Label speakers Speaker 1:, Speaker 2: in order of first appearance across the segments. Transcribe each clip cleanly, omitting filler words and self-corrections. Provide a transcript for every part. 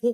Speaker 1: ค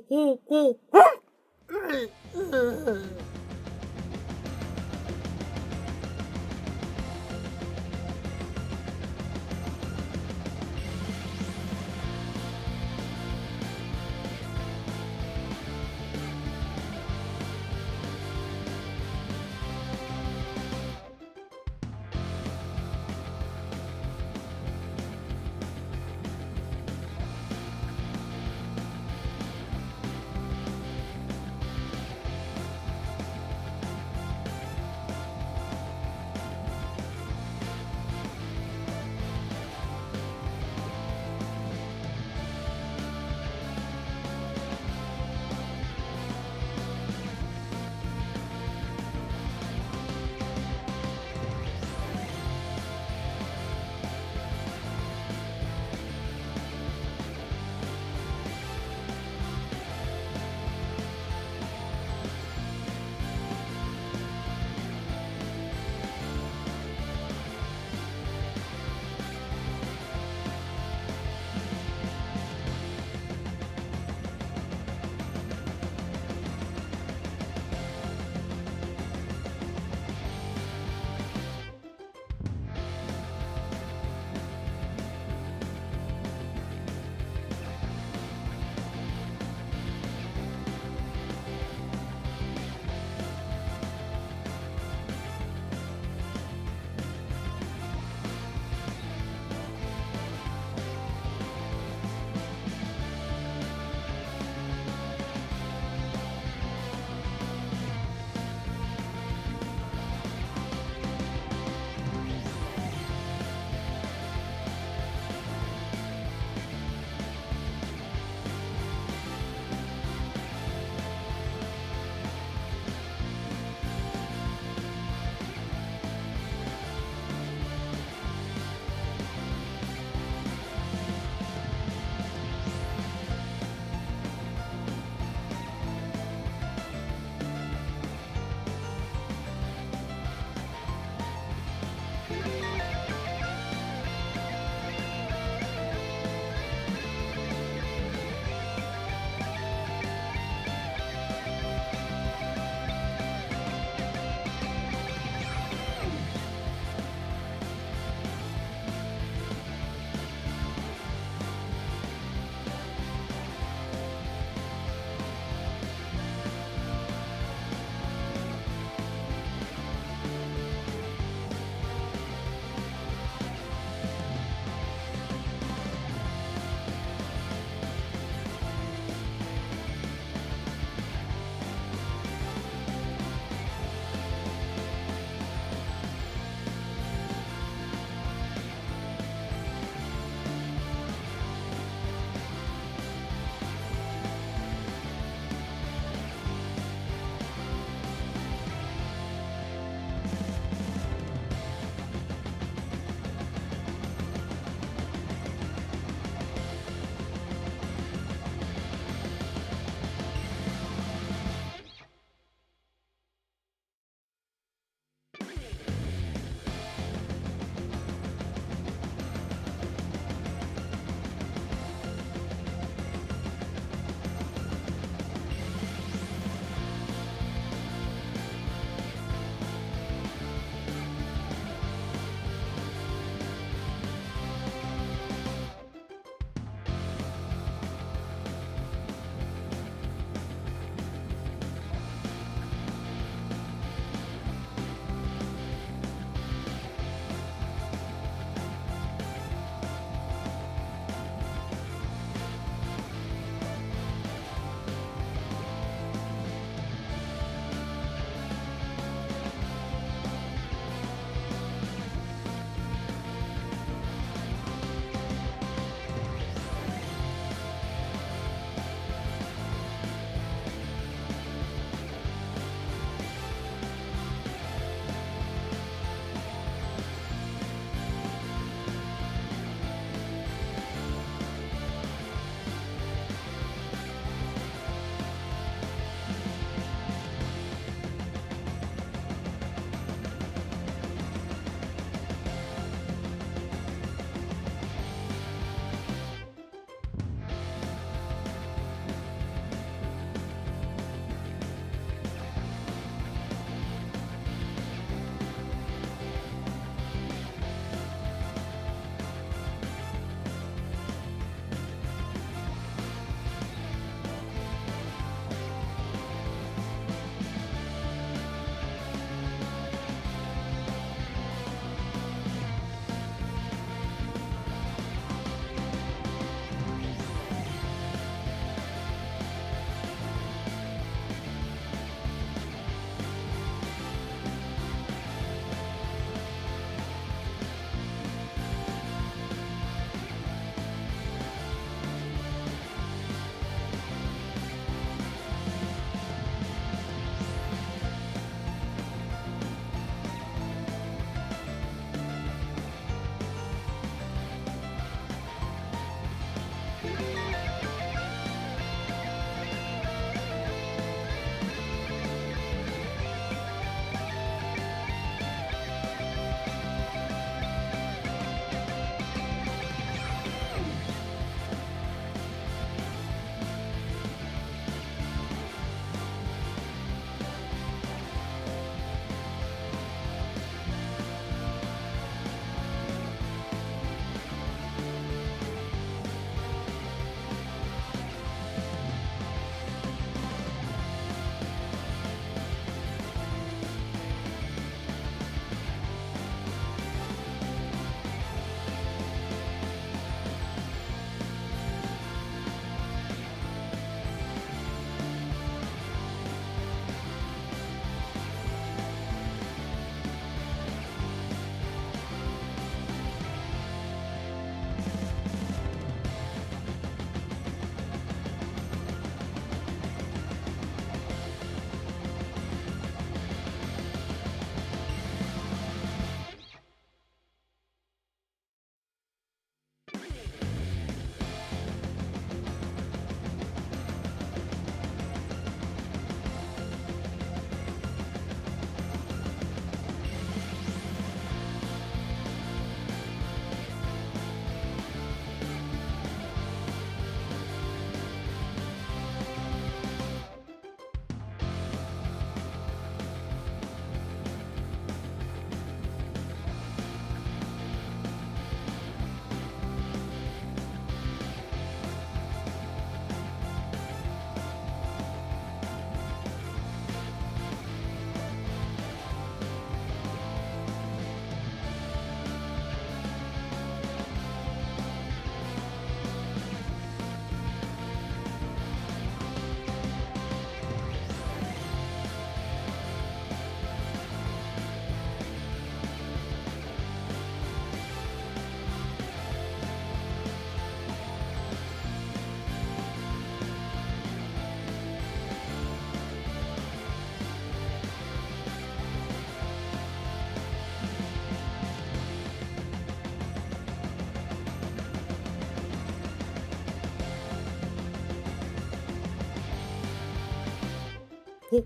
Speaker 1: เนื้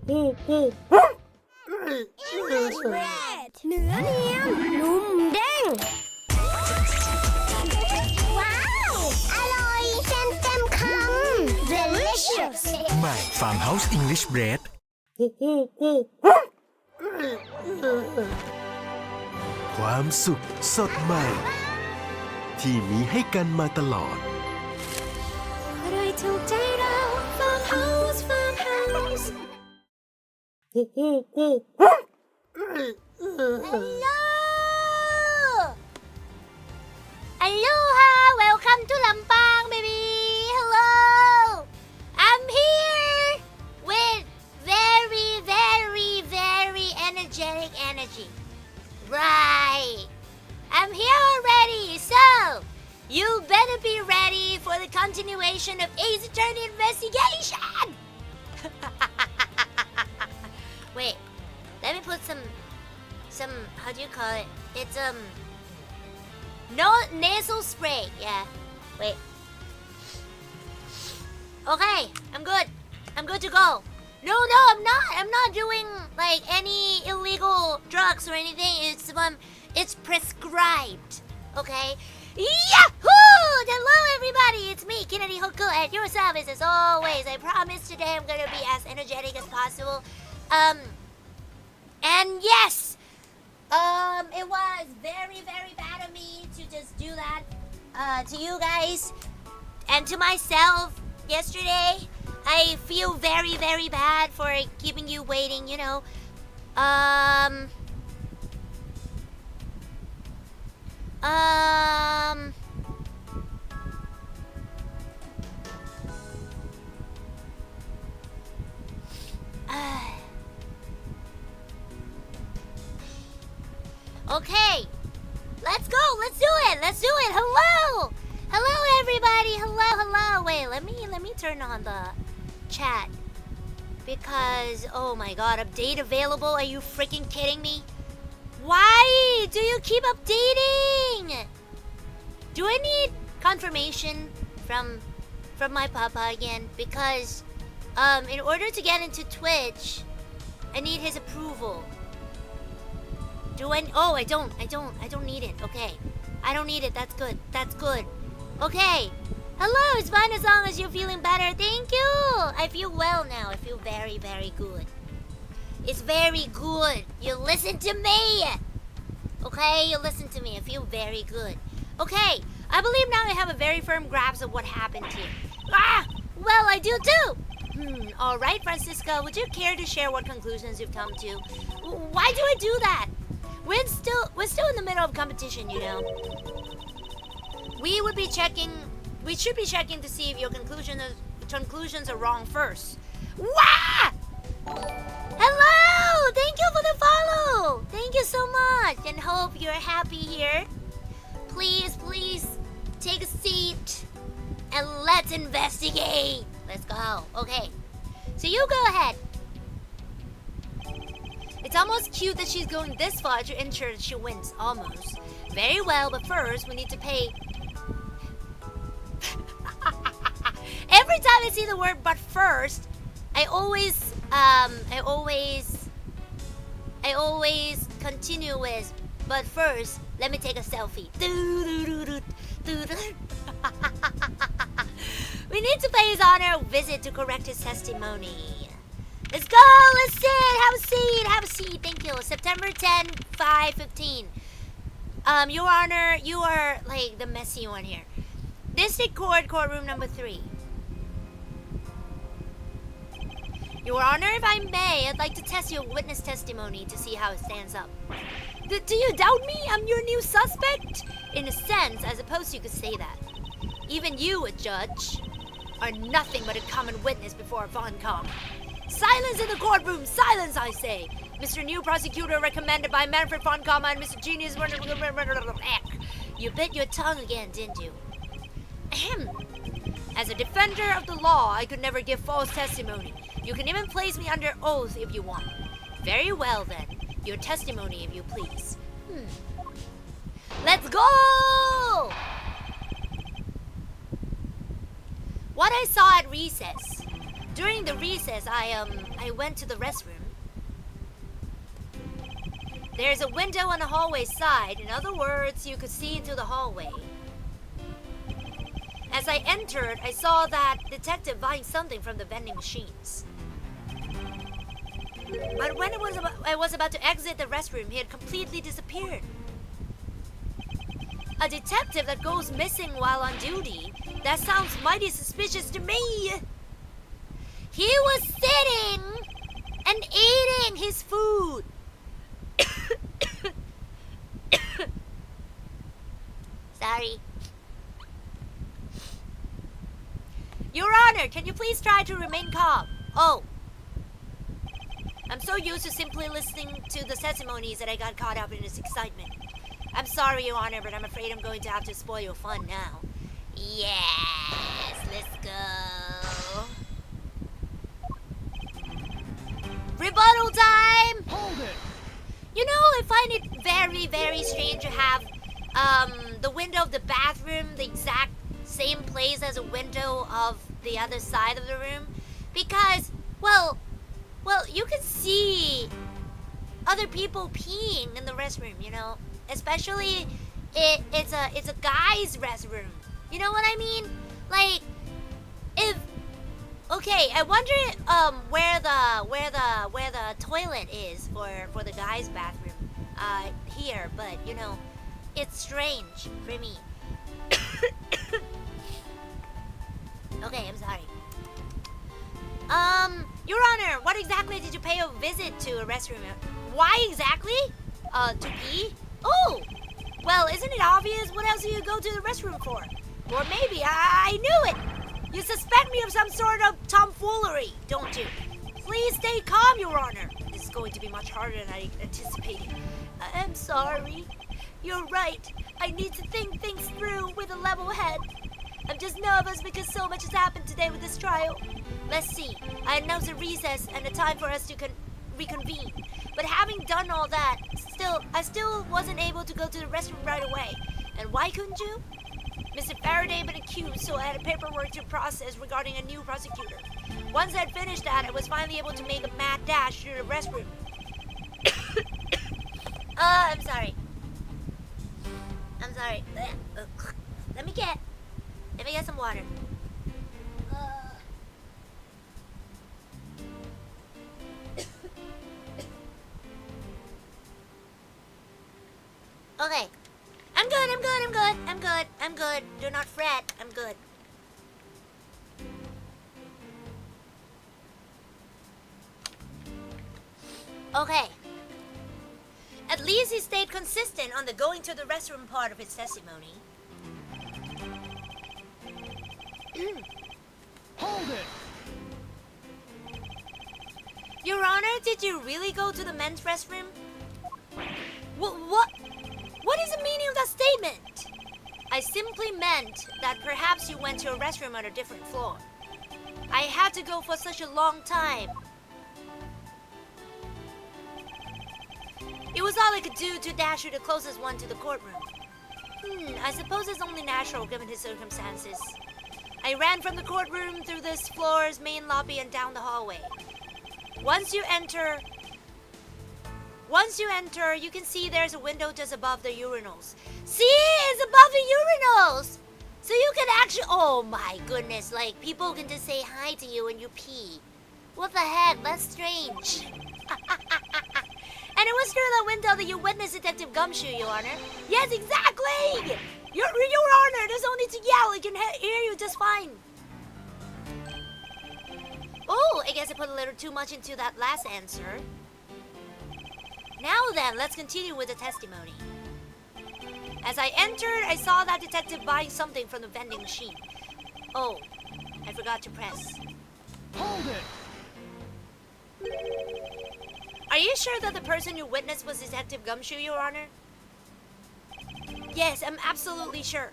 Speaker 1: อเนียนนุ่มเด้งว้าวอร่อยเต็มคำ delicious
Speaker 2: ใหม่ Farmhouse English Bread ความสุขสดใหม่ที่มีให้กันมาตลอด
Speaker 1: อร่อยถูกใจเรา Farmhouse Aloha welcome to Lampang baby hello I'm here with very energetic energy right I'm here already so you better be ready for the continuation of Ace Attorney investigation wait let me put some how do you call it it's no nasal spray yeah wait okay I'm good to go no I'm not doing like any illegal drugs or anything it's prescribed okay Yahoo! Hello everybody, it's me, Kennedy Hoku, at your service as always. I promise today I'm gonna be as energetic as possible. And yes, it was very bad of me to just do that to you guys and to myself yesterday. I feel very bad for keeping you waiting, you know. Okay, let's go. Let's do it. Hello everybody. Hello. Wait, let me turn on the chat because oh my god, update available. Are you freaking kidding me? Why do you keep updating? Do I need confirmation from my papa again? Because in order to get into Twitch, I need his approval. Do I? Oh, I don't need it. Okay, I don't need it. That's good. Okay. Hello, it's fine as long as you're feeling better. Thank you. I feel well now. I feel very good. It's very good. You listen to me. Okay, you listen to me. I feel very good. Okay, I believe now I have a very firm grasp of what happened here. Well, I do too. All right, Francisca, would you care to share what conclusions you've come to? Why do I do that? We're still in the middle of competition, you know. We should be checking to see if your conclusions are wrong first. Wah! Hello! Thank you for the follow! Thank you so much and hope you're happy here. Please take a seat and let's investigate. Let's go. Okay. So you go ahead. It's almost cute that she's going this far to ensure that she wins. Almost. Very well, but first we need to pay. Every time I see the word "but first," I always continue with, but first, let me take a selfie. We need to pay his honor a visit to correct his testimony. Let's go, let's sit, have a seat, thank you. September 10, 5:15. Your honor, you are like the messy one here. District Court, courtroom number 3. Your honor, if I may, I'd like to test your witness testimony to see how it stands up. Do you doubt me? I'm your new suspect? In a sense, I suppose you could say that. Even you, a judge, are nothing but a common witness before a Voncom. Silence in the courtroom! Silence, I say! Mr. New Prosecutor recommended by Manfred Voncom and Mr. Genius... You bit your tongue again, didn't you? Ahem. As a defender of the law, I could never give false testimony. You can even place me under oath if you want. Very well, then. Your testimony, if you please. Let's go! What I saw at recess. During the recess, I went to the restroom. There's a window on the hallway side. In other words, you could see into the hallway. As I entered, I saw that detective buying something from the vending machines. But when I was about to exit the restroom, he had completely disappeared. A detective that goes missing while on duty? That sounds mighty suspicious to me. He was sitting and eating his food. Sorry. Your Honor, can you please try to remain calm? Oh. I'm so used to simply listening to the testimonies that I got caught up in this excitement. I'm sorry, Your Honor, but I'm afraid I'm going to have to spoil your fun now. Yes, let's go. Rebuttal time!
Speaker 3: Hold it!
Speaker 1: You know, I find it very, very strange to have the window of the bathroom the exact same place as a window of the other side of the room. Because, well, you can see other people peeing in the restroom, you know? Especially, it's a guy's restroom. You know what I mean? Like, if... Okay, I wonder where the toilet is for the guy's bathroom here, but you know, it's strange for me. Okay, I'm sorry. Your Honor, what exactly did you pay a visit to a restroom? Why exactly? To pee? Oh, well, isn't it obvious? What else do you go to the restroom for? Or maybe I knew it. You suspect me of some sort of tomfoolery, don't you? Please stay calm, Your Honor. This is going to be much harder than I anticipated. I'm sorry. You're right. I need to think things through with a level head. I'm just nervous because so much has happened today with this trial. Let's see. I announced a recess and a time for us to reconvene. But having done all that, I still wasn't able to go to the restroom right away. And why couldn't you? Mr. Faraday had been accused, so I had paperwork to process regarding a new prosecutor. Once I had finished that, I was finally able to make a mad dash through the restroom. I'm sorry. I'm sorry. Let me get some water. Okay. I'm good. Do not fret. I'm good. Okay. At least he stayed consistent on the going to the restroom part of his testimony.
Speaker 3: Hold it!
Speaker 1: Your Honor, did you really go to the men's restroom? What is the meaning of that statement? I simply meant that perhaps you went to a restroom on a different floor. I had to go for such a long time. It was all I could do to dash through the closest one to the courtroom. I suppose it's only natural given his circumstances. I ran from the courtroom through this floor's main lobby and down the hallway. Once you enter, you can see there's a window just above the urinals. See? It's above the urinals! So you can actually... Oh my goodness, like, people can just say hi to you when you pee. What the heck? That's strange. And it was through the window that you witnessed Detective Gumshoe, Your Honor. Yes, exactly! Your Honor, there's no need to yell. I can hear you just fine. Oh, I guess I put a little too much into that last answer. Now then, let's continue with the testimony. As I entered, I saw that detective buying something from the vending machine. Oh, I forgot to press.
Speaker 3: Hold it!
Speaker 1: Are you sure that the person you witnessed was Detective Gumshoe, Your Honor? Yes, I'm absolutely sure.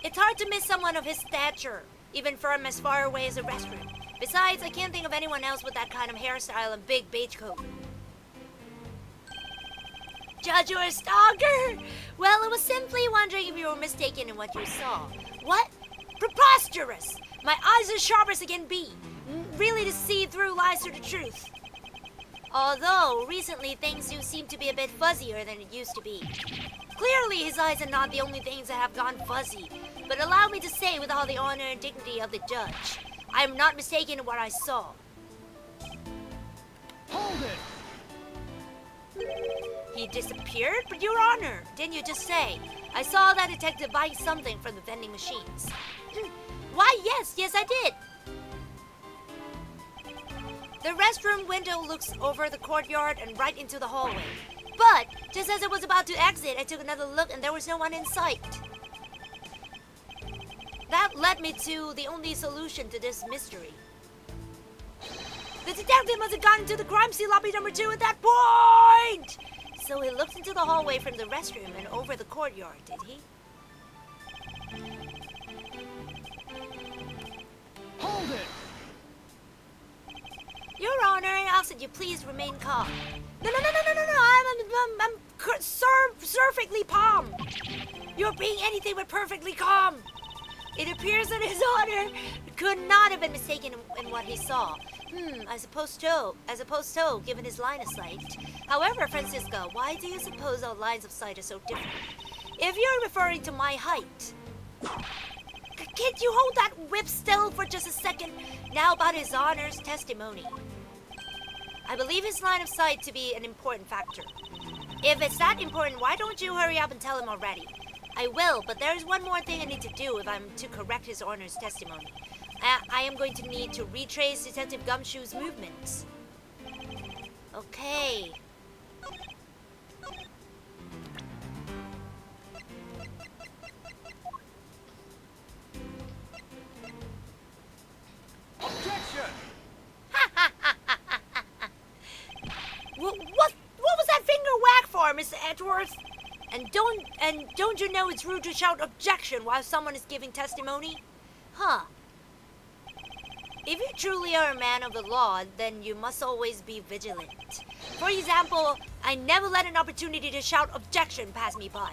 Speaker 1: It's hard to miss someone of his stature, even from as far away as a restroom. Besides, I can't think of anyone else with that kind of hairstyle and big beige coat. Judge, you're a stalker? Well, I was simply wondering if you were mistaken in what you saw. What? Preposterous! My eyes are sharp as they can be, really to see through lies to the truth. Although, recently things do seem to be a bit fuzzier than it used to be. Clearly, his eyes are not the only things that have gone fuzzy, but allow me to say with all the honor and dignity of the judge, I am not mistaken in what I saw.
Speaker 3: Hold it!
Speaker 1: He disappeared? But Your Honor, didn't you just say? I saw that detective buying something from the vending machines. Why, yes, I did. The restroom window looks over the courtyard and right into the hallway. But, just as I was about to exit, I took another look and there was no one in sight. That led me to the only solution to this mystery. The detective must have gotten to the crime scene lobby number 2 at that point! So he looked into the hallway from the restroom and over the courtyard, did he?
Speaker 3: Hold it!
Speaker 1: Your Honor, I ask that you please remain calm. No, I'm perfectly calm. You're being anything but perfectly calm. It appears that His Honor could not have been mistaken in what he saw. I suppose so, given his line of sight. However, Francisca, why do you suppose our lines of sight are so different? If you're referring to my height... Can't you hold that whip still for just a second? Now about His Honor's testimony. I believe his line of sight to be an important factor. If it's that important, why don't you hurry up and tell him already? I will, but there is one more thing I need to do if I'm to correct His Honor's testimony. I am going to need to retrace Detective Gumshoe's movements. Okay.
Speaker 3: Objection!
Speaker 1: What was that finger whack for, Mr. Edgeworth? And don't you know it's rude to shout objection while someone is giving testimony? Huh. If you truly are a man of the law, then you must always be vigilant. For example, I never let an opportunity to shout objection pass me by.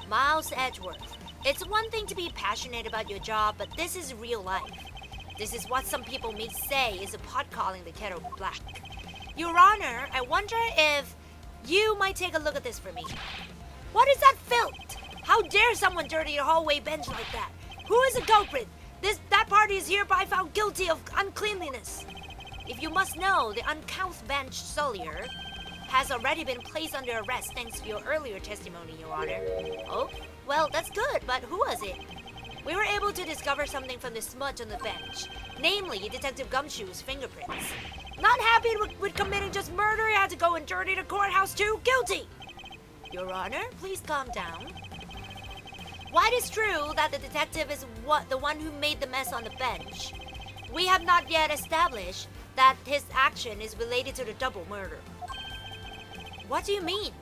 Speaker 1: Miles Edgeworth, it's one thing to be passionate about your job, but this is real life. This is what some people may say is a pot calling the kettle black. Your Honor, I wonder if you might take a look at this for me. What is that filth? How dare someone dirty a hallway bench like that? Who is the culprit? That party is hereby found guilty of uncleanliness. If you must know, the uncouth bench sullier has already been placed under arrest thanks to your earlier testimony, Your Honor. Oh, well, that's good, but who was it? We were able to discover something from the smudge on the bench, namely Detective Gumshoe's fingerprints. Not happy with committing just murder, he had to go and dirty the courthouse too. Guilty! Your Honor, please calm down. While it is true that the detective is the one who made the mess on the bench, we have not yet established that his action is related to the double murder. What do you mean?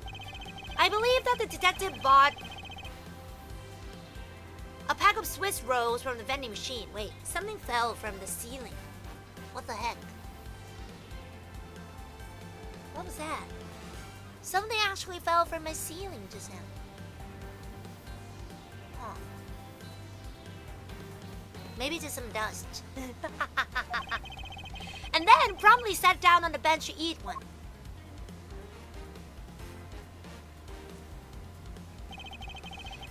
Speaker 1: I believe that the detective bought a pack of Swiss rolls from the vending machine. Wait, something fell from the ceiling. What the heck? What was that? Something actually fell from my ceiling just now. Huh. Maybe just some dust. And then promptly sat down on the bench to eat one.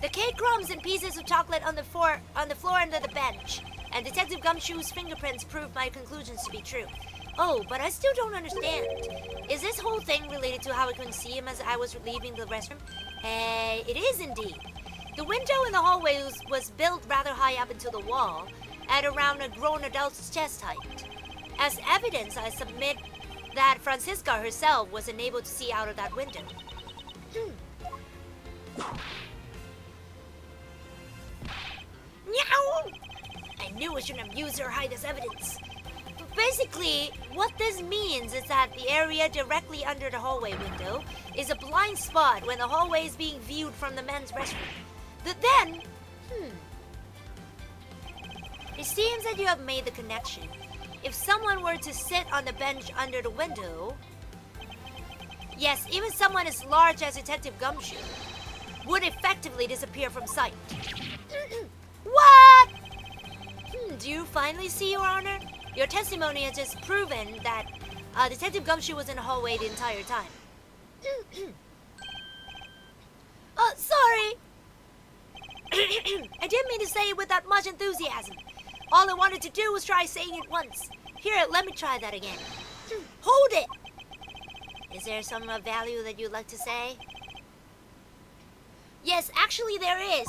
Speaker 1: The cake crumbs and pieces of chocolate on the floor under the bench, and Detective Gumshoe's fingerprints proved my conclusions to be true. Oh, but I still don't understand. Is this whole thing related to how I couldn't see him as I was leaving the restroom? Hey, it is indeed. The window in the hallway was built rather high up into the wall, at around a grown adult's chest height. As evidence, I submit that Francisca herself was unable to see out of that window. Meow! I knew I shouldn't have used her hide as evidence. But basically, what this means is that the area directly under the hallway window is a blind spot when the hallway is being viewed from the men's restroom. It seems that you have made the connection. If someone were to sit on the bench under the window, yes, even someone as large as Detective Gumshoe would effectively disappear from sight. What? Do you finally see, Your Honor? Your testimony has just proven that Detective Gumshoe was in the hallway the entire time. Sorry. I didn't mean to say it with that much enthusiasm. All I wanted to do was try saying it once. Here, let me try that again. Hold it! Is there some value that you'd like to say? Yes, actually there is.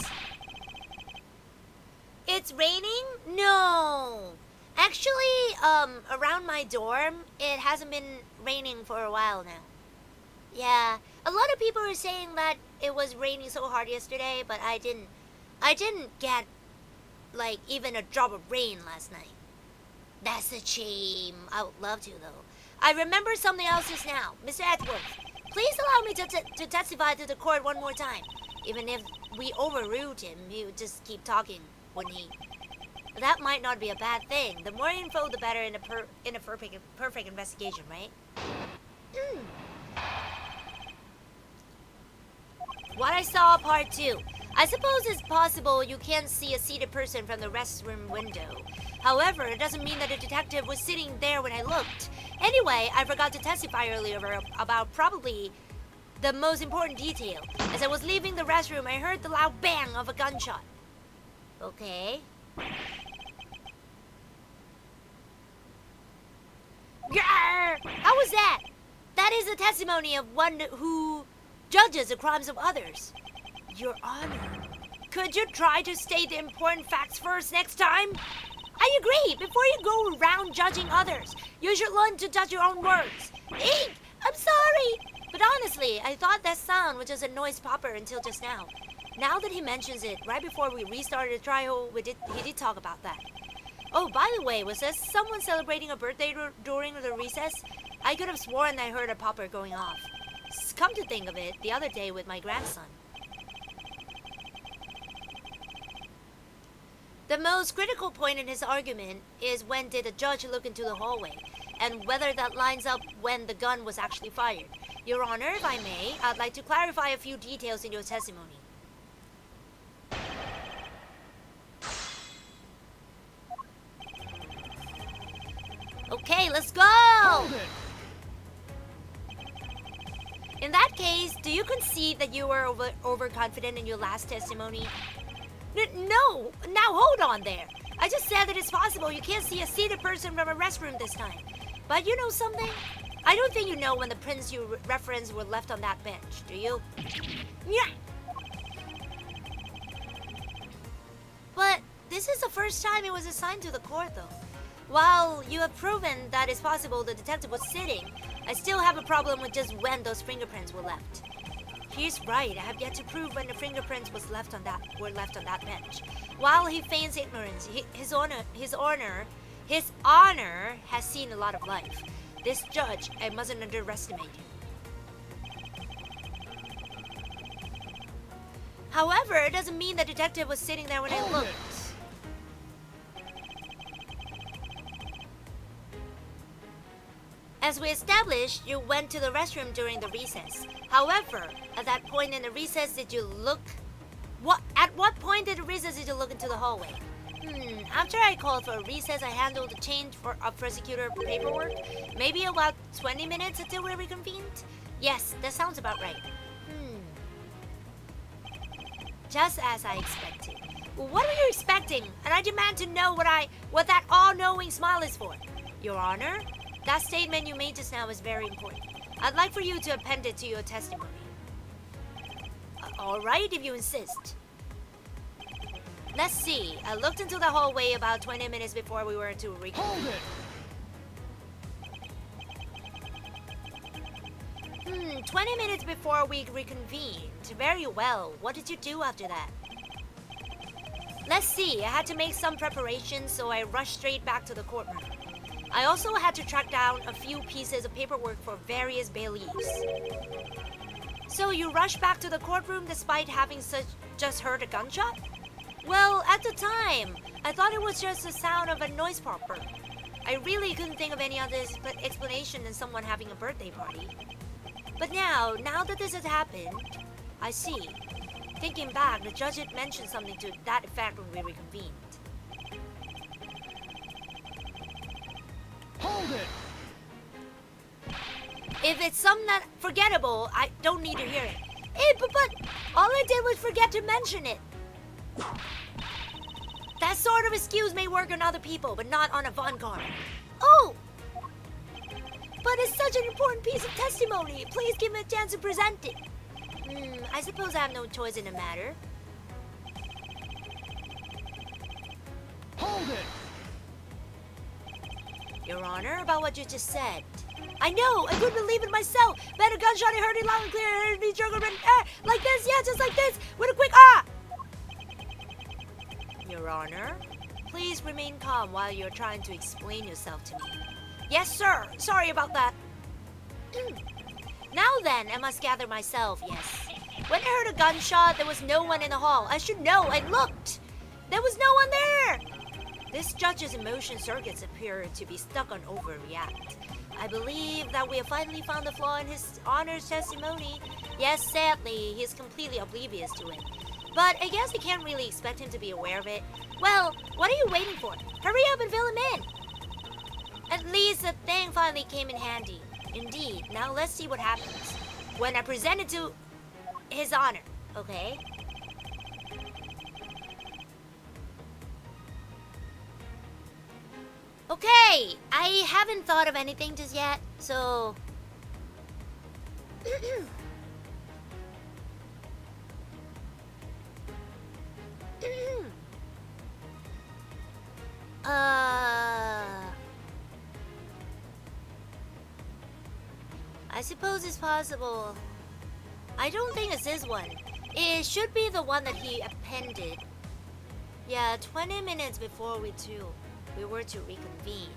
Speaker 1: It's raining? No. Actually, around my dorm, it hasn't been raining for a while now. Yeah, a lot of people are saying that it was raining so hard yesterday, but I didn't get, like, even a drop of rain last night. That's a shame. I would love to, though. I remember something else just now. Mr. Edwards, please allow me to testify to the court one more time. Even if we overruled him, he would just keep talking, wouldn't he? That might not be a bad thing. The more info, the better in a perfect investigation, right? What I saw, part 2. I suppose it's possible you can't see a seated person from the restroom window. However, it doesn't mean that a detective was sitting there when I looked. Anyway, I forgot to testify earlier about probably the most important detail. As I was leaving the restroom, I heard the loud bang of a gunshot. Okay. Grrr! How was that? That is the testimony of one who judges the crimes of others. Your Honor, could you try to state the important facts first next time? I agree. Before you go around judging others, you should learn to judge your own words. Eek! I'm sorry! But honestly, I thought that sound was just a noise popper until just now. Now that he mentions it, right before we restarted the trial, he did talk about that. Oh, by the way, was there someone celebrating a birthday during the recess? I could have sworn I heard a popper going off. Come to think of it, the other day with my grandson. The most critical point in his argument is when did the judge look into the hallway, and whether that lines up when the gun was actually fired. Your Honor, if I may, I'd like to clarify a few details in your testimony. Okay, let's go!
Speaker 3: Hold it!
Speaker 1: In that case, do you concede that you were overconfident in your last testimony? No! Now hold on there! I just said that it's possible you can't see a seated person from a restroom this time. But you know something? I don't think you know when the prints you referenced were left on that bench, do you? Yeah! But this is the first time it was assigned to the court, though. While you have proven that it's possible the detective was sitting, I still have a problem with just when those fingerprints were left. He's right, I have yet to prove when the fingerprints were left on that bench. While he feigns ignorance, his honor has seen a lot of life. This judge, I mustn't underestimate him. However, it doesn't mean the detective was sitting there when I looked. As we established, you went to the restroom during the recess. However, at that point in the recess, did you look... At what point in the recess did you look into the hallway? After I called for a recess, I handled the change of prosecutor paperwork. Maybe about 20 minutes until we reconvened? Yes, that sounds about right. Just as I expected. What are you expecting? And I demand to know what that all-knowing smile is for. Your Honor, that statement you made just now is very important. I'd like for you to append it to your testimony. All right, if you insist. Let's see. I looked into the hallway about 20 minutes before we were to reconvene.
Speaker 3: Hold it!
Speaker 1: 20 minutes before we reconvened. Very well. What did you do after that? Let's see. I had to make some preparations, so I rushed straight back to the courtroom. I also had to track down a few pieces of paperwork for various bailees. So you rushed back to the courtroom despite having just heard a gunshot? Well, at the time, I thought it was just the sound of a noise popper. I really couldn't think of any other explanation than someone having a birthday party. But now that this has happened, I see. Thinking back, the judge had mentioned something to that effect when we reconvened.
Speaker 3: Hold it!
Speaker 1: If it's something that forgettable, I don't need to hear it. Hey, but all I did was forget to mention it. That sort of excuse may work on other people, but not on a vanguard. Oh! But it's such an important piece of testimony. Please give me a chance to present it. I suppose I have no choice in the matter.
Speaker 3: Hold it!
Speaker 1: Your Honor, about what you just said. I know! I couldn't believe it myself! Better gunshot, I heard it loud and clear, I heard me jerk around, like this, yeah, just like this, with a quick ah! Your Honor, please remain calm while you're trying to explain yourself to me. Yes, sir! Sorry about that. Now then, I must gather myself, yes. When I heard a gunshot, there was no one in the hall. I should know, I looked! There was no one there! This judge's emotion circuits appear to be stuck on overreact. I believe that we have finally found the flaw in his Honor's testimony. Yes, sadly, he is completely oblivious to it. But I guess I can't really expect him to be aware of it. Well, what are you waiting for? Hurry up and fill him in! At least the thing finally came in handy. Indeed, now let's see what happens when I present it to his Honor, okay? Okay, I haven't thought of anything just yet, so... I suppose it's possible. I don't think it's this one. It should be the one that he appended. Yeah, 20 minutes before we were to reconvene.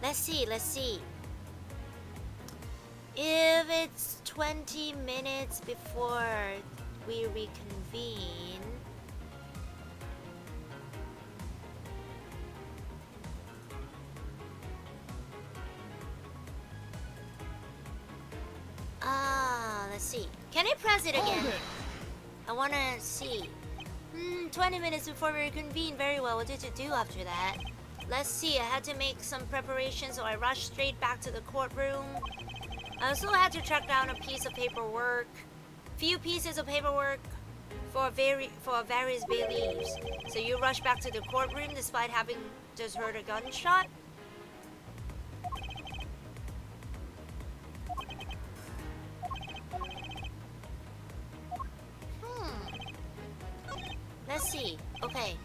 Speaker 1: Let's see. If it's 20 minutes before we reconvene... let's see. Can I press it again? I wanna see. 20 minutes before we reconvene. Very well. What did you do after that? Let's see. I had to make some preparations, so I rushed straight back to the courtroom. I also had to track down a piece of paperwork. Few pieces of paperwork for various bailiffs. So you rushed back to the courtroom despite having just heard a gunshot? Let's see. Okay.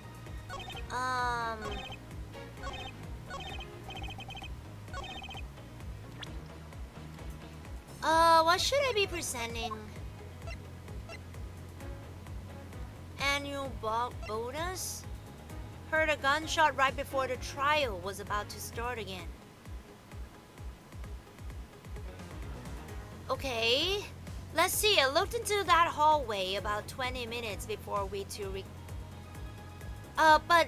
Speaker 1: What should I be presenting? Annual bonus? Heard a gunshot right before the trial was about to start again. Okay. Let's see, I looked into that hallway about 20 minutes before we but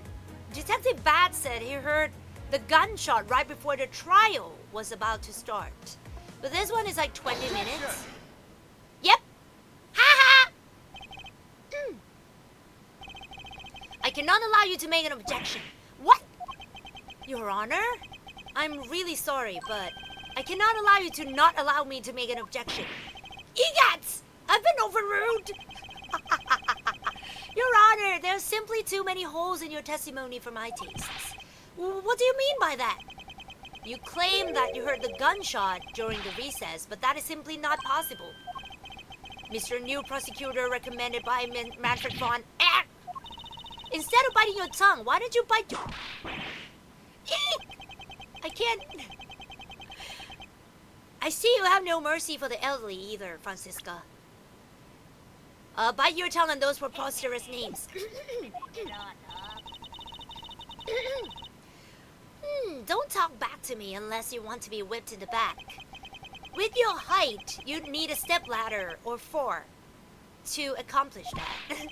Speaker 1: Detective Bat said he heard the gunshot right before the trial was about to start. But this one is like 20 minutes. Yep. Haha! I cannot allow you to make an objection. What? Your Honor? I'm really sorry, but I cannot allow you to not allow me to make an objection. Egots! I've been overruled! Your Honor, there are simply too many holes in your testimony for my tastes. What do you mean by that? You claim that you heard the gunshot during the recess, but that is simply not possible. Mr. New Prosecutor recommended by Manfred von... Instead of biting your tongue, why did you bite your... I can't... I see you have no mercy for the elderly either, Francisca. Bite your tongue on those preposterous names. Don't talk back to me unless you want to be whipped in the back. With your height, you'd need a stepladder or 4 to accomplish that.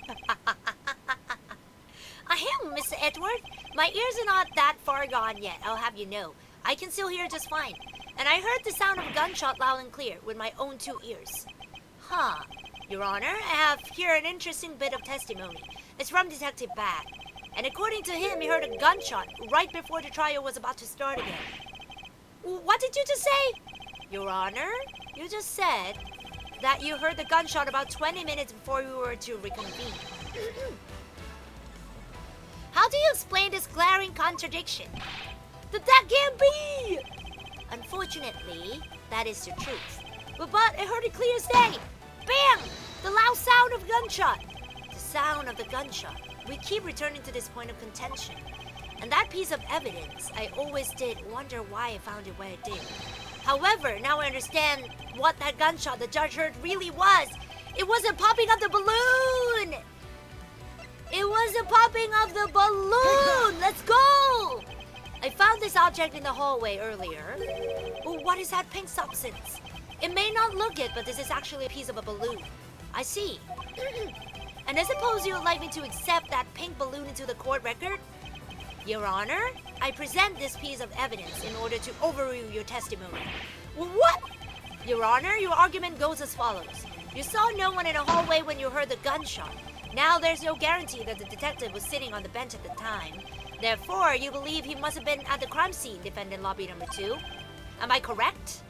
Speaker 1: Ahem, Mr. Edward. My ears are not that far gone yet, I'll have you know. I can still hear just fine. and I heard the sound of a gunshot loud and clear with my own 2 ears. Huh. Your Honor, I have here an interesting bit of testimony. It's from Detective Bad. And according to him, he heard a gunshot right before the trial was about to start again. What did you just say? Your Honor, you just said that you heard the gunshot about 20 minutes before we were to reconvene. How do you explain this glaring contradiction? That can't be! Unfortunately, that is the truth. But I heard it clear as day. Bam! The loud sound of gunshot. The sound of the gunshot. We keep returning to this point of contention. And that piece of evidence, I always did wonder why I found it where it did. However, now I understand what that gunshot the judge heard really was. It wasn't popping of the balloon! It was the popping of the balloon! Let's go! I found this object in the hallway earlier. Oh, what is that pink substance? It may not look it, but this is actually a piece of a balloon. I see. And I suppose you would like me to accept that pink balloon into the court record? Your Honor, I present this piece of evidence in order to overrule your testimony. What? Your Honor, your argument goes as follows. You saw no one in the hallway when you heard the gunshot. Now there's no guarantee that the detective was sitting on the bench at the time. Therefore, you believe he must have been at the crime scene, defendant lobby number 2. Am I correct?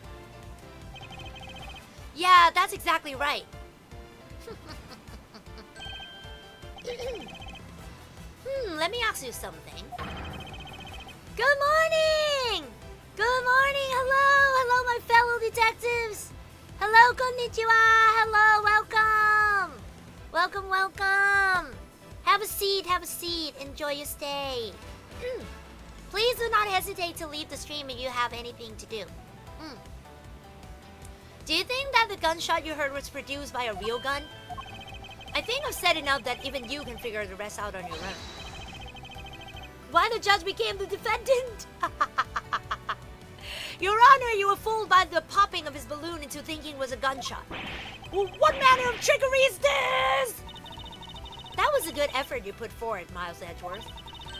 Speaker 1: Yeah, that's exactly right. Let me ask you something. Good morning! Good morning! Hello, my fellow detectives! Hello, konnichiwa! Hello, welcome! Have a seat. Enjoy your stay. Please do not hesitate to leave the stream if you have anything to do. Do you think that the gunshot you heard was produced by a real gun? I think I've said enough that even you can figure the rest out on your own. Why the judge became the defendant? Your Honor, you were fooled by the popping of his balloon into thinking it was a gunshot. Well, what manner of trickery is this? That was a good effort you put forward, Miles Edgeworth.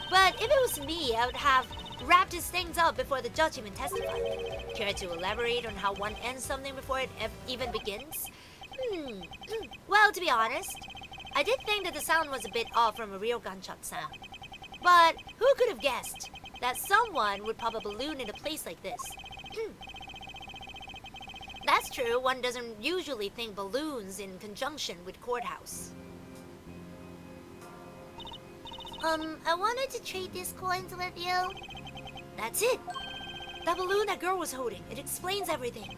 Speaker 1: But if it was me, I would have wrapped his things up before the judge even testified. Care to elaborate on how one ends something before it even begins? Well, to be honest, I did think that the sound was a bit off from a real gunshot sound. But who could have guessed that someone would pop a balloon in a place like this? That's true, one doesn't usually think balloons in conjunction with courthouse. I wanted to trade these coins with you. That's it. That balloon that girl was holding, it explains everything.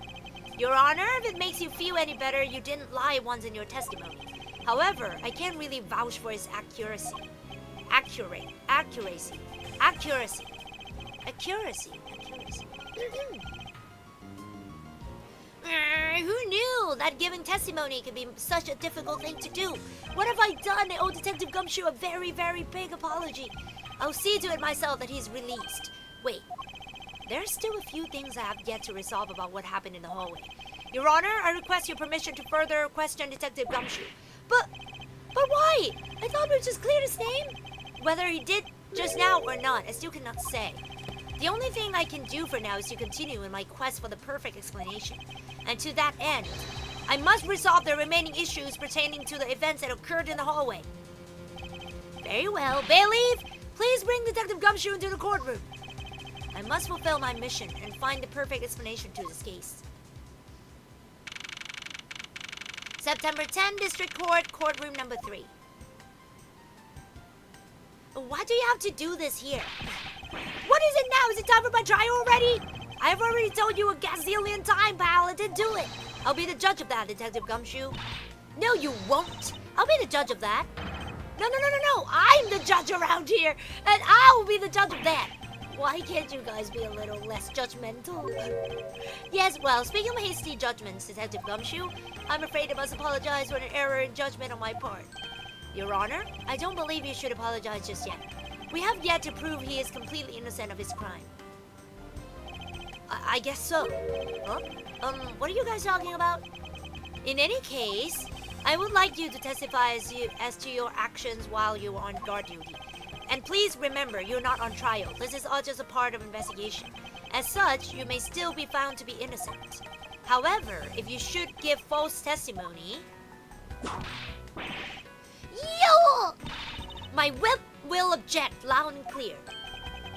Speaker 1: Your Honor, if it makes you feel any better, you didn't lie once in your testimony. However, I can't really vouch for his accuracy. Accuracy. Who knew that giving testimony could be such a difficult thing to do? What have I done? I owe Detective Gumshoe a very, very big apology. I'll see to it myself that he's released. Wait, there's still a few things I have yet to resolve about what happened in the hallway. Your Honor, I request your permission to further question Detective Gumshoe. But why? I thought we just cleared his name. Whether he did just now or not, I still cannot say. The only thing I can do for now is to continue in my quest for the perfect explanation. And to that end, I must resolve the remaining issues pertaining to the events that occurred in the hallway. Very well. Bailiff, please bring Detective Gumshoe into the courtroom. I must fulfill my mission and find the perfect explanation to this case. September 10, District Court, courtroom number 3. Why do you have to do this here? What is it now? Is it time for my trial already? I've already told you a gazillion times, pal. I didn't do it. I'll be the judge of that, Detective Gumshoe. No, you won't. I'll be the judge of that. No. I'm the judge around here, and I'll be the judge of that. Why can't you guys be a little less judgmental? Yes, well, speaking of hasty judgments, Detective Gumshoe, I'm afraid I must apologize for an error in judgment on my part. Your Honor, I don't believe you should apologize just yet. We have yet to prove he is completely innocent of his crime. I guess so. Huh? What are you guys talking about? In any case, I would like you to testify as to your actions while you were on guard duty. And please remember, you're not on trial. This is all just a part of investigation. As such, you may still be found to be innocent. However, if you should give false testimony... Yo! My whip will object loud and clear.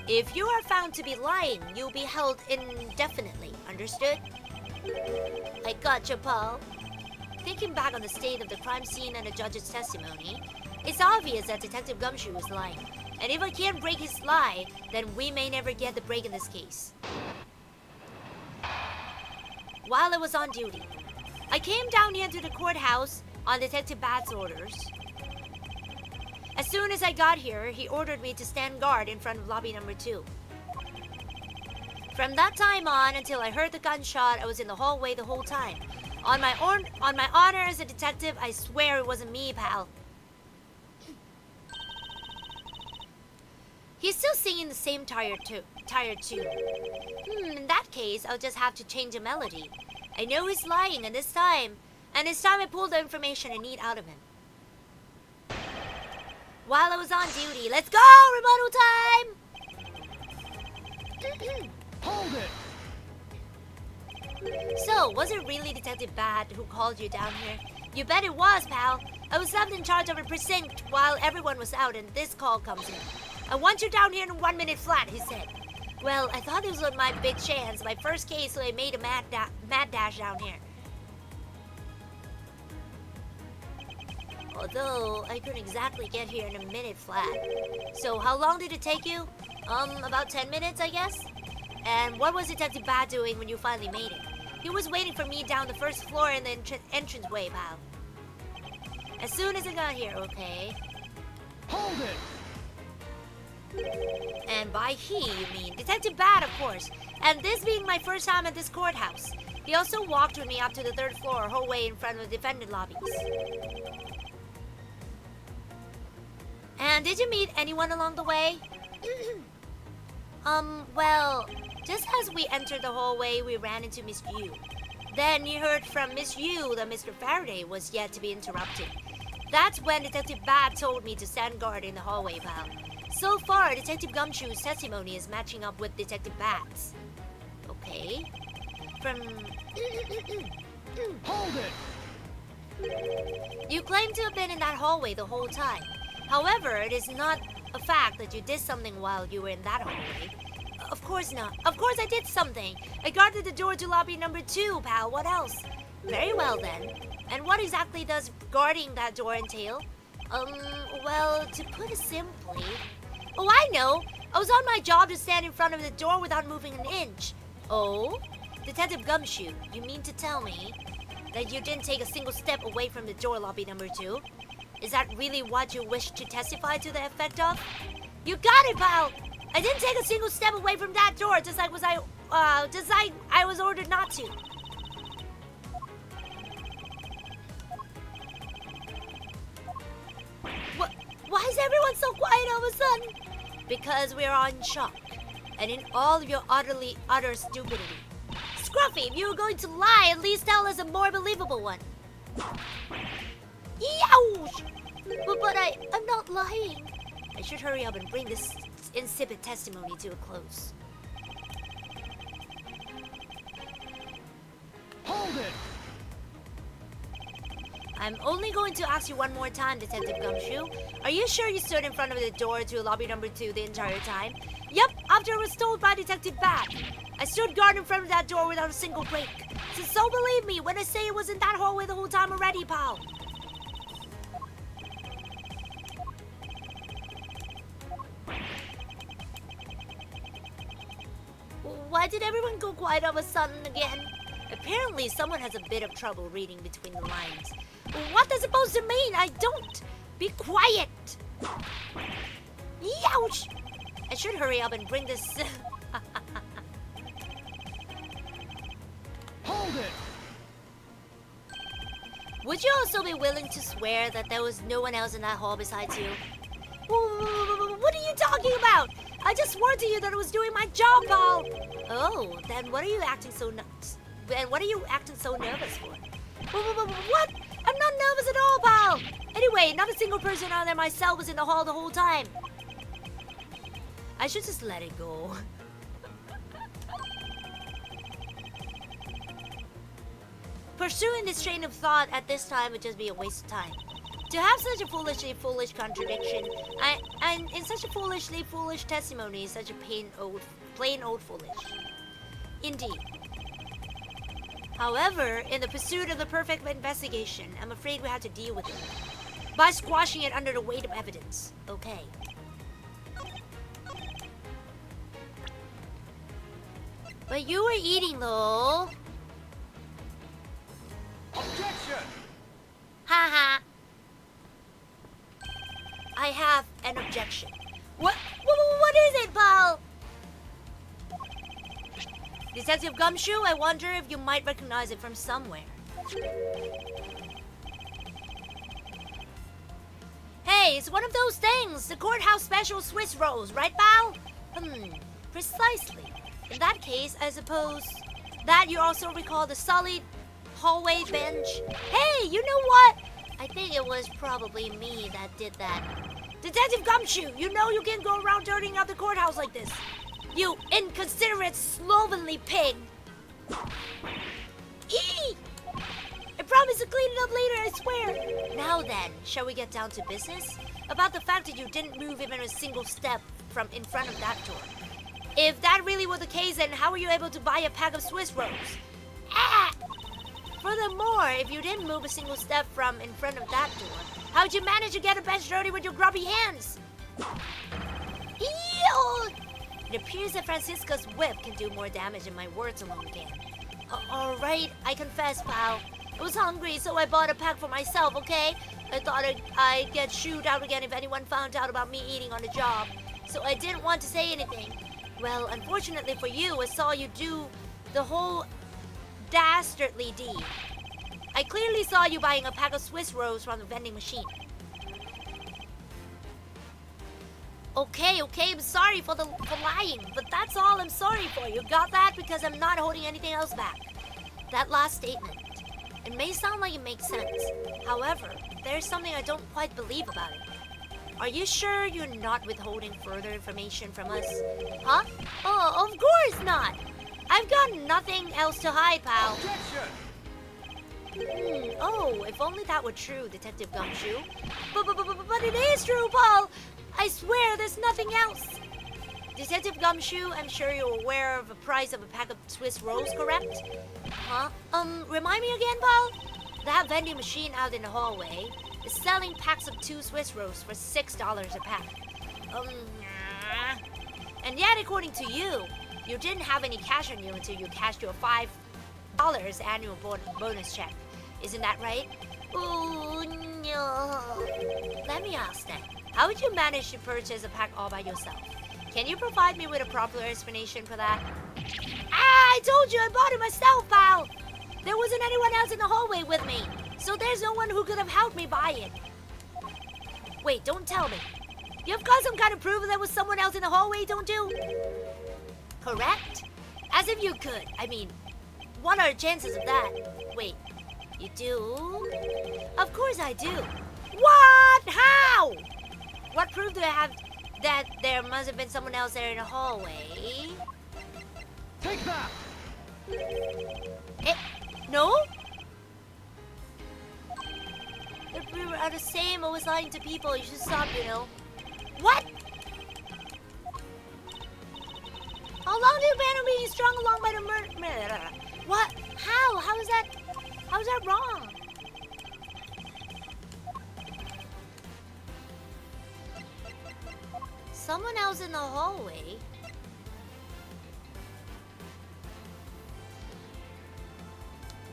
Speaker 1: If you are found to be lying, you'll be held indefinitely. Understood? I gotcha, Paul. Thinking back on the state of the crime scene and the judge's testimony, it's obvious that Detective Gumshoe is lying. And if I can't break his lie, then we may never get the break in this case. While I was on duty, I came down here to the courthouse on Detective Bat's orders. As soon as I got here, he ordered me to stand guard in front of lobby number 2. From that time on until I heard the gunshot, I was in the hallway the whole time. On my honor as a detective, I swear it wasn't me, pal. He's still singing the same tired tune. In that case, I'll just have to change the melody. I know he's lying, and this time I pulled the information I need out of him. While I was on duty, let's go! Rebuttal time!
Speaker 3: Hold it!
Speaker 1: So, was it really Detective Bat who called you down here? You bet it was, pal. I was left in charge of a precinct while everyone was out, and this call comes in. I want you down here in 1 minute flat, he said. Well, I thought this was my big chance, my first case, so I made a mad dash down here. Although, I couldn't exactly get here in a minute flat. So, how long did it take you? About 10 minutes, I guess? And what was Detective Bat doing when you finally made it? He was waiting for me down the first floor in the entranceway, pal. As soon as I got here, okay?
Speaker 3: Hold it!
Speaker 1: And by he, you mean Detective Bat, of course. And this being my first time at this courthouse. He also walked with me up to the 3rd floor, whole way in front of the defendant lobbies. And did you meet anyone along the way? Well, just as we entered the hallway, we ran into Miss Yu. Then you heard from Miss Yu that Mr. Faraday was yet to be interrupted. That's when Detective Bat told me to stand guard in the hallway, pal. So far, Detective Gumshoe's testimony is matching up with Detective Bat's. Okay. From...
Speaker 3: Hold
Speaker 1: it! You claim to have been in that hallway the whole time. However, it is not a fact that you did something while you were in that hallway. Of course not. Of course I did something. I guarded the door to lobby number 2, pal. What else? Very well then. And what exactly does guarding that door entail? Well, to put it simply... Oh, I know! I was on my job to stand in front of the door without moving an inch. Oh? Detective Gumshoe, you mean to tell me that you didn't take a single step away from the door lobby number 2? Is that really what you wish to testify to the effect of? You got it, pal! I didn't take a single step away from that door, just like I was ordered not to. Why is everyone so quiet all of a sudden? Because we're on shock, and in all of your utter stupidity. Scruffy, if you were going to lie, at least tell us a more believable one. Youch! But I'm not lying. I should hurry up and bring this insipid testimony to a close.
Speaker 3: Hold it!
Speaker 1: I'm only going to ask you one more time, Detective Gumshoe. Are you sure you stood in front of the door to lobby number 2 the entire time? Yep, after I was told by Detective Bat. I stood guard in front of that door without a single break. So believe me when I say it was in that hallway the whole time already, pal. Why did everyone go quiet all of a sudden again? Apparently someone has a bit of trouble reading between the lines. What is it supposed to mean? I don't! Be quiet! Youch! I should hurry up and bring this...
Speaker 3: Hold it!
Speaker 1: Would you also be willing to swear that there was no one else in that hall besides you? What are you talking about? I just swore to you that I was doing my job, pal! Oh, then what are you acting so nervous for? What? I'm not nervous at all, pal! Anyway, not a single person other than myself was in the hall the whole time. I should just let it go. Pursuing this train of thought at this time would just be a waste of time. To have such a foolishly foolish contradiction, and in such a foolishly foolish testimony is such a plain old foolish. Indeed. However, in the pursuit of the perfect investigation, I'm afraid we have to deal with it by squashing it under the weight of evidence. Okay. But you were eating though.
Speaker 3: Objection!
Speaker 1: Haha. I have an objection. What is it, pal? Detective Gumshoe, I wonder if you might recognize it from somewhere. Hey, it's one of those things. The courthouse special Swiss rolls, right, pal? Precisely. In that case, I suppose that you also recall the solid hallway bench. Hey, you know what? I think it was probably me that did that. Detective Gumshoe, you know you can't go around dirtying up the courthouse like this. You inconsiderate, slovenly pig. Eee! I promise to clean it up later, I swear. Now then, shall we get down to business? About the fact that you didn't move even a single step from in front of that door. If that really were the case, then how were you able to buy a pack of Swiss rolls? Ah! Furthermore, if you didn't move a single step from in front of that door, how'd you manage to get a bench dirty with your grubby hands? Ew! It appears that Francisca's whip can do more damage than my words alone can. Alright, I confess, pal. I was hungry, so I bought a pack for myself, okay? I thought I'd get chewed out again if anyone found out about me eating on the job. So I didn't want to say anything. Well, unfortunately for you, I saw you do the whole dastardly deed. I clearly saw you buying a pack of Swiss rolls from the vending machine. Okay, I'm sorry for lying, but that's all I'm sorry for. You got that? Because I'm not holding anything else back. That last statement, it may sound like it makes sense. However, there's something I don't quite believe about it. Are you sure you're not withholding further information from us? Huh? Oh, of course not! I've got nothing else to hide, pal.
Speaker 3: Objection!
Speaker 1: Oh, if only that were true, Detective Gumshoe. But it is true, Paul! I swear there's nothing else! Detective Gumshoe, I'm sure you're aware of the price of a pack of Swiss rolls, correct? Huh? Remind me again, Paul? That vending machine out in the hallway is selling packs of 2 Swiss rolls for $6 a pack. And yet, according to you, you didn't have any cash on you until you cashed your $5 annual bonus check. Isn't that right? Oh, no. Let me ask then, how would you manage to purchase a pack all by yourself? Can you provide me with a proper explanation for that? I told you I bought it myself, pal! There wasn't anyone else in the hallway with me, so there's no one who could have helped me buy it. Wait, don't tell me. You've got some kind of proof that there was someone else in the hallway, don't you? Correct? As if you could. I mean, what are the chances of that? Wait, you do? Of course I do. What? How? What proof do I have that there must have been someone else there in the hallway?
Speaker 3: Take that!
Speaker 1: No? If we were the same, always lying to people, you should stop, you know. What? How long do you plan on being strung along by the murder? What? How? How is that wrong? Someone else in the hallway?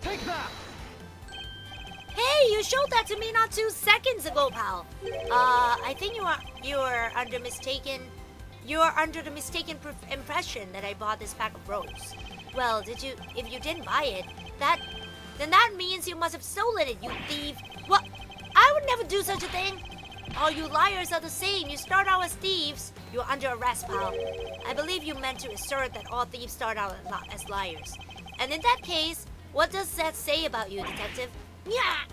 Speaker 3: Take that!
Speaker 1: Hey, you showed that to me not 2 seconds ago, pal. I think you are under the mistaken impression that I bought this pack of rolls. Well, if you didn't buy it, then that means you must have stolen it, you thief. What? I would never do such a thing. All you liars are the same. You start out as thieves. You're under arrest, pal. I believe you meant to assert that all thieves start out as liars. And in that case, what does that say about you, detective? Yeah.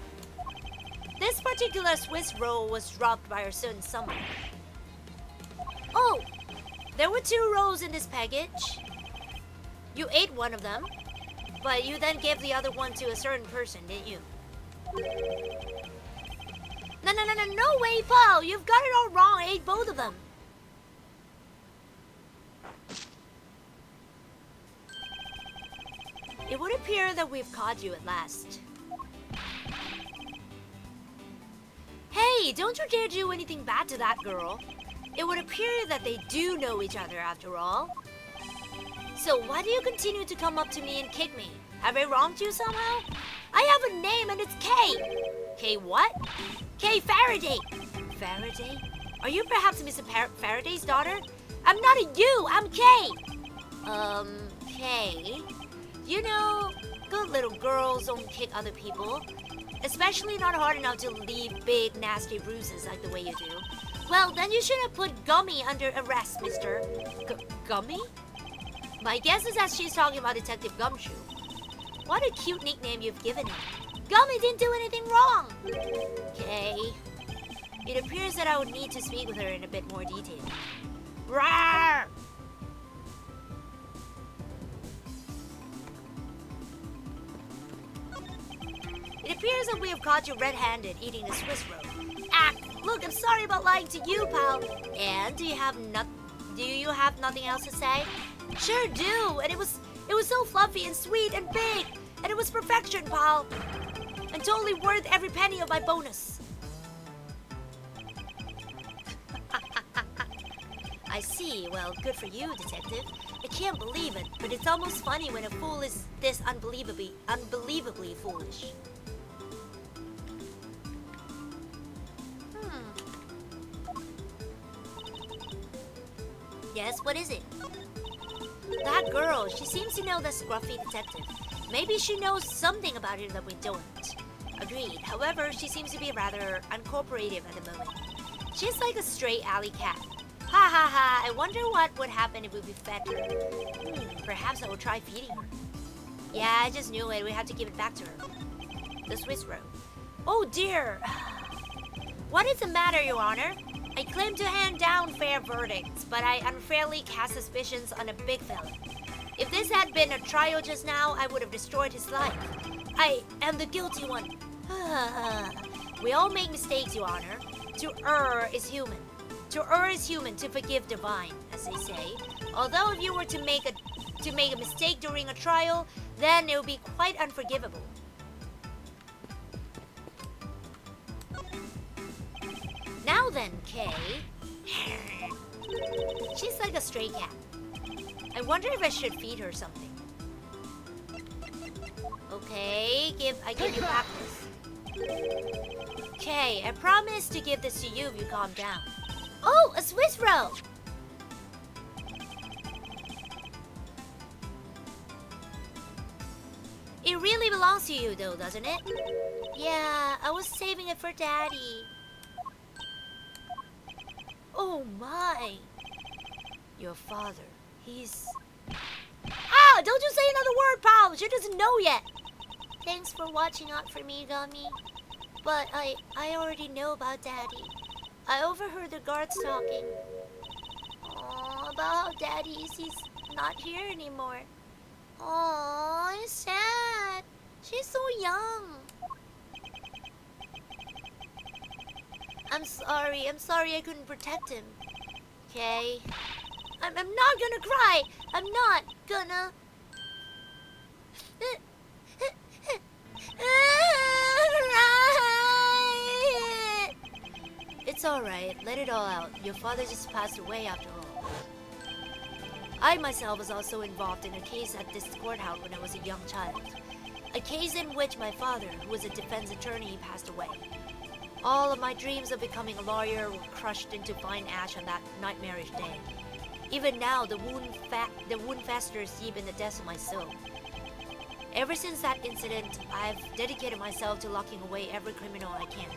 Speaker 1: This particular Swiss roll was dropped by a certain someone. Oh, there were 2 rolls in this package. You ate one of them. But you then gave the other one to a certain person, didn't you? No way, Paul! You've got it all wrong. I ate both of them. It would appear that we've caught you at last. Hey, don't you dare do anything bad to that girl. It would appear that they do know each other after all. So why do you continue to come up to me and kick me? Have I wronged you somehow? I have a name and it's Kay. Kay what? Kay Faraday. Faraday? Are you perhaps Mr. Faraday's daughter? I'm not a you, I'm Kay. Kay. You know, good little girls don't kick other people. Especially not hard enough to leave big, nasty bruises like the way you do. Well, then you should have put Gummy under arrest, mister. Gummy? My guess is that she's talking about Detective Gumshoe. What a cute nickname you've given him. Gummy didn't do anything wrong. Okay. It appears that I would need to speak with her in a bit more detail. Rawr! It appears that we have caught you red-handed eating a Swiss roll. Ah, look, I'm sorry about lying to you, pal. And do you have nothing else to say? Sure do. And it was so fluffy and sweet and big. And it was perfection, pal. And totally worth every penny of my bonus. I see. Well, good for you, detective. I can't believe it, but it's almost funny when a fool is this unbelievably foolish. Yes, what is it? That girl, she seems to know the scruffy detective. Maybe she knows something about it that we don't. Agreed. However, she seems to be rather uncooperative at the moment. She's like a stray alley cat. Ha ha ha, I wonder what would happen if we fed her. Perhaps I will try feeding her. Yeah, I just knew it. We have to give it back to her. The Swiss roll. Oh dear. What is the matter, Your Honor? I claim to hand down fair verdicts, but I unfairly cast suspicions on a big fella. If this had been a trial just now, I would have destroyed his life. I am the guilty one. We all make mistakes, Your Honor. To err is human. To err is human, to forgive divine, as they say. Although if you were to make a mistake during a trial, then it would be quite unforgivable. Now then, Kay. She's like a stray cat. I wonder if I should feed her something. Okay, I give you back this. Kay, I promise to give this to you if you calm down. Oh, a Swiss roll! It really belongs to you though, doesn't it? Yeah, I was saving it for Daddy. Oh my! Your father, he's... Ah! Don't you say another word, pal! She doesn't know yet! Thanks for watching out for me, Gummy. But I already know about Daddy. I overheard the guards talking. Aww, about how Daddy's he's not here anymore. Aww, it's sad. She's so young. I'm sorry I couldn't protect him. Okay? I'm not gonna cry! I'm not gonna... It's alright, let it all out. Your father just passed away after all. I myself was also involved in a case at this courthouse when I was a young child. A case in which my father, who was a defense attorney, passed away. All of my dreams of becoming a lawyer were crushed into fine ash on that nightmarish day. Even now, the wound festers deep in the depths of my soul. Ever since that incident, I've dedicated myself to locking away every criminal I can.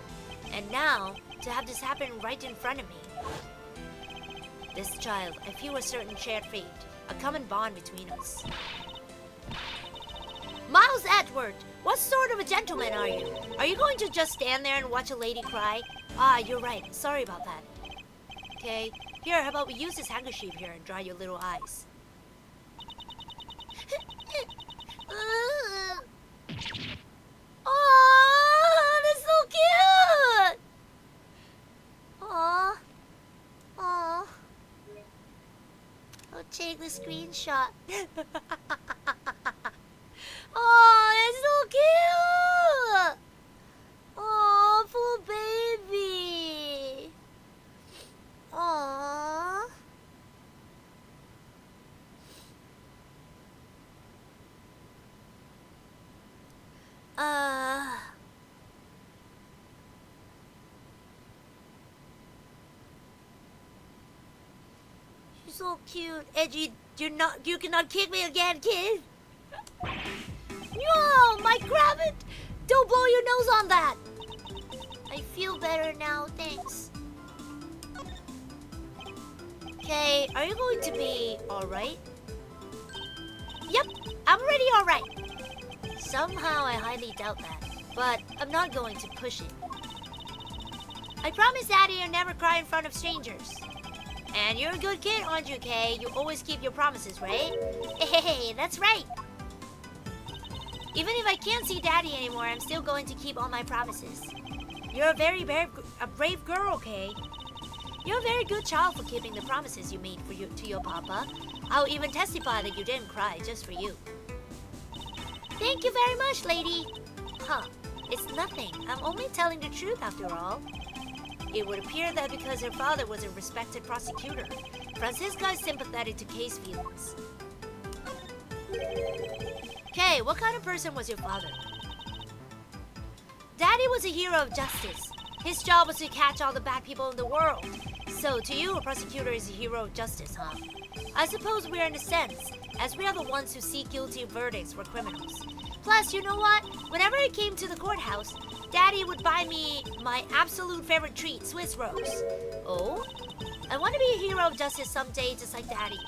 Speaker 1: And now, to have this happen right in front of me. This child, I feel a certain shared fate, a common bond between us. Miles Edward, what sort of a gentleman are you? Are you going to just stand there and watch a lady cry? Ah, you're right. Sorry about that. Okay, here, how about we use this handkerchief here and dry your little eyes? take the screenshot. Oh, that's so cute. Oh, poor baby. Aww. You're so cute, Edgy. You cannot kick me again, kid. Yo, my rabbit! Don't blow your nose on that. I feel better now, thanks. Okay, are you going to be alright? Yep, I'm already alright. Somehow I highly doubt that, but I'm not going to push it. I promise Daddy I'll never cry in front of strangers. And you're a good kid, aren't you, Kay? You always keep your promises, right? Hey, that's right. Even if I can't see Daddy anymore, I'm still going to keep all my promises. You're a very brave girl, Kay. You're a very good child for keeping the promises you made to your papa. I'll even testify that you didn't cry just for you. Thank you very much, lady. Huh, it's nothing. I'm only telling the truth after all. It would appear that because her father was a respected prosecutor, Francisca is sympathetic to Kay's feelings. Kay, what kind of person was your father? Daddy was a hero of justice. His job was to catch all the bad people in the world. So to you, a prosecutor is a hero of justice, huh? I suppose we're in a sense, as we are the ones who seek guilty verdicts for criminals. Plus, you know what? Whenever I came to the courthouse, Daddy would buy me my absolute favorite treat, Swiss rolls. Oh? I want to be a hero of justice someday, just like Daddy.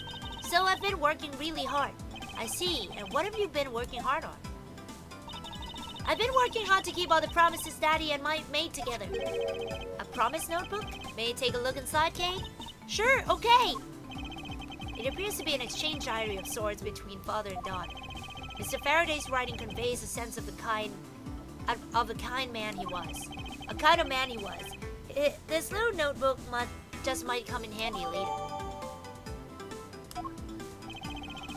Speaker 1: So I've been working really hard. I see. And what have you been working hard on? I've been working hard to keep all the promises Daddy and I made together. A promise notebook? May I take a look inside, Kay? Sure, okay. It appears to be an exchange diary of sorts between father and daughter. Mr. Faraday's writing conveys a sense of the kind man he was. A kind of man he was. This little notebook might come in handy later.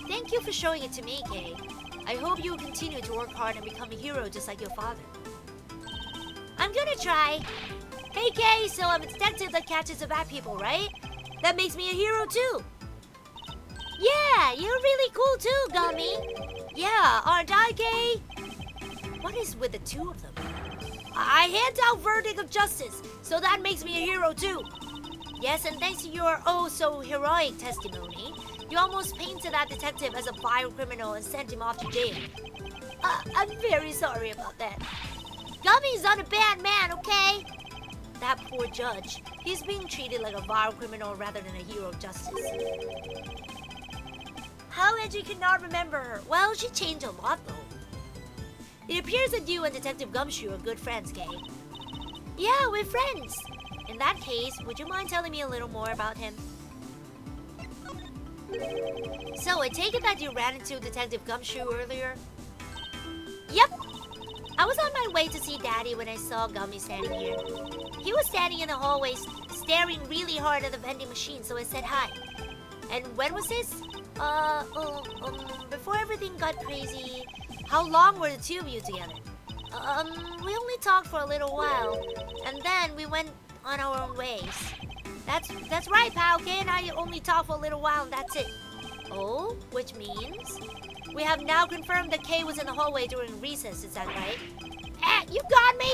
Speaker 1: Thank you for showing it to me, Kay. I hope you will continue to work hard and become a hero just like your father. I'm gonna try. Hey, Kay, so I'm a detective that catches the bad people, right? That makes me a hero too. Yeah, you're really cool too, Gummy. Yeah, aren't I, Kay? What is with the two of them? I hand out verdict of justice, so that makes me a hero too. Yes, and thanks to your oh-so-heroic testimony, you almost painted that detective as a vile criminal and sent him off to jail. I'm very sorry about that. Gummy's not a bad man, okay? That poor judge. He's being treated like a vile criminal rather than a hero of justice. How Edgy cannot remember her? Well, she changed a lot, though. It appears that you and Detective Gumshoe are good friends, Kay. Yeah, we're friends. In that case, would you mind telling me a little more about him? So, I take it that you ran into Detective Gumshoe earlier? Yep. I was on my way to see Daddy when I saw Gummy standing here. He was standing in the hallway staring really hard at the vending machine, so I said hi. And when was this? Before everything got crazy. How long were the two of you together? We only talked for a little while, and then we went on our own ways. That's right, pal. Kay and I only talked for a little while, and that's it. Oh, which means we have now confirmed that Kay was in the hallway during recess. Is that right? You got me!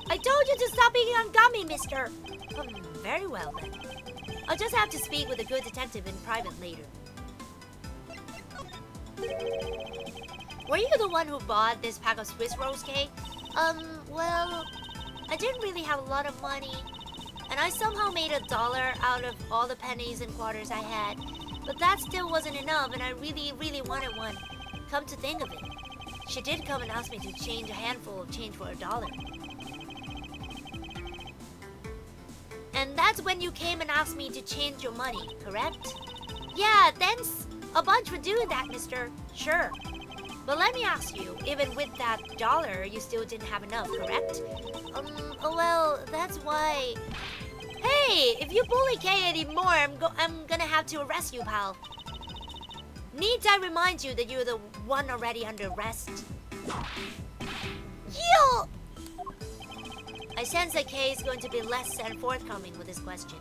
Speaker 1: I told you to stop being on Gummy, mister. Very well then. I'll just have to speak with a good detective in private later. Were you the one who bought this pack of Swiss rolls, Kay? Well, I didn't really have a lot of money. And I somehow made $1 out of all the pennies and quarters I had. But that still wasn't enough, and I really, really wanted one. Come to think of it, she did come and ask me to change a handful of change for $1. And that's when you came and asked me to change your money, correct? Yeah, thanks a bunch for doing that, mister. Sure. But let me ask you, even with that $1, you still didn't have enough, correct? Well, that's why... Hey, if you bully Kay anymore, I'm gonna have to arrest you, pal. Needs I remind you that you're the one already under arrest? Yo! I sense that Kay is going to be less than forthcoming with this question.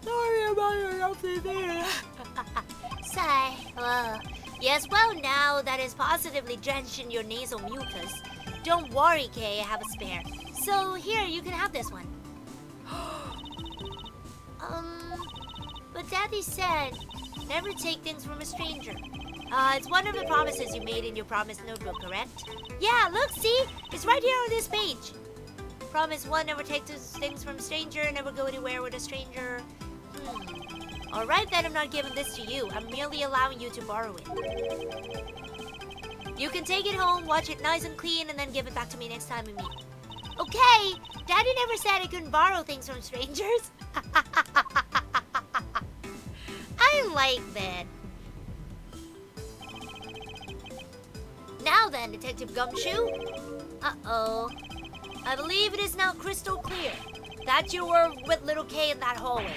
Speaker 1: Sorry about your update. Sigh. Yes, well, now that is positively drenched in your nasal mucus. Don't worry, Kay, I have a spare. So here, you can have this one. But Daddy said, never take things from a stranger. It's one of the promises you made in your promise notebook, correct? Yeah, look, see? It's right here on this page. Promise 1, never take things from a stranger, never go anywhere with a stranger. Alright then, I'm not giving this to you. I'm merely allowing you to borrow it. You can take it home, watch it nice and clean, and then give it back to me next time we meet. Okay! Daddy never said I couldn't borrow things from strangers. I like that. Now then, Detective Gumshoe. Uh-oh. I believe it is now crystal clear that you were with little Kay in that hallway.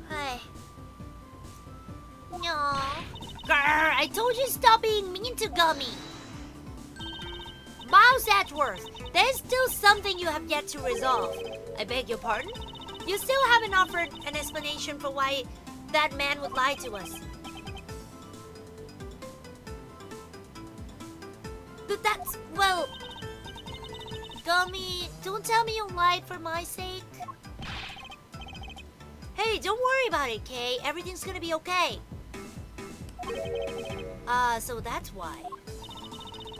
Speaker 1: Hi. No. Grr, I told you stop being mean to Gummy. Miles Edgeworth, there's still something you have yet to resolve. I beg your pardon? You still haven't offered an explanation for why that man would lie to us. But that's, well... Gummy, don't tell me you lied for my sake. Hey, don't worry about it, Kay. Everything's gonna be okay. So that's why.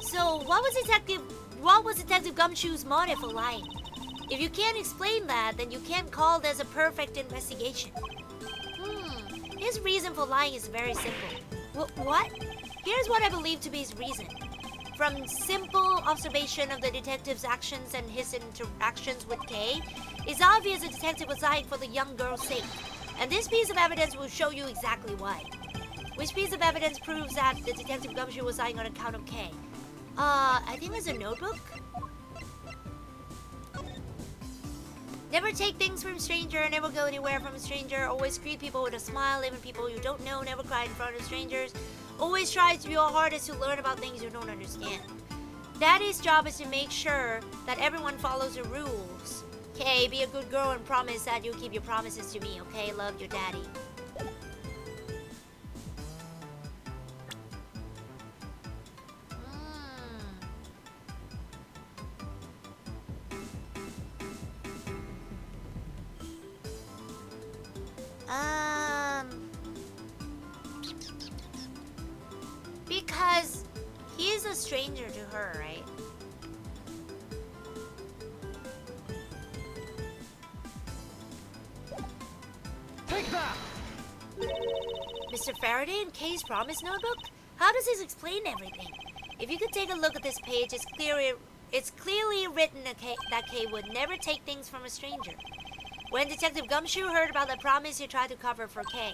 Speaker 1: So, what was Detective Gumshoe's motive for lying? If you can't explain that, then you can't call this a perfect investigation. His reason for lying is very simple. What? Here's what I believe to be his reason. From simple observation of the detective's actions and his interactions with Kay, it's obvious the detective was lying for the young girl's sake. And this piece of evidence will show you exactly why. Which piece of evidence proves that the Detective Gumshoe was lying on account of Kay? I think there's a notebook. Never take things from a stranger, never go anywhere from a stranger, always greet people with a smile, even people you don't know, never cry in front of strangers, always try to your hardest to learn about things you don't understand. Daddy's job is to make sure that everyone follows the rules. Okay, be a good girl and promise that you'll keep your promises to me, okay? Love, your daddy. Because he is a stranger to her, right?
Speaker 3: Take that!
Speaker 1: Mr. Faraday and Kay's promise notebook? How does this explain everything? If you could take a look at this page, it's clearly written that Kay would never take things from a stranger. When Detective Gumshoe heard about the promise, he tried to cover for Kay.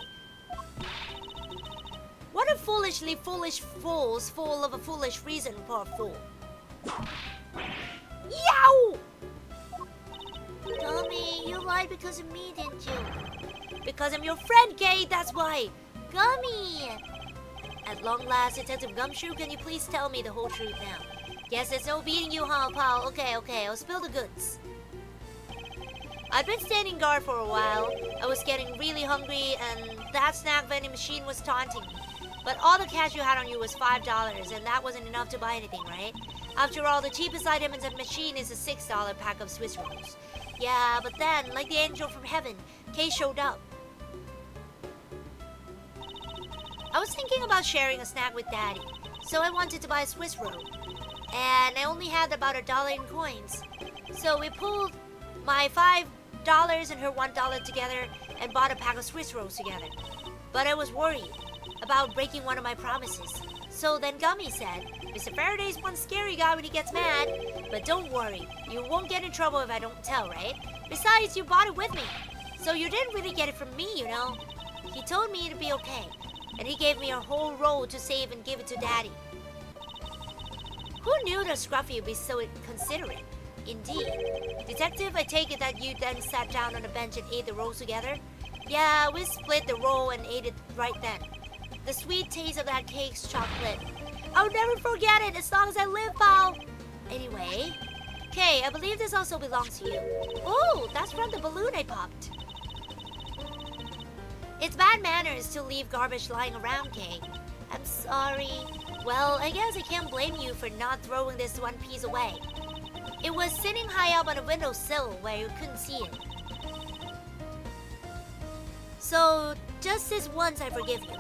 Speaker 1: What a foolishly foolish fool's full of a foolish reason for a fool. Yow! Gummy, you lied because of me, didn't you? Because I'm your friend, Kay, that's why. Gummy! At long last, Detective Gumshoe, can you please tell me the whole truth now? Yes, there's no beating you, huh, pal? Okay, I'll spill the goods. I've been standing guard for a while. I was getting really hungry, and that snack vending machine was taunting me. But all the cash you had on you was $5, and that wasn't enough to buy anything, right? After all, the cheapest item in the machine is a $6 pack of Swiss rolls. Yeah, but then, like the angel from heaven, Kay showed up. I was thinking about sharing a snack with Daddy, so I wanted to buy a Swiss roll. And I only had about $1 in coins. So we pulled my $2 and her $1 together and bought a pack of Swiss rolls together. But I was worried about breaking one of my promises. So then Gummy said, Mr. Faraday's one scary guy when he gets mad. But don't worry, you won't get in trouble if I don't tell, right? Besides, you bought it with me. So you didn't really get it from me, you know. He told me it'd be okay. And he gave me a whole roll to save and give it to Daddy. Who knew that Scruffy would be so considerate? Indeed. Detective, I take it that you then sat down on a bench and ate the rolls together? Yeah, we split the roll and ate it right then. The sweet taste of that cake's chocolate. I'll never forget it as long as I live, pal. Anyway, Kay, I believe this also belongs to you. Oh, that's from the balloon I popped. It's bad manners to leave garbage lying around, Kay. I'm sorry. Well, I guess I can't blame you for not throwing this one piece away. It was sitting high up on a windowsill where you couldn't see it. So, just this once I forgive you.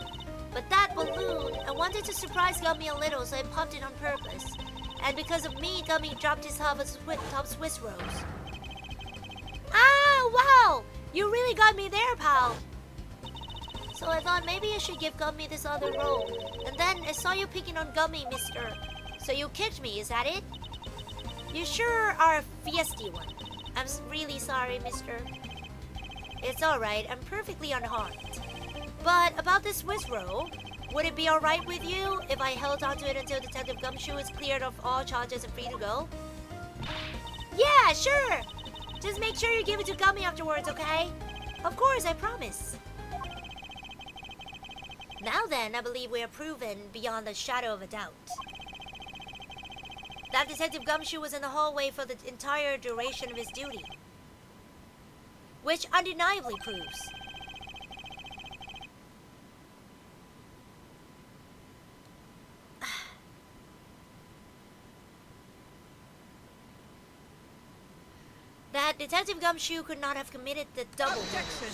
Speaker 1: But that balloon, I wanted to surprise Gummy a little, so I popped it on purpose. And because of me, Gummy dropped his half of top Swiss rolls. Ah, wow! You really got me there, pal. So I thought maybe I should give Gummy this other roll. And then I saw you picking on Gummy, mister. So you kicked me, is that it? You sure are a feisty one. I'm really sorry, mister. It's alright, I'm perfectly unharmed. But about this Swiss roll, would it be alright with you if I held onto it until Detective Gumshoe is cleared of all charges and free to go? Yeah, sure! Just make sure you give it to Gummy afterwards, okay? Of course, I promise. Now then, I believe we are proven beyond the shadow of a doubt that Detective Gumshoe was in the hallway for the entire duration of his duty. Which undeniably proves that Detective Gumshoe could not have committed the double murder.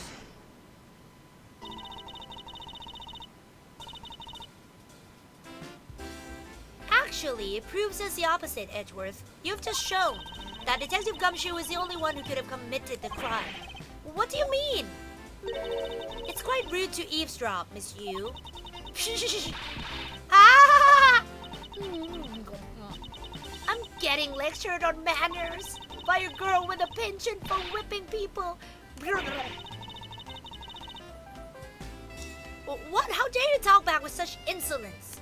Speaker 1: Actually, it proves us the opposite, Edgeworth. You've just shown that Detective Gumshoe is the only one who could have committed the crime. What do you mean? It's quite rude to eavesdrop, Miss Yu. Ah! I'm getting lectured on manners by a girl with a penchant for whipping people. What? How dare you talk back with such insolence?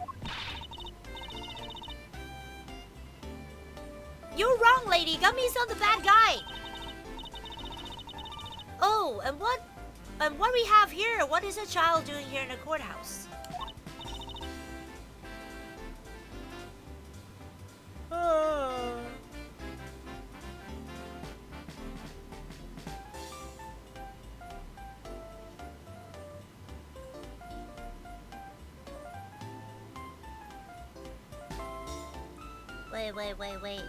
Speaker 1: You're wrong, lady. Gummy's not the bad guy. Oh, and what we have here? What is a child doing here in a courthouse? Wait.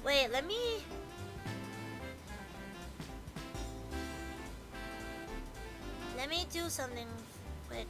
Speaker 1: Wait, let me do something quick.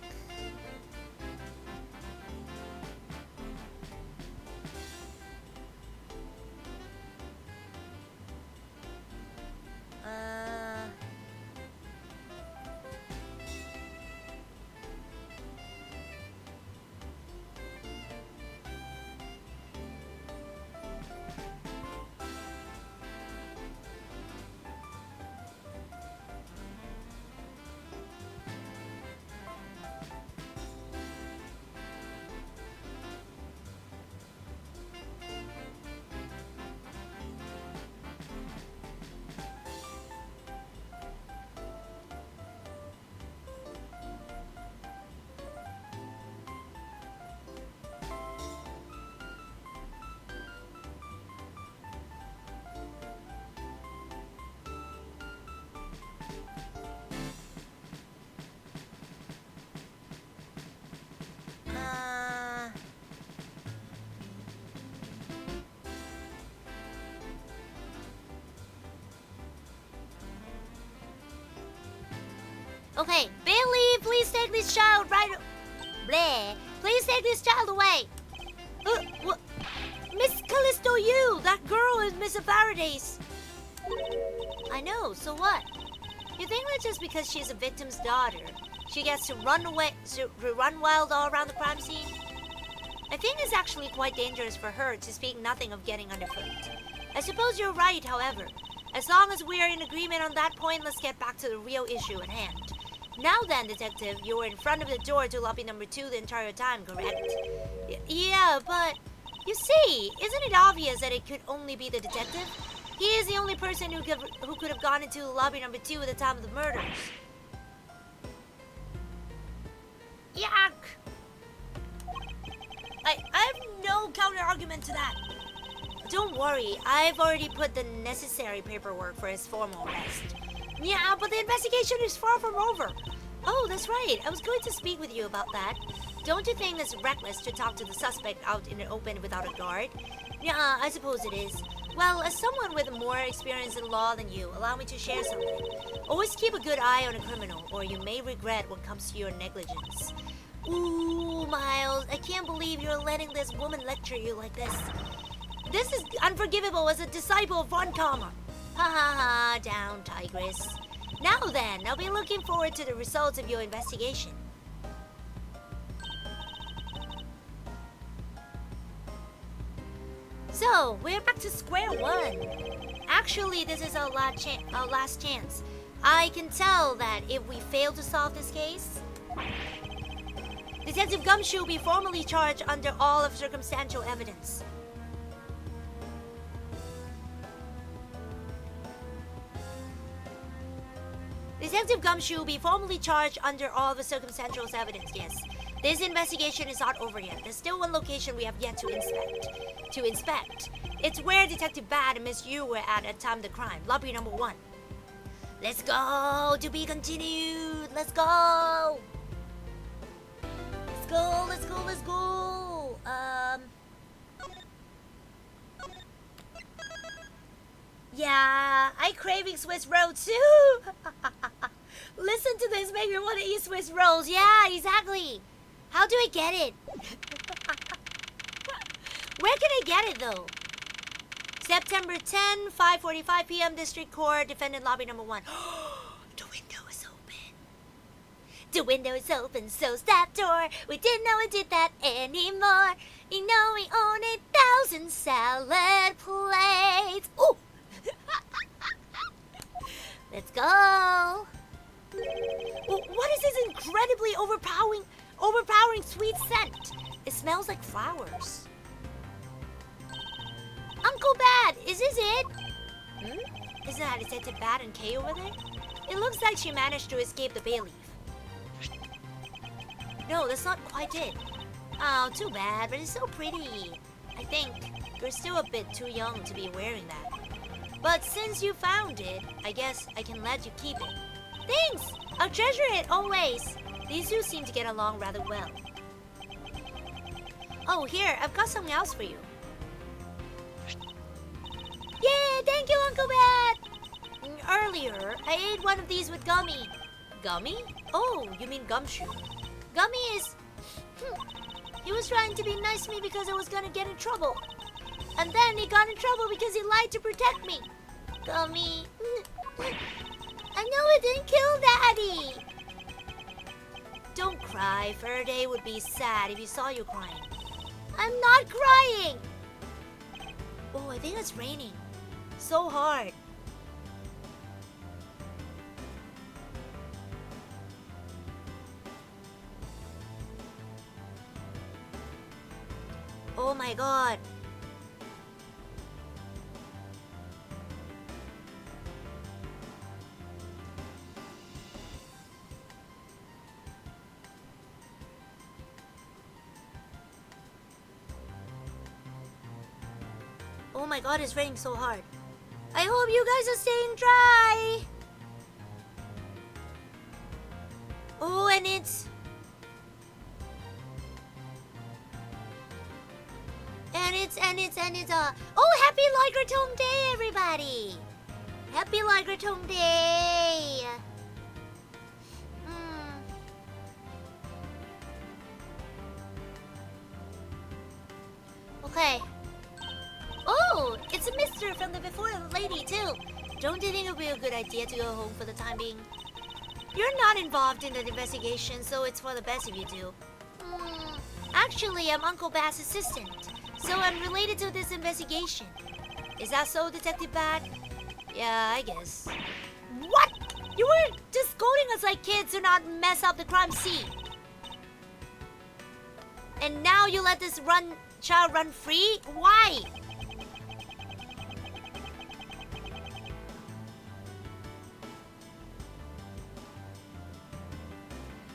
Speaker 1: Okay, Bailey, please take this child right... Bleh. Please take this child away. What? Miss Callisto, you! That girl is Miss Faraday's. I know, so what? You think that just because she's a victim's daughter, she gets to run wild all around the crime scene? I think it's actually quite dangerous for her, to speak nothing of getting underfoot. I suppose you're right, however. As long as we are in agreement on that point, let's get back to the real issue at hand. Now then, Detective, you were in front of the door to lobby number 2 the entire time, correct? Yeah, but... You see, isn't it obvious that it could only be the detective? He is the only person who could have gone into lobby number 2 at the time of the murders. Yuck! I have no counter-argument to that. Don't worry, I've already put the necessary paperwork for his formal arrest. Yeah, but the investigation is far from over. Oh, that's right. I was going to speak with you about that. Don't you think it's reckless to talk to the suspect out in the open without a guard? Yeah, I suppose it is. Well, as someone with more experience in law than you, allow me to share something. Always keep a good eye on a criminal, or you may regret what comes to your negligence. Ooh, Miles, I can't believe you're letting this woman lecture you like this. This is unforgivable as a disciple of Von Karma. Ha ha ha, down, Tigress. Now then, I'll be looking forward to the results of your investigation. So, we're back to square one. Actually, this is our last chance. I can tell that if we fail to solve this case, Detective Gumshoe will be formally charged under all of circumstantial evidence. Detective Gumshoe will be formally charged under all the circumstantial evidence, yes. This investigation is not over yet. There's still one location we have yet to inspect. It's where Detective Bad and Miss Yu were at the time of the crime, lobby number 1. Let's go! To be continued! Let's go! Let's go, let's go, let's go! Yeah, I craving Swiss roll too! Listen to this, make me want to eat Swiss rolls. Yeah, exactly! How do I get it? Where can I get it though? September 10, 5:45 p.m. District Court, Defendant Lobby number 1. The window is open. The window is open, so's that door. We didn't know it did that anymore. You know we own 8,000 salad plates. Ooh! Let's go. What is this incredibly overpowering sweet scent? It smells like flowers. Uncle Bad, is this it? Isn't that Detective Bad and Kay over there? It looks like she managed to escape the bay leaf. No, that's not quite it. Oh, too bad, but it's so pretty. I think you're still a bit too young to be wearing that. But since you found it, I guess I can let you keep it. Thanks! I'll treasure it always. These two seem to get along rather well. Oh, here, I've got something else for you. Yay! Thank you, Uncle Bad! Earlier, I ate one of these with Gummy. Gummy? Oh, you mean Gumshoe. Gummy is... He was trying to be nice to me because I was gonna get in trouble. And then he got in trouble because he lied to protect me. Gummy. I know it didn't kill Daddy. Don't cry. Faraday would be sad if he saw you crying. I'm not crying. Oh, I think it's raining. So hard. Oh my god. Oh my god, it's raining so hard. I hope you guys are staying dry. Oh, and it's... Oh, happy Loigertome Day, everybody! Happy Loigertome Day! Okay. Oh, it's a mister from the before lady too. Don't you think it would be a good idea to go home for the time being? You're not involved in the investigation, so it's for the best if you do. Actually, I'm Uncle Bat's assistant, so I'm related to this investigation. Is that so, Detective Bat? Yeah, I guess. What? You were just scolding us like kids to not mess up the crime scene. And now you let this child run free? Why?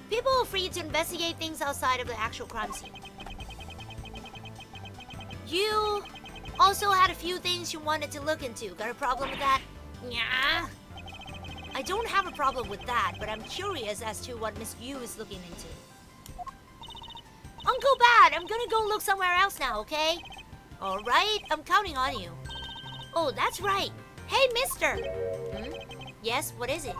Speaker 1: People are free to investigate things outside of the actual crime scene. You also had a few things you wanted to look into. Got a problem with that? Yeah. I don't have a problem with that, but I'm curious as to what Miss Yu is looking into. Uncle Bat, I'm gonna go look somewhere else now, okay? Alright, I'm counting on you. Oh, that's right. Hey, mister! Yes, what is it?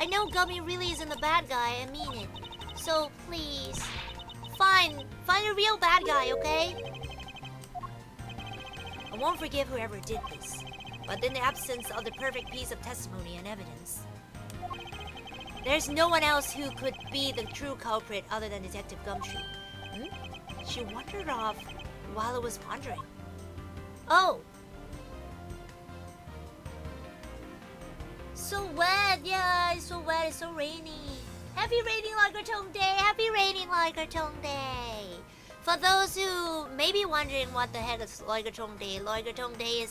Speaker 1: I know Gummy really isn't the bad guy, I mean it. So, please. Find a real bad guy, okay? I won't forgive whoever did this. But in the absence of the perfect piece of testimony and evidence, there's no one else who could be the true culprit other than Detective Gumshoe. She wandered off while I was pondering. Oh! So wet, yeah, it's so wet, it's so rainy. Happy raining Loigertong Day! Happy raining Loigertong Day! For those who may be wondering what the heck is Loigertong Day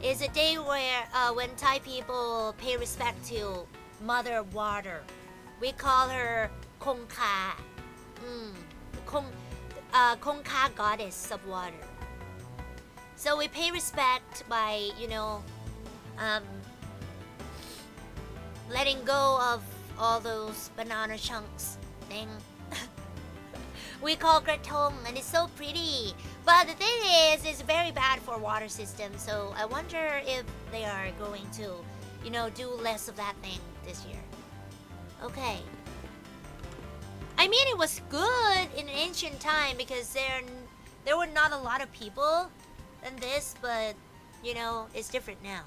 Speaker 1: is a day where when Thai people pay respect to Mother Water. We call her Kong Ka. Kong Ka, goddess of water. So we pay respect by, letting go of all those banana chunks thing. We call Gratong, and it's so pretty. But the thing is, it's very bad for water systems, so I wonder if they are going to, do less of that thing this year. Okay. I mean, it was good in an ancient time because there were not a lot of people than this, but, it's different now.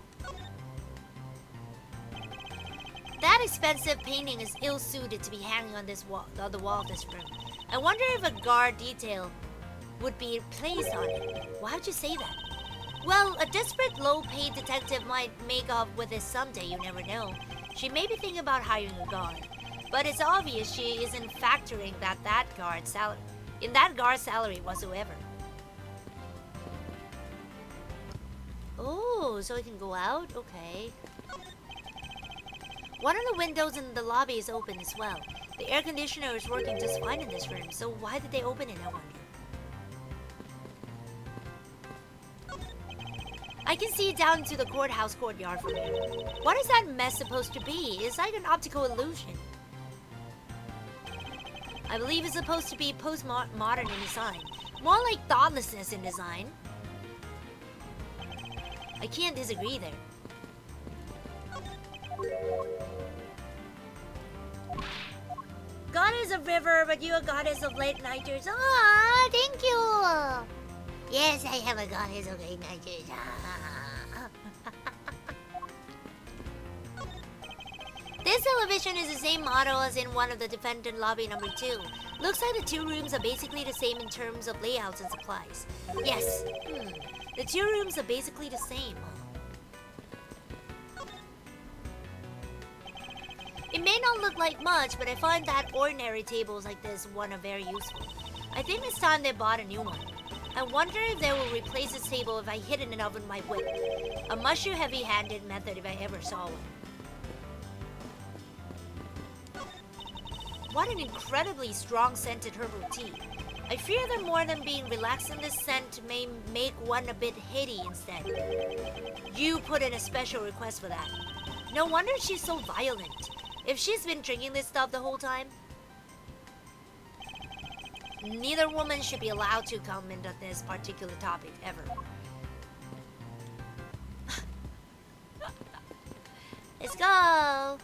Speaker 1: That expensive painting is ill-suited to be hanging on the wall of this room. I wonder if a guard detail would be placed on it. Why would you say that? Well, a desperate low-paid detective might make up with it someday, you never know. She may be thinking about hiring a guard. But it's obvious she isn't factoring that guard's salary whatsoever. Oh, so it can go out? Okay. One of the windows in the lobby is open as well. The air conditioner is working just fine in this room, so why did they open it, I wonder? I can see down to the courthouse courtyard from here. What is that mess supposed to be? It's like an optical illusion. I believe it's supposed to be postmodern in design. More like thoughtlessness in design. I can't disagree there. Goddess of river, but you a goddess of late nighters. Ah, thank you. Yes, I am a goddess of late nighters. This television is the same model as in one of the defendant lobby number 2. Looks like the two rooms are basically the same in terms of layouts and supplies. Yes. The two rooms are basically the same. It may not look like much, but I find that ordinary tables like this one are very useful. I think it's time they bought a new one. I wonder if they will replace this table if I hit it enough with my whip. A much too heavy-handed method if I ever saw one. What an incredibly strong-scented herbal tea. I fear that more than being relaxed in this scent may make one a bit heady instead. You put in a special request for that. No wonder she's so violent. If she's been drinking this stuff the whole time, neither woman should be allowed to comment on this particular topic ever. Let's go!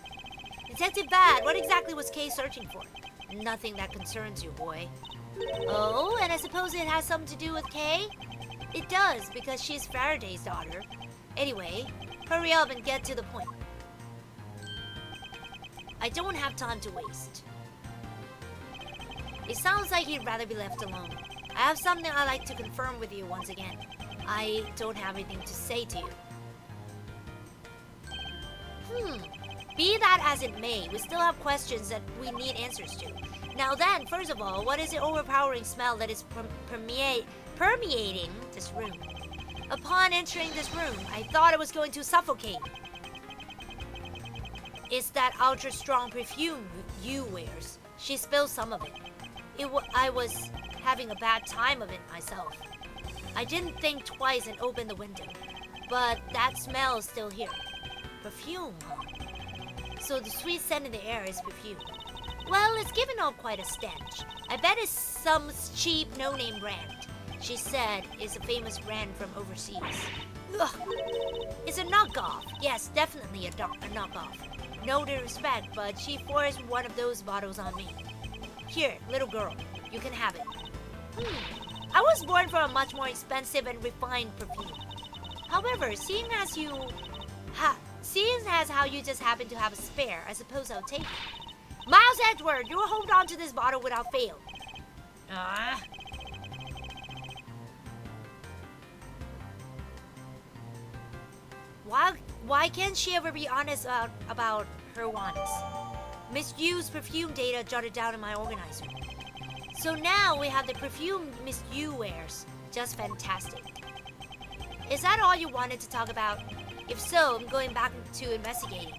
Speaker 1: Detective Bat, what exactly was Kay searching for? Nothing that concerns you, boy. Oh, and I suppose it has something to do with Kay? It does, because she's Faraday's daughter. Anyway, hurry up and get to the point. I don't have time to waste. It sounds like he'd rather be left alone. I have something I'd like to confirm with you once again. I don't have anything to say to you. Be that as it may, we still have questions that we need answers to. Now then, first of all, what is the overpowering smell that is permeating this room? Upon entering this room, I thought it was going to suffocate. It's that ultra-strong perfume you wears. She spilled some of it. I was having a bad time of it myself. I didn't think twice and opened the window. But that smell is still here. Perfume, huh? So the sweet scent in the air is perfume. Well, it's given off quite a stench. I bet it's some cheap no-name brand. She said it's a famous brand from overseas. Ugh. It's a knockoff. Yes, definitely a knockoff. No disrespect, but she forced one of those bottles on me. Here, little girl, you can have it. I was born for a much more expensive and refined perfume. However, seeing as how you just happen to have a spare, I suppose I'll take it. Miles Edward, you will hold on to this bottle without fail. Why can't she ever be honest about her wants? Miss Yu's perfume data jotted down in my organizer. So now we have the perfume Miss Yu wears. Just fantastic. Is that all you wanted to talk about? If so, I'm going back to investigating.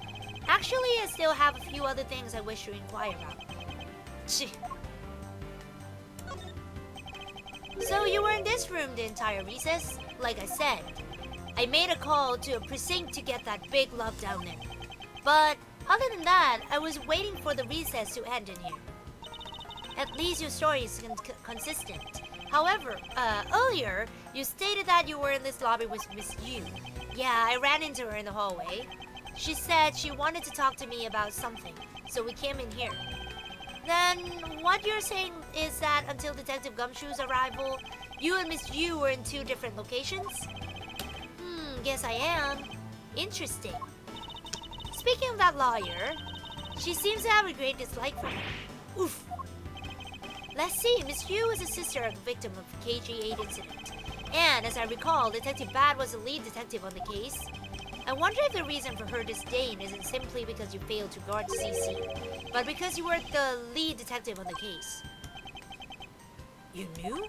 Speaker 1: Actually, I still have a few other things I wish to inquire about. So you were in this room the entire recess? Like I said, I made a call to a precinct to get that big love down there. But other than that, I was waiting for the recess to end in here. At least your story is consistent. However, earlier, you stated that you were in this lobby with Miss Yu. Yeah, I ran into her in the hallway. She said she wanted to talk to me about something, so we came in here. Then, what you're saying is that until Detective Gumshoe's arrival, you and Miss Yu were in two different locations? Guess I am. Interesting. Speaking of that lawyer, she seems to have a great dislike for him. Oof. Let's see, Miss Yu is a sister of the victim of the KG8 incident. And as I recall, Detective Bad was the lead detective on the case. I wonder if the reason for her disdain isn't simply because you failed to guard CC, but because you were the lead detective on the case. You knew?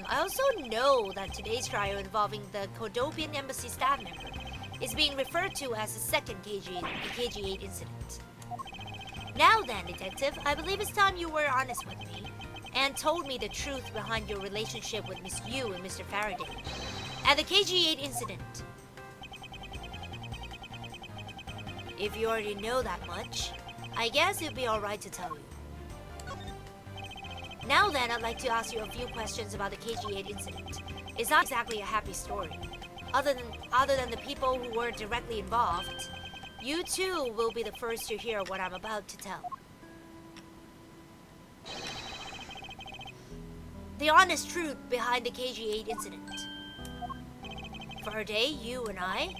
Speaker 1: I also know that today's trial involving the Kodopian Embassy staff member is being referred to as the second KG8 incident. Now then, Detective, I believe it's time you were honest with me and told me the truth behind your relationship with Miss Yu and Mr. Faraday at the KG8 incident. If you already know that much, I guess it'd be alright to tell you. Now then, I'd like to ask you a few questions about the KG8 incident. It's not exactly a happy story. Other than the people who were directly involved, you too will be the first to hear what I'm about to tell. The honest truth behind the KG8 incident. Faraday, you and I,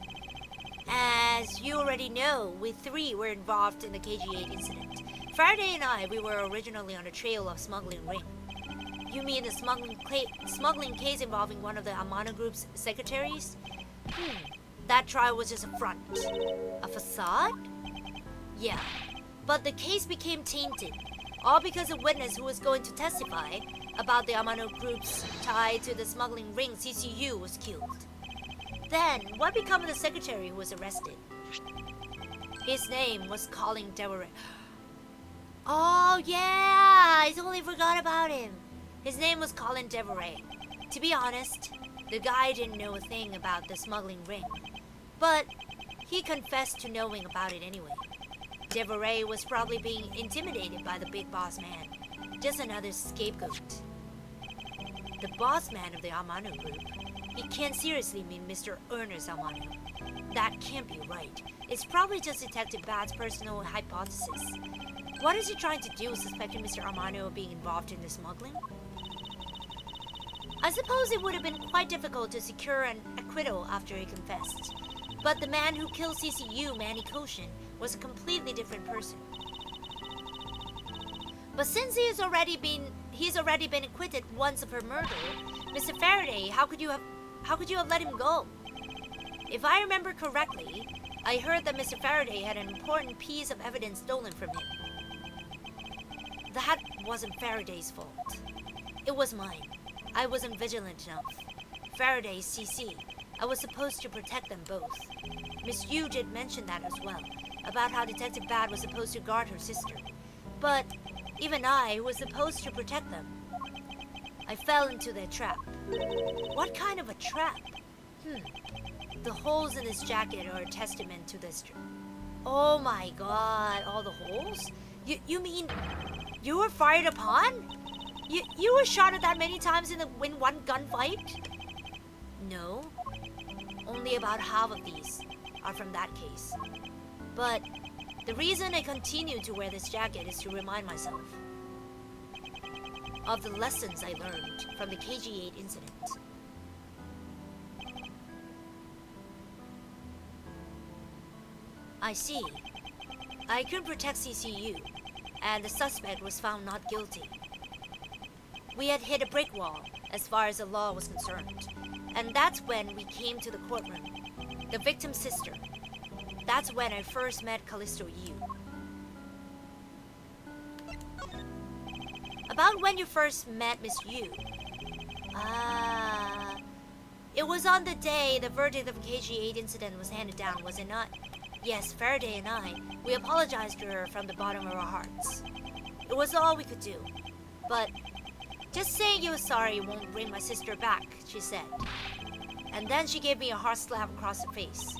Speaker 1: as you already know, we three were involved in the KG8 incident. Faraday and I, we were originally on a trail of smuggling ring. You mean the smuggling case involving one of the Amano Group's secretaries? That trial was just a front. A facade? Yeah. But the case became tainted. All because a witness who was going to testify about the Amano Group's tie to the smuggling ring CCU was killed. Then, what became of the secretary who was arrested? His name was Colin Devereux. Oh yeah, I totally forgot about him. His name was Colin Devereux. To be honest, the guy didn't know a thing about the smuggling ring. But he confessed to knowing about it anyway. Devereux was probably being intimidated by the big boss man. Just another scapegoat. The boss man of the Amano Group. He can't seriously mean Mr. Ernest Amano. That can't be right. It's probably just Detective Bad's personal hypothesis. What is he trying to do, suspecting Mr. Amano of being involved in the smuggling? I suppose it would have been quite difficult to secure an acquittal after he confessed. But the man who killed CCU, Manny Koshin, was a completely different person. But since he's already been acquitted once of her murder, Mr. Faraday, how could you have let him go? If I remember correctly, I heard that Mr. Faraday had an important piece of evidence stolen from him. That wasn't Faraday's fault. It was mine. I wasn't vigilant enough. Faraday's CC. I was supposed to protect them both. Miss Yu did mention that as well, about how Detective Bad was supposed to guard her sister. But even I was supposed to protect them. I fell into their trap. What kind of a trap? The holes in this jacket are a testament to this. Oh my god, all the holes? You mean you were fired upon? You were shot at that many times in one gunfight? No. Only about half of these are from that case. But the reason I continue to wear this jacket is to remind myself of the lessons I learned from the KG-8 incident. I see. I couldn't protect CCU, and the suspect was found not guilty. We had hit a brick wall as far as the law was concerned, and that's when we came to the courtroom. The victim's sister. That's when I first met Callisto Yu. About when you first met Miss Yu? It was on the day the verdict of the KG-8 incident was handed down, was it not? Yes, Faraday and I, we apologized to her from the bottom of our hearts. It was all we could do. But just saying you were sorry won't bring my sister back, she said. And then she gave me a hard slap across the face.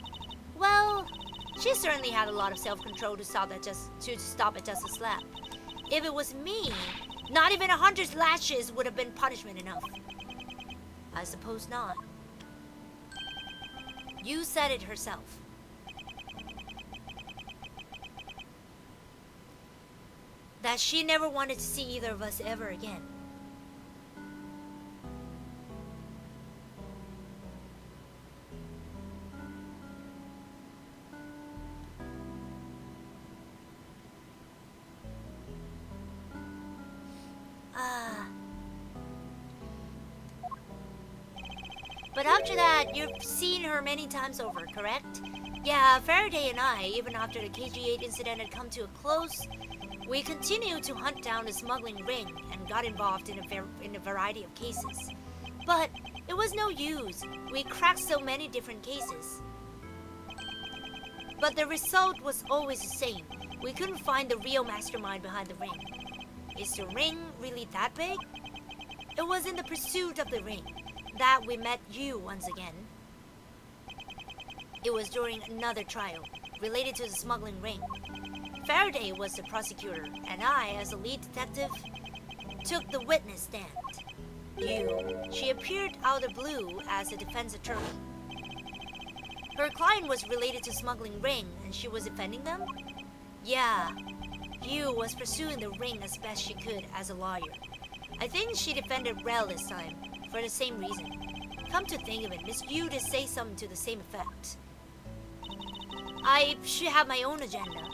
Speaker 1: Well, she certainly had a lot of self-control to stop at just a slap. If it was me, not even 100 lashes would have been punishment enough. I suppose not. You said it herself. That she never wanted to see either of us ever again. But after that, you've seen her many times over, correct? Yeah, Faraday and I, even after the KG-8 incident had come to a close, we continued to hunt down the smuggling ring and got involved in a variety of cases. But it was no use. We cracked so many different cases. But the result was always the same. We couldn't find the real mastermind behind the ring. Is the ring really that big? It was in the pursuit of the ring that we met you once again. It was during another trial related to the smuggling ring. Faraday was the prosecutor, and I, as a lead detective, took the witness stand. She appeared out of the blue as a defense attorney. Her client was related to smuggling ring, and she was defending them? Yeah, Yu was pursuing the ring as best she could as a lawyer. I think she defended Rel this time, for the same reason. Come to think of it, Miss Yu did say something to the same effect. I should have my own agenda.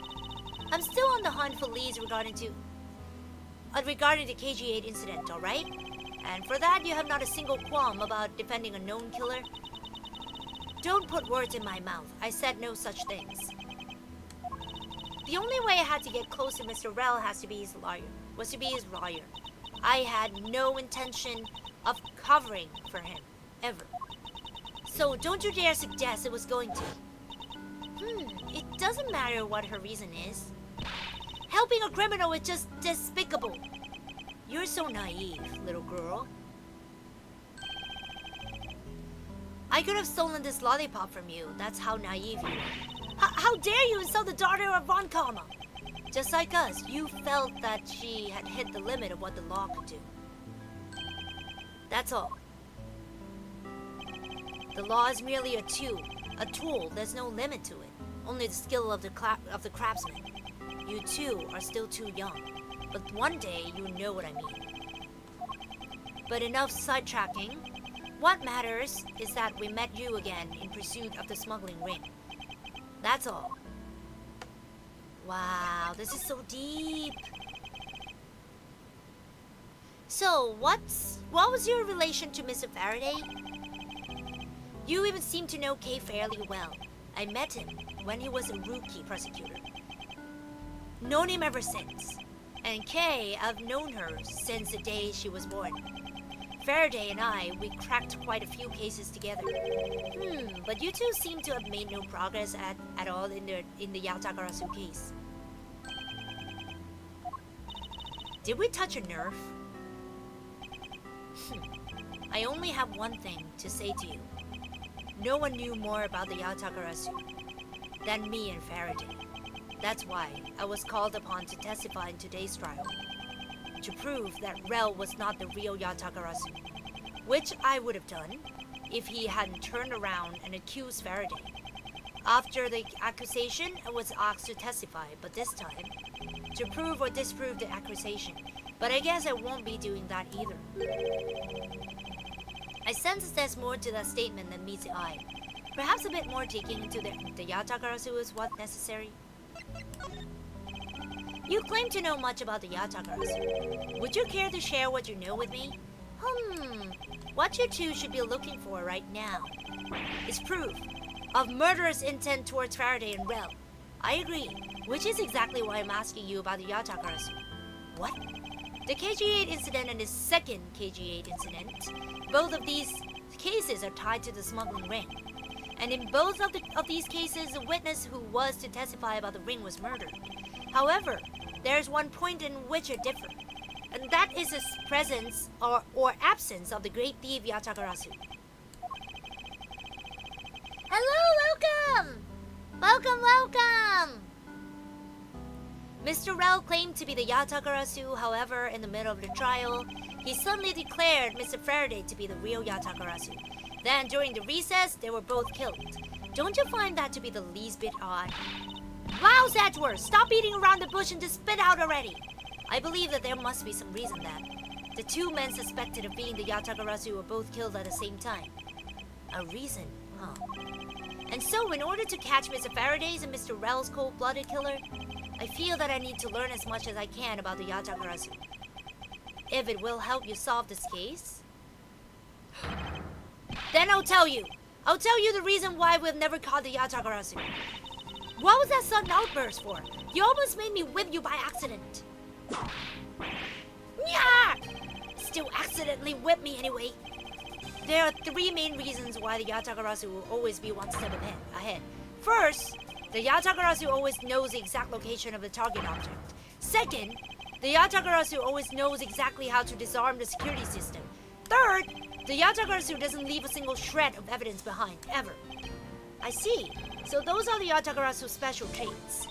Speaker 1: I'm still on the hunt for leads regarding the KG-8 incident, alright? And for that, you have not a single qualm about defending a known killer? Don't put words in my mouth. I said no such things. The only way I had to get close to Mr. Rel was to be his lawyer. I had no intention of covering for him, ever. So don't you dare suggest it was going to. It doesn't matter what her reason is. Helping a criminal is just despicable. You're so naive, little girl. I could have stolen this lollipop from you. That's how naive you are. How dare you insult the daughter of Von Karma? Just like us, you felt that she had hit the limit of what the law could do. That's all. The law is merely a tool. There's no limit to it. Only the skill of the craftsman. You two are still too young, but one day you know what I mean. But enough sidetracking. What matters is that we met you again in pursuit of the smuggling ring. That's all. Wow, this is so deep. So, what was your relation to Mr. Faraday? You even seem to know Kay fairly well. I met him when he was a rookie prosecutor. Known him ever since. And Kay, I've known her since the day she was born. Faraday and I, we cracked quite a few cases together. But you two seem to have made no progress at all in the Yatakarasu case. Did we touch a nerve? I only have one thing to say to you. No one knew more about the Yatakarasu than me and Faraday. That's why I was called upon to testify in today's trial. To prove that Rel was not the real Yatakarasu, which I would have done if he hadn't turned around and accused Faraday. After the accusation, I was asked to testify, but this time, to prove or disprove the accusation. But I guess I won't be doing that either. I sense there's more to that statement than meets the eye. Perhaps a bit more digging into the Yatakarasu is what's necessary. You claim to know much about the Yatakarasu. Would you care to share what you know with me? What you two should be looking for right now is proof of murderous intent towards Faraday and Rel. I agree, which is exactly why I'm asking you about the Yatakarasu. What? The KG8 incident and the second KG8 incident, both of these cases are tied to the smuggling ring. And in both of these cases, the witness who was to testify about the ring was murdered. However, there's one point in which are different, and that is the presence or absence of the great thief Yatakarasu. Hello, welcome! Mr. Rel claimed to be the Yatakarasu, however, in the middle of the trial, he suddenly declared Mr. Faraday to be the real Yatakarasu. Then, during the recess, they were both killed. Don't you find that to be the least bit odd? Wow, Edward! Stop beating around the bush and just spit out already! I believe that there must be some reason that the two men suspected of being the Yatakarasu were both killed at the same time. A reason, huh? And so, in order to catch Mr. Faraday's and Mr. Rel's cold-blooded killer, I feel that I need to learn as much as I can about the Yatakarasu. If it will help you solve this case, then I'll tell you. I'll tell you the reason why we've never caught the Yatakarasu. What was that sudden outburst for? You almost made me whip you by accident. Yeah! Still accidentally whipped me anyway. There are three main reasons why the Yatakarasu will always be one step ahead. First, the Yatakarasu always knows the exact location of the target object. Second, the Yatakarasu always knows exactly how to disarm the security system. Third, the Yatakarasu doesn't leave a single shred of evidence behind, ever. I see. So those are the Yatakarasu's special traits.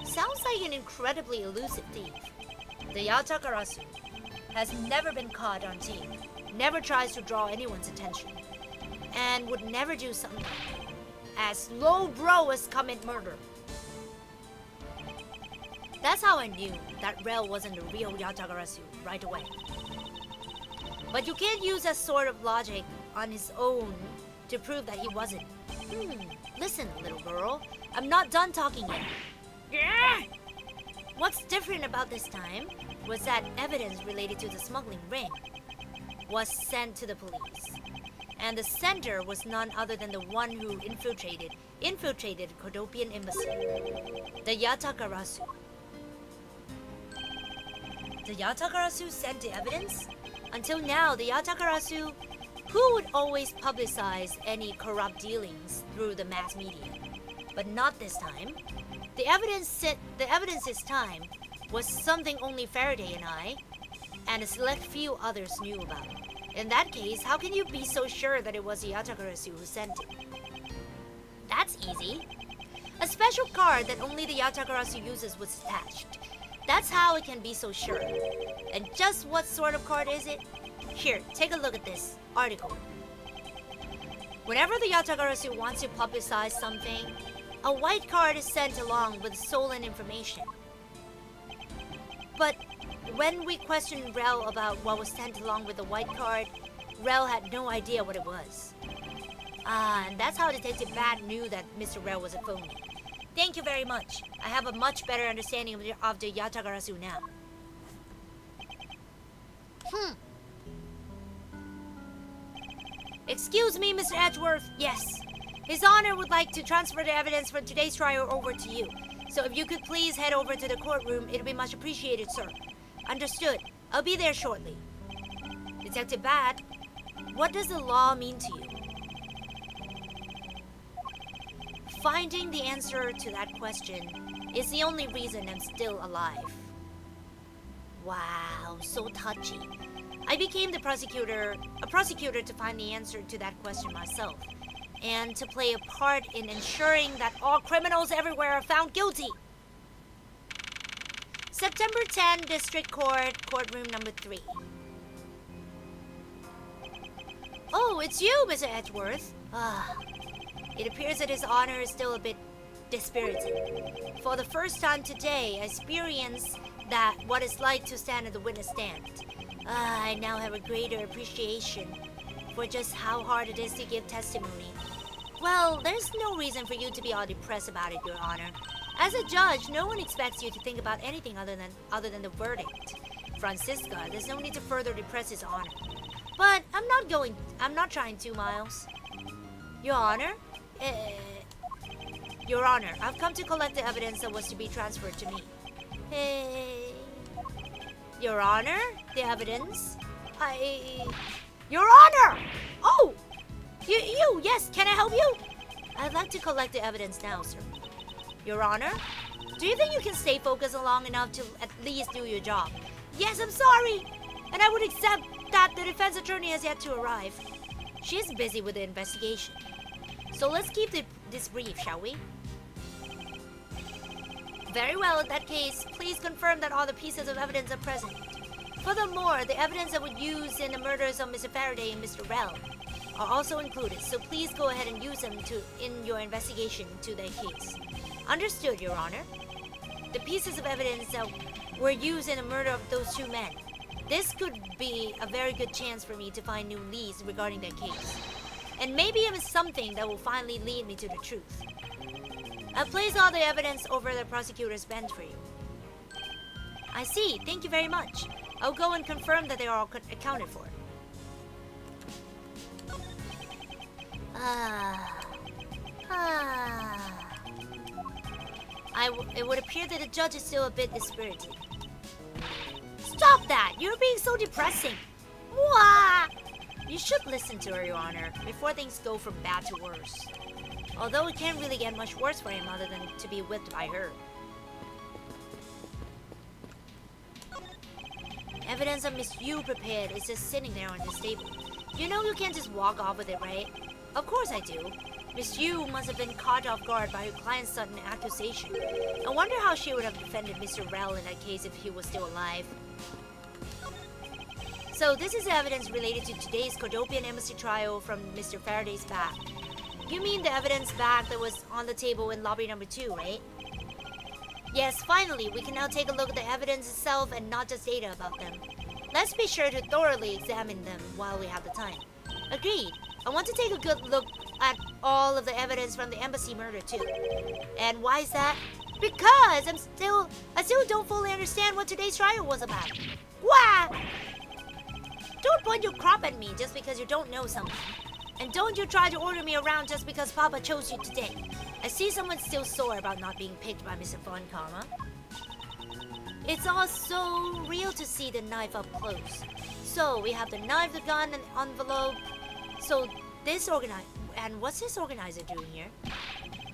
Speaker 1: Sounds like an incredibly elusive thief. The Yatakarasu has never been caught on tape, never tries to draw anyone's attention, and would never do something as low-brow as commit murder. That's how I knew that Rel wasn't the real Yatakarasu right away. But you can't use that sort of logic on his own to prove that he wasn't. Listen, little girl, I'm not done talking yet. Yeah! What's different about this time was that evidence related to the smuggling ring was sent to the police. And the sender was none other than the one who infiltrated Kodopian embassy, the Yatakarasu. The Yatakarasu sent the evidence? Until now, the Yatakarasu, who would always publicize any corrupt dealings through the mass media. But not this time. The evidence this time was something only Faraday and I, and a select few others knew about. In that case, how can you be so sure that it was the Yatakarasu who sent it? That's easy. A special card that only the Yatakarasu uses was attached. That's how it can be so sure. And just what sort of card is it? Here, take a look at this article. Whenever the Yatakarasu wants to publicize something, a white card is sent along with stolen information. But when we questioned Rel about what was sent along with the white card, Rel had no idea what it was. And that's how Detective Bat knew that Mr. Rel was a phony. Thank you very much. I have a much better understanding of the Yatagarasu now. Excuse me, Mr. Edgeworth. Yes. His Honor would like to transfer the evidence for today's trial over to you. So if you could please head over to the courtroom, it'd be much appreciated, sir. Understood. I'll be there shortly. Detective Bat, what does the law mean to you? Finding the answer to that question is the only reason I'm still alive. Wow, so touchy. I became a prosecutor to find the answer to that question myself, and to play a part in ensuring that all criminals everywhere are found guilty. September 10, District Court, courtroom number 3. Oh, it's you, Mr. Edgeworth. It appears that His Honor is still a bit dispirited. For the first time today, I experienced what it's like to stand at the witness stand. I now have a greater appreciation for just how hard it is to give testimony. Well, there's no reason for you to be all depressed about it, Your Honor. As a judge, no one expects you to think about anything other than the verdict. Francisca, there's no need to further depress His Honor. But I'm not trying to, Miles. Your Honor? Your Honor, I've come to collect the evidence that was to be transferred to me. Your Honor? The evidence? Your Honor! Oh! You, yes, can I help you? I'd like to collect the evidence now, sir. Your Honor? Do you think you can stay focused long enough to at least do your job? Yes, I'm sorry! And I would accept that the defense attorney has yet to arrive. She is busy with the investigation. So let's keep this brief, shall we? Very well, in that case, please confirm that all the pieces of evidence are present. Furthermore, the evidence that was used in the murders of Mr. Faraday and Mr. Rel are also included, so please go ahead and use them in your investigation into their case. Understood, Your Honor. The pieces of evidence that were used in the murder of those two men. This could be a very good chance for me to find new leads regarding their case. And maybe it is something that will finally lead me to the truth. I'll place all the evidence over the prosecutor's bench for you. I see. Thank you very much. I'll go and confirm that they are all accounted for. It would appear that the judge is still a bit dispirited. Stop that! You're being so depressing! Wah! You should listen to her, Your Honor, before things go from bad to worse. Although it can't really get much worse for him other than to be whipped by her. Evidence of Miss Yu prepared is just sitting there on this table. You know you can't just walk off with it, right? Of course I do. Miss Yu must have been caught off guard by her client's sudden accusation. I wonder how she would have defended Mr. Rel in that case if he was still alive. So this is evidence related to today's Cordopian Embassy trial from Mr. Faraday's bag. You mean the evidence bag that was on the table in lobby number 2, right? Yes, finally, we can now take a look at the evidence itself and not just data about them. Let's be sure to thoroughly examine them while we have the time. Agreed. I want to take a good look at all of the evidence from the embassy murder too. And why is that? Because I still don't fully understand what today's trial was about. Wah! Don't point your crop at me just because you don't know something. And don't you try to order me around just because Papa chose you today. I see someone still sore about not being picked by Mr. Von Karma. It's all so real to see the knife up close. So we have the knife, the gun, and the envelope. So this and what's this organizer doing here?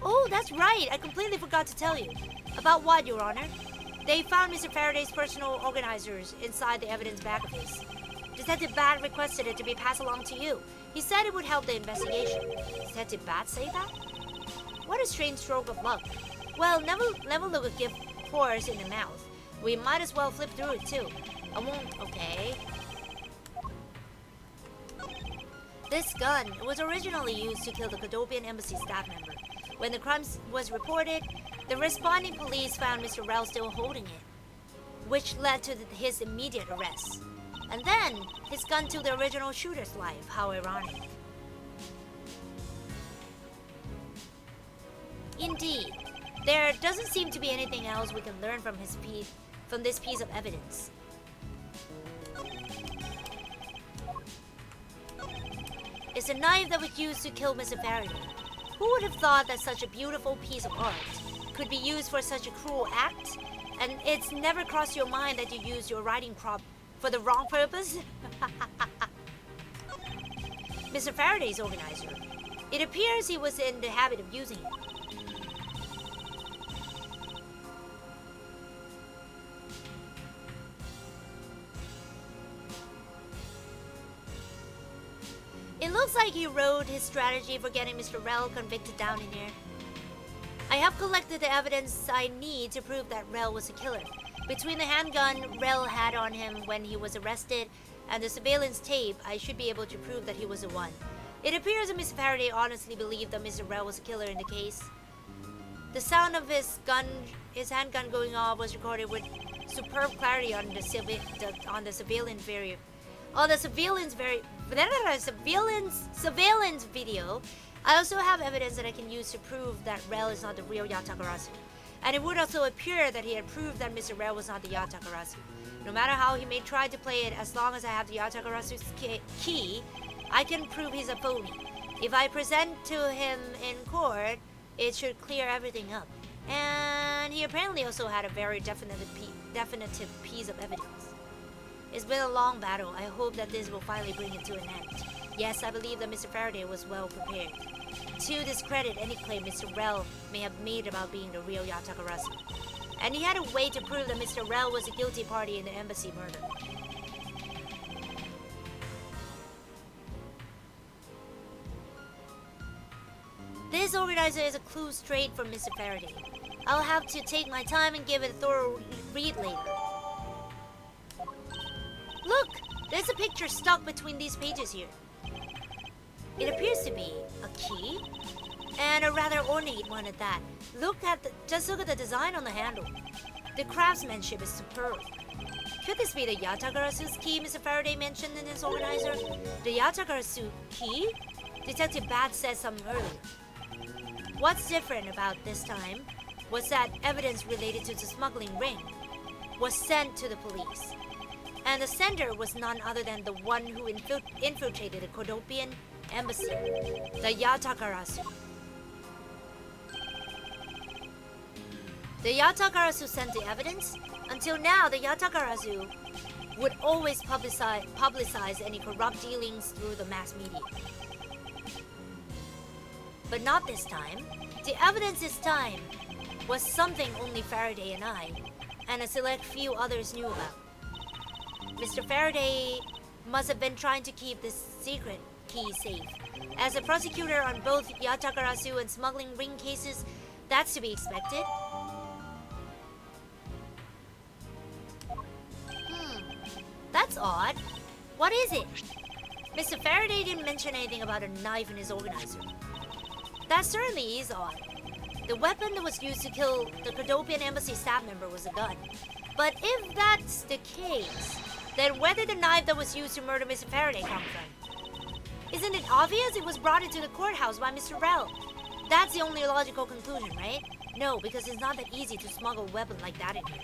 Speaker 1: Oh, that's right. I completely forgot to tell you. About what, Your Honor? They found Mr. Faraday's personal organizers inside the evidence bag of his. Detective Bat requested it to be passed along to you. He said it would help the investigation. Detective Bat say that? What a strange stroke of luck. Well, never look a gift horse in the mouth. We might as well flip through it too. I won't, okay. This gun was originally used to kill the Cordopian Embassy staff member. When the crime was reported, the responding police found Mr. Rel still holding it. which led to his immediate arrest. And then, his gun took the original shooter's life. How ironic. Indeed, there doesn't seem to be anything else we can learn from this piece of evidence. It's a knife that was used to kill Mr. Faraday. Who would have thought that such a beautiful piece of art could be used for such a cruel act? And it's never crossed your mind that you used your riding crop for the wrong purpose? Mr. Faraday's organizer. It appears he was in the habit of using it. It looks like he wrote his strategy for getting Mr. Rel convicted down in here. I have collected the evidence I need to prove that Rel was a killer. Between the handgun Rel had on him when he was arrested and the surveillance tape, I should be able to prove that he was the one. It appears that Mr. Faraday honestly believed that Mr. Rel was a killer in the case. The sound of his handgun going off was recorded with superb clarity on the surveillance video. I also have evidence that I can use to prove that Rel is not the real Yatakarasu. And it would also appear that he had proved that Mr. Rel was not the Yatakarasu. No matter how he may try to play it, as long as I have the Yatakarasu's key, I can prove he's a phony. If I present to him in court, it should clear everything up. And he apparently also had a very definitive piece of evidence. It's been a long battle. I hope that this will finally bring it to an end. Yes, I believe that Mr. Faraday was well prepared to discredit any claim Mr. Rel may have made about being the real Yatakarasu. And he had a way to prove that Mr. Rel was a guilty party in the embassy murder. This organizer is a clue straight from Mr. Faraday. I'll have to take my time and give it a thorough read later. Look! There's a picture stuck between these pages here. It appears to be a key, and a rather ornate one at that. Just look at the design on the handle. The craftsmanship is superb. Could this be the Yatakarasu's key Mr. Faraday mentioned in his organizer? The Yatakarasu key? Detective Bat said something earlier. What's different about this time was that evidence related to the smuggling ring was sent to the police. And the sender was none other than the one who infiltrated the Kodopian embassy, the Yatakarasu. The Yatakarasu sent the evidence. Until now, the Yatakarasu would always publicize any corrupt dealings through the mass media. But not this time. The evidence this time was something only Faraday and I, and a select few others knew about. Mr. Faraday must have been trying to keep this secret key safe. As a prosecutor on both Yatakarasu and smuggling ring cases, that's to be expected. That's odd. What is it? Mr. Faraday didn't mention anything about a knife in his organizer. That certainly is odd. The weapon that was used to kill the Kodopian embassy staff member was a gun. But if that's the case, then where did the knife that was used to murder Mr. Faraday come from? Isn't it obvious it was brought into the courthouse by Mr. Rel? That's the only logical conclusion, right? No, because it's not that easy to smuggle a weapon like that in here.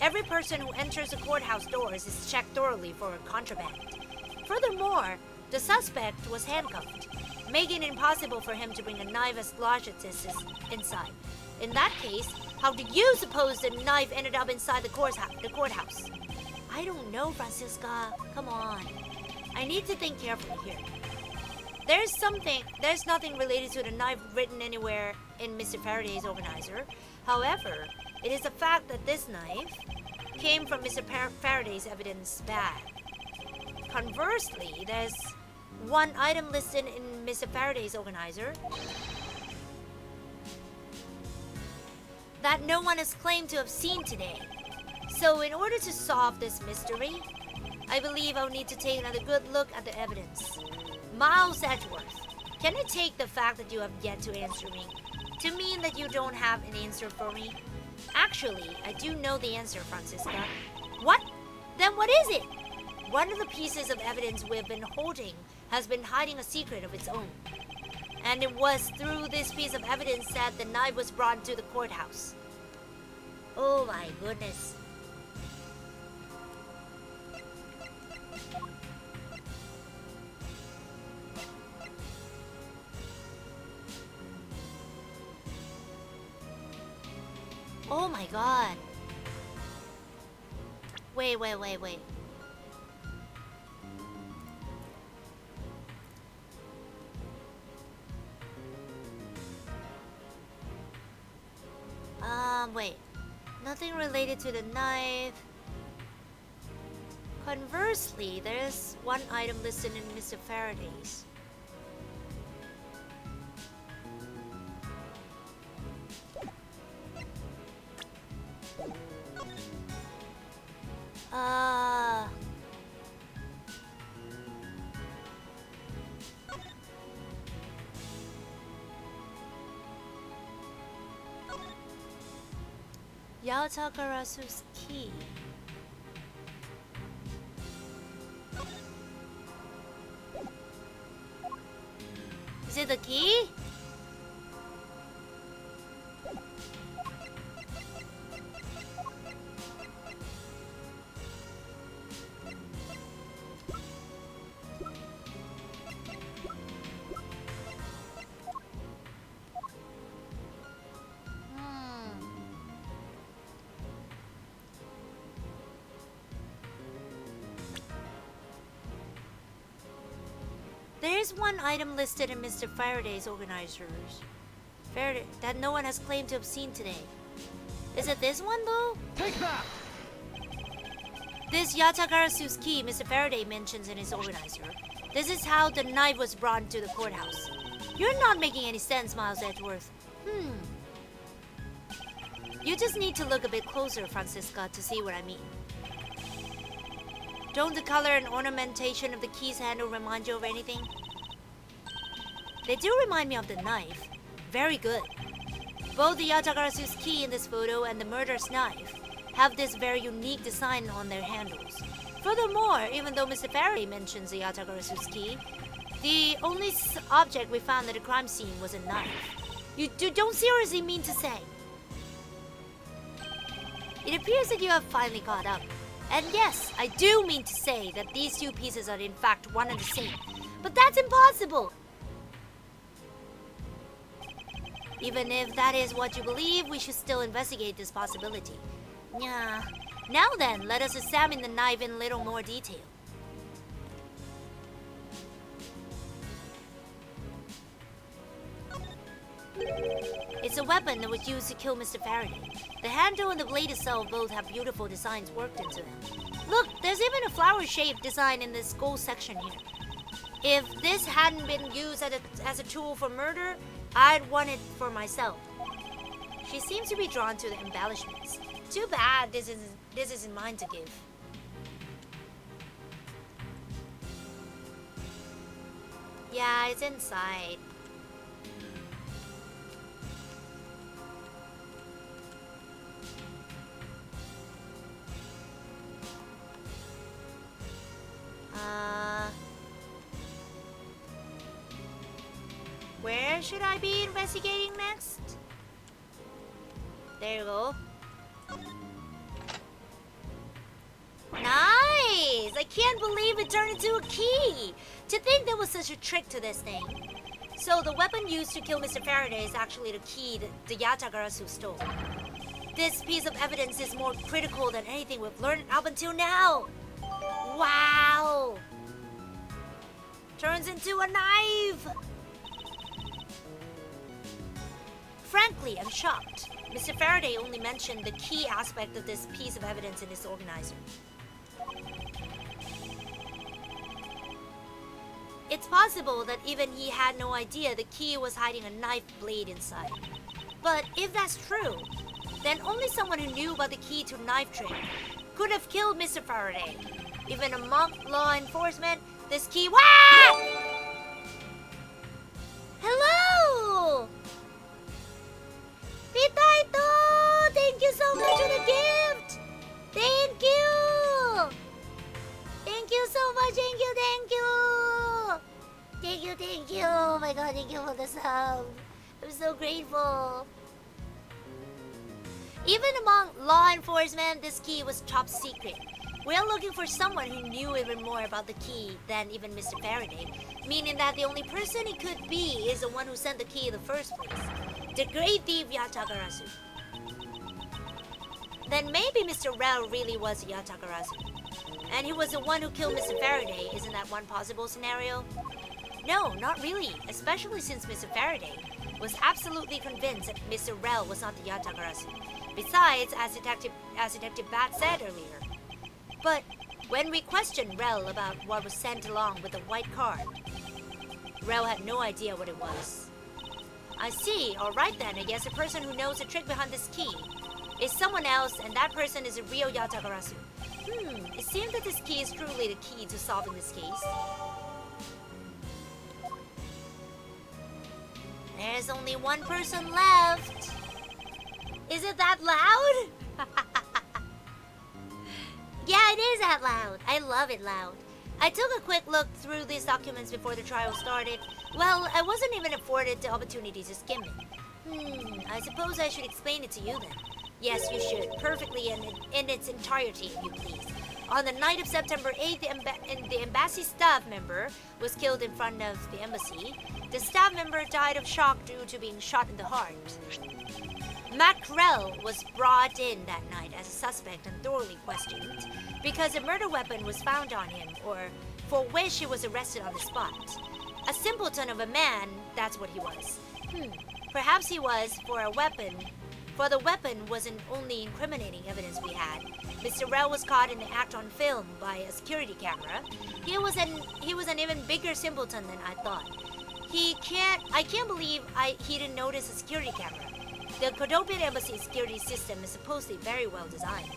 Speaker 1: Every person who enters the courthouse doors is checked thoroughly for contraband. Furthermore, the suspect was handcuffed, making it impossible for him to bring a knife as large as this inside. In that case, how do you suppose the knife ended up inside the courthouse? I don't know, Francisca. Come on. I need to think carefully here. There's nothing related to the knife written anywhere in Mr. Faraday's organizer. However, it is a fact that this knife came from Mr. Faraday's evidence bag. Conversely, there's one item listed in Mr. Faraday's organizer that no one has claimed to have seen today. So in order to solve this mystery, I believe I'll need to take another good look at the evidence. Miles Edgeworth, can you take the fact that you have yet to answer me to mean that you don't have an answer for me? Actually, I do know the answer, Francisca. What? Then what is it? One of the pieces of evidence we've been holding has been hiding a secret of its own. And it was through this piece of evidence that the knife was brought to the courthouse. Oh my goodness. Oh my god. Wait. Wait. Nothing related to the knife. Conversely, there's one item listed in Mr. Faraday's. Yatakarasu's key. Is it the key? There's one item listed in Mr. Faraday's organizers that no one has claimed to have seen today. Is it this one though?
Speaker 3: Take that!
Speaker 1: This Yatakarasu's key Mr. Faraday mentions in his organizer. This is how the knife was brought to the courthouse. You're not making any sense, Miles Edgeworth. You just need to look a bit closer, Francisca, to see what I mean. Don't the color and ornamentation of the key's handle remind you of anything? They do remind me of the knife. Very good. Both the Yatakarasu's key in this photo and the murder's knife have this very unique design on their handles. Furthermore, even though Mr. Faraday mentions the Yatakarasu's key, the only object we found at the crime scene was a knife. You don't seriously mean to say? It appears that you have finally caught up. And yes, I do mean to say that these two pieces are in fact one and the same. But that's impossible! Even if that is what you believe, we should still investigate this possibility. Yeah. Now then, let us examine the knife in a little more detail. It's a weapon that was used to kill Mr. Faraday. The handle and the blade itself both have beautiful designs worked into them. Look, there's even a flower-shaped design in this gold section here. If this hadn't been used as a tool for murder, I'd want it for myself. She seems to be drawn to the embellishments. Too bad this isn't mine to give. Yeah, it's inside. Where should I be investigating next? There you go. Nice! I can't believe it turned into a key! To think there was such a trick to this thing. So the weapon used to kill Mr. Faraday is actually the key that the Yatagarasu stole. This piece of evidence is more critical than anything we've learned up until now. Wow! Turns into a knife! Frankly, I'm shocked. Mr. Faraday only mentioned the key aspect of this piece of evidence in his organizer. It's possible that even he had no idea the key was hiding a knife blade inside. But if that's true, then only someone who knew about the key to knife trade could have killed Mr. Faraday. Even among law enforcement, this key— Wow! Hello! Vitaito! Thank you so much for the gift! Thank you! so grateful. Even among law enforcement, this key was top secret. We are looking for someone who knew even more about the key than even Mr. Faraday, meaning that the only person it could be is the one who sent the key in the first place. The great thief Yatagarasu. Then maybe Mr. Rel really was Yatagarasu. And he was the one who killed Mr. Faraday. Isn't that one possible scenario? No, not really, especially since Mr. Faraday was absolutely convinced that Mr. Rel was not the Yatagarasu. Besides, as Detective Bat said earlier. But when we questioned Rel about what was sent along with the white card, Rel had no idea what it was. I see, alright then, I guess the person who knows the trick behind this key is someone else, and that person is a real Yatagarasu. It seems that this key is truly the key to solving this case. There's only one person left. Is it that loud? Yeah, it is that loud. I love it loud. I took a quick look through these documents before the trial started. Well, I wasn't even afforded the opportunity to skim it. I suppose I should explain it to you then. Yes, you should. Perfectly in its entirety, if you please. On the night of September 8th, the embassy staff member was killed in front of the embassy. The staff member died of shock due to being shot in the heart. Mackerel was brought in that night as a suspect and thoroughly questioned because a murder weapon was found on him, or for which he was arrested on the spot. A simpleton of a man, that's what he was. Perhaps he was for the weapon wasn't only incriminating evidence we had. Mr. Rel was caught in the act on film by a security camera. He was an even bigger simpleton than I thought. I can't believe he didn't notice a security camera. The Kodopian embassy security system is supposedly very well designed.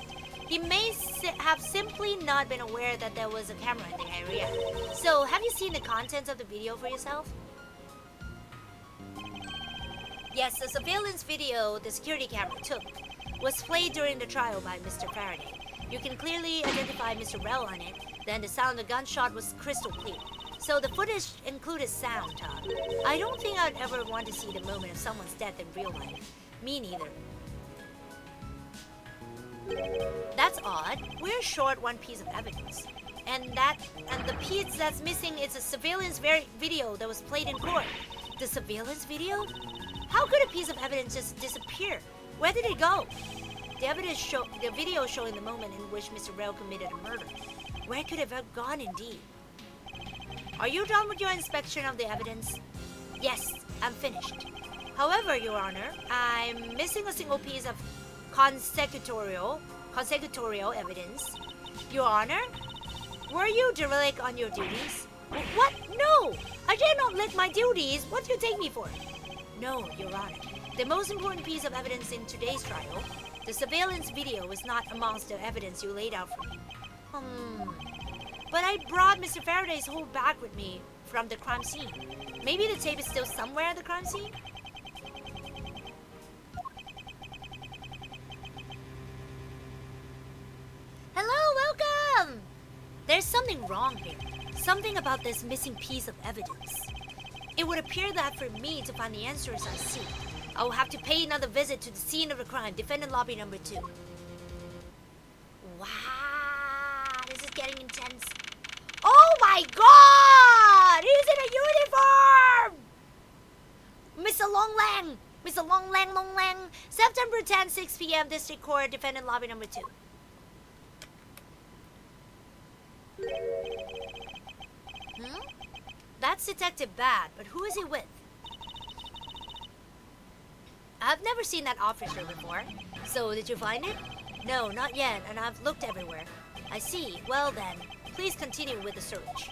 Speaker 1: He may have simply not been aware that there was a camera in the area. So, have you seen the contents of the video for yourself? Yes, the surveillance video the security camera took was played during the trial by Mr. Faraday. You can clearly identify Mr. Rel on it, then the sound of the gunshot was crystal clear. So the footage included sound, huh? I don't think I'd ever want to see the moment of someone's death in real life. Me neither. That's odd. We're short one piece of evidence. And the piece that's missing is a surveillance video that was played in court. The surveillance video? How could a piece of evidence just disappear? Where did it go? The video showing the moment in which Mr. Rel committed a murder. Where could it have gone indeed? Are you done with your inspection of the evidence? Yes, I'm finished. However, Your Honor, I'm missing a single piece of consecutorial evidence. Your Honor, were you derelict on your duties? What? No! I did not neglect my duties. What do you take me for? No, Your Honor. The most important piece of evidence in today's trial, the surveillance video, is not amongst the evidence you laid out for me. But I brought Mr. Faraday's whole bag with me from the crime scene. Maybe the tape is still somewhere at the crime scene? Hello, welcome! There's something wrong here. Something about this missing piece of evidence. It would appear that for me to find the answers I seek, I will have to pay another visit to the scene of the crime, defendant lobby number 2. Wow, this is getting intense. Oh my god! He's in a uniform! Mr. Long Lang! Mr. Long Lang! September 10, 6 p.m. District Court, defendant lobby number 2. That's Detective Bat, but who is he with? I've never seen that officer before. So, did you find it? No, not yet, and I've looked everywhere. I see. Well then, please continue with the search.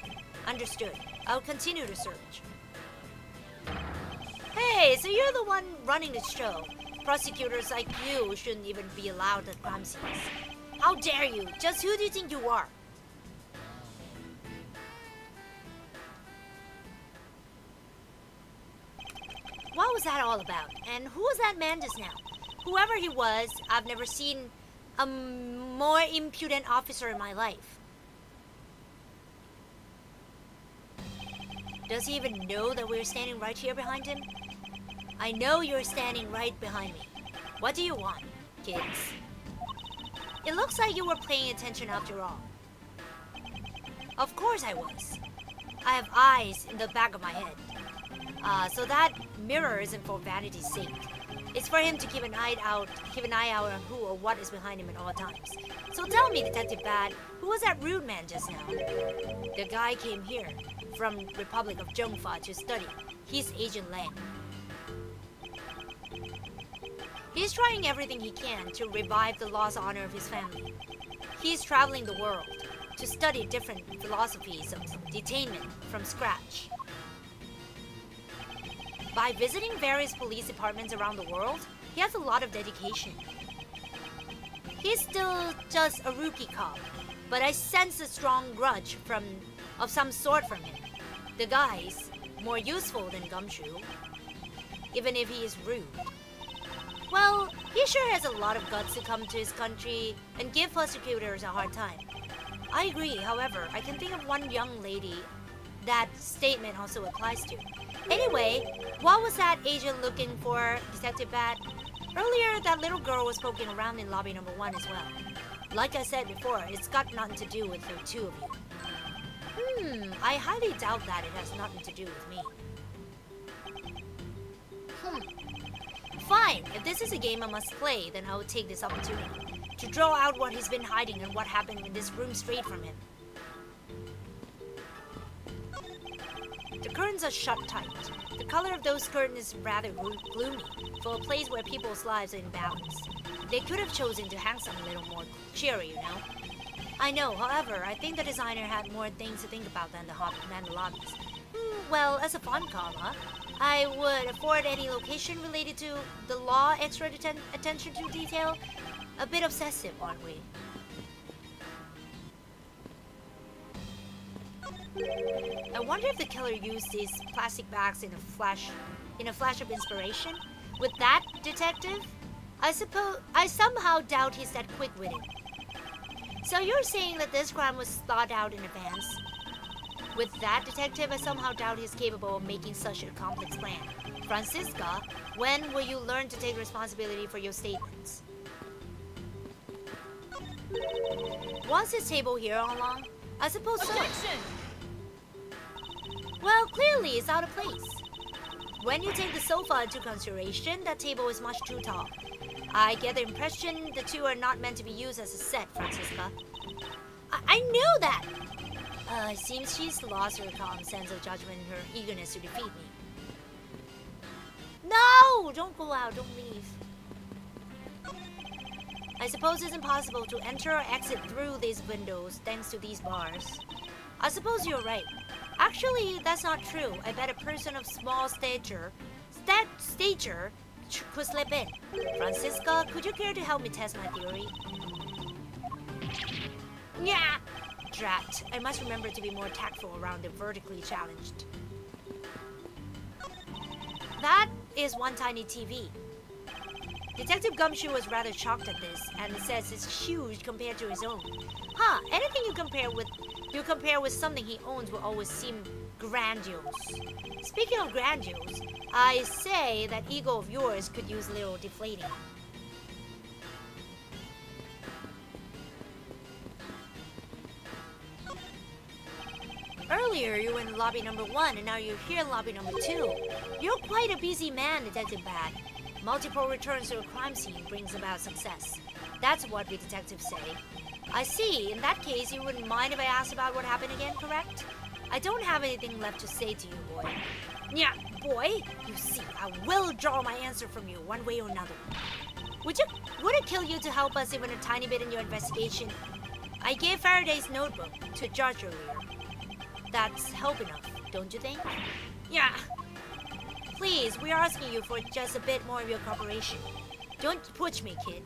Speaker 1: Understood. I'll continue to search. Hey, so you're the one running the show. Prosecutors like you shouldn't even be allowed at crime scenes. How dare you? Just who do you think you are? What was that all about? And who was that man just now? Whoever he was, I've never seen a more impudent officer in my life. Does he even know that we're standing right here behind him? I know you're standing right behind me. What do you want, kids? It looks like you were paying attention after all. Of course I was. I have eyes in the back of my head. So that mirror isn't for vanity's sake. It's for him to keep an eye out on who or what is behind him at all times. So tell me, Detective Bad, who was that rude man just now? The guy came here from Republic of Zhongfa to study. He's Agent Lang. He's trying everything he can to revive the lost honor of his family. He's traveling the world to study different philosophies of detainment from scratch. By visiting various police departments around the world, he has a lot of dedication. He's still just a rookie cop, but I sense a strong grudge of some sort from him. The guy's more useful than Gumshoe, even if he is rude. Well, he sure has a lot of guts to come to his country and give persecutors a hard time. I agree, however, I can think of one young lady that statement also applies to. Anyway, what was that agent looking for, Detective Bat? Earlier, that little girl was poking around in lobby number 1 as well. Like I said before, it's got nothing to do with the two of you. I highly doubt that it has nothing to do with me. Fine, if this is a game I must play, then I will take this opportunity to draw out what he's been hiding and what happened in this room straight from him. The curtains are shut tight. The color of those curtains is rather gloomy for a place where people's lives are in balance. They could have chosen to hang something a little more cheery, you know? I know, however, I think the designer had more things to think about than the lobbies. Well, as a fun comma, I would afford any location related to the law extra attention to detail. A bit obsessive, aren't we? I wonder if the killer used these plastic bags in a flash of inspiration. With that, detective, I somehow doubt he's that quick-witted. So you're saying that this crime was thought out in advance? With that, detective, I somehow doubt he's capable of making such a complex plan. Francisca, when will you learn to take responsibility for your statements? Was this table here all along? I suppose so. Well, clearly it's out of place. When you take the sofa into consideration, that table is much too tall. I get the impression the two are not meant to be used as a set, Francisca. I knew that! It seems she's lost her calm sense of judgment and her eagerness to defeat me. No! Don't go out, don't leave. I suppose it's impossible to enter or exit through these windows thanks to these bars. I suppose you're right. Actually, that's not true. I bet a person of small stature could slip in. Francisca, could you care to help me test my theory? Yeah! Drat. I must remember to be more tactful around the vertically challenged. That is one tiny TV. Detective Gumshoe was rather shocked at this, and says it's huge compared to his own. Huh, anything you compare with something he owns will always seem grandiose. Speaking of grandiose, I say that ego of yours could use a little deflating. Earlier, you were in lobby number 1, and now you're here in lobby number 2. You're quite a busy man, Detective Bad. Multiple returns to a crime scene brings about success. That's what we detectives say. I see. In that case, you wouldn't mind if I asked about what happened again, correct? I don't have anything left to say to you, boy. Yeah, boy? You see, I will draw my answer from you one way or another. Would it kill you to help us even a tiny bit in your investigation? I gave Faraday's notebook to Judge earlier. That's help enough, don't you think? Yeah. Please, we're asking you for just a bit more of your cooperation. Don't push me, kid.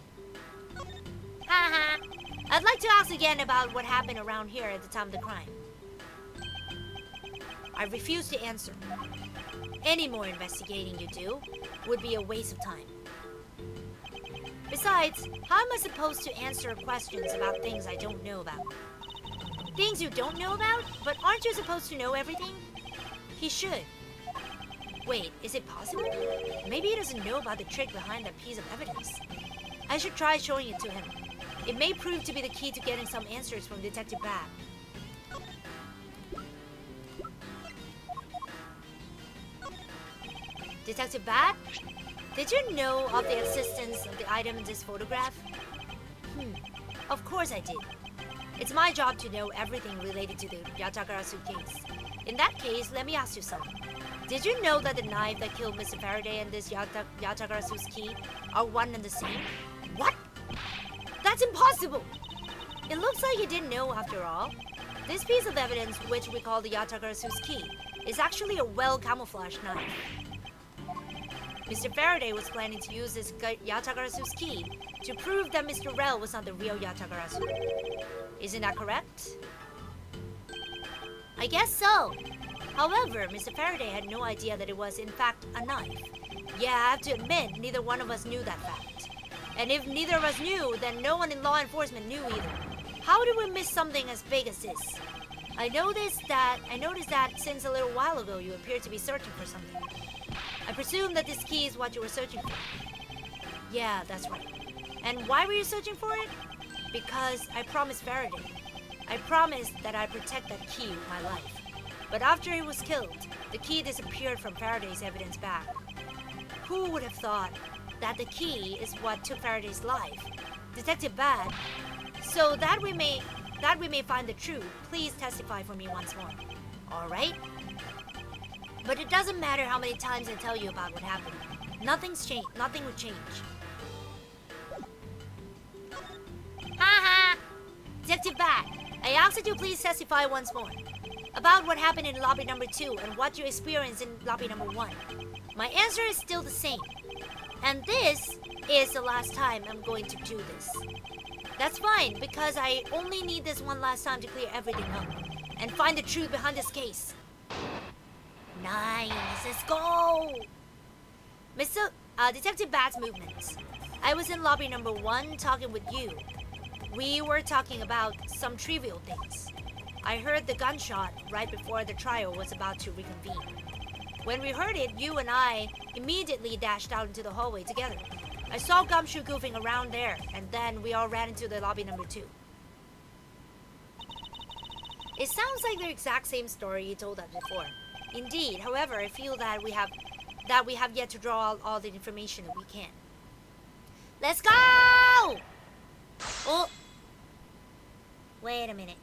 Speaker 1: Haha. I'd like to ask again about what happened around here at the time of the crime. I refuse to answer. Any more investigating you do would be a waste of time. Besides, how am I supposed to answer questions about things I don't know about? Things you don't know about? But aren't you supposed to know everything? He should. Wait, is it possible? Maybe he doesn't know about the trick behind that piece of evidence. I should try showing it to him. It may prove to be the key to getting some answers from Detective Bat. Detective Bat? Did you know of the existence of the item in this photograph? Of course I did. It's my job to know everything related to the Yatagarasu case. In that case, let me ask you something. Did you know that the knife that killed Mr. Faraday and this Yatagarasu's key are one and the same? What? That's impossible! It looks like you didn't know after all. This piece of evidence, which we call the Yatagarasu's key, is actually a well-camouflaged knife. Mr. Faraday was planning to use this Yatagarasu's key to prove that Mr. Rel was not the real Yatagarasu. Isn't that correct? I guess so. However, Mr. Faraday had no idea that it was in fact a knife. Yeah, I have to admit, neither one of us knew that fact. And if neither of us knew, then no one in law enforcement knew either. How did we miss something as big as this? I noticed that since a little while ago you appeared to be searching for something. I presume that this key is what you were searching for. Yeah, that's right. And why were you searching for it? Because I promised Faraday. I promised that I'd protect that key with my life. But after he was killed, the key disappeared from Faraday's evidence bag. Who would have thought that the key is what took Faraday's life? Detective Bad, so that we may find the truth, please testify for me once more. All right? But it doesn't matter how many times I tell you about what happened. Nothing's changed. Nothing would change. Haha! Detective Bat, I ask that you please testify once more about what happened in lobby number 2 and what you experienced in lobby number 1. My answer is still the same. And this is the last time I'm going to do this. That's fine, because I only need this one last time to clear everything up and find the truth behind this case. Nice, let's go! Detective Bat's movements. I was in lobby number 1 talking with you. We were talking about some trivial things. I heard the gunshot right before the trial was about to reconvene. When we heard it, you and I immediately dashed out into the hallway together. I saw Gumshoe goofing around there, and then we all ran into the lobby number 2. It sounds like the exact same story you told us before. Indeed, however, I feel that we have yet to draw out all the information that we can. Let's go! Oh! Wait a minute.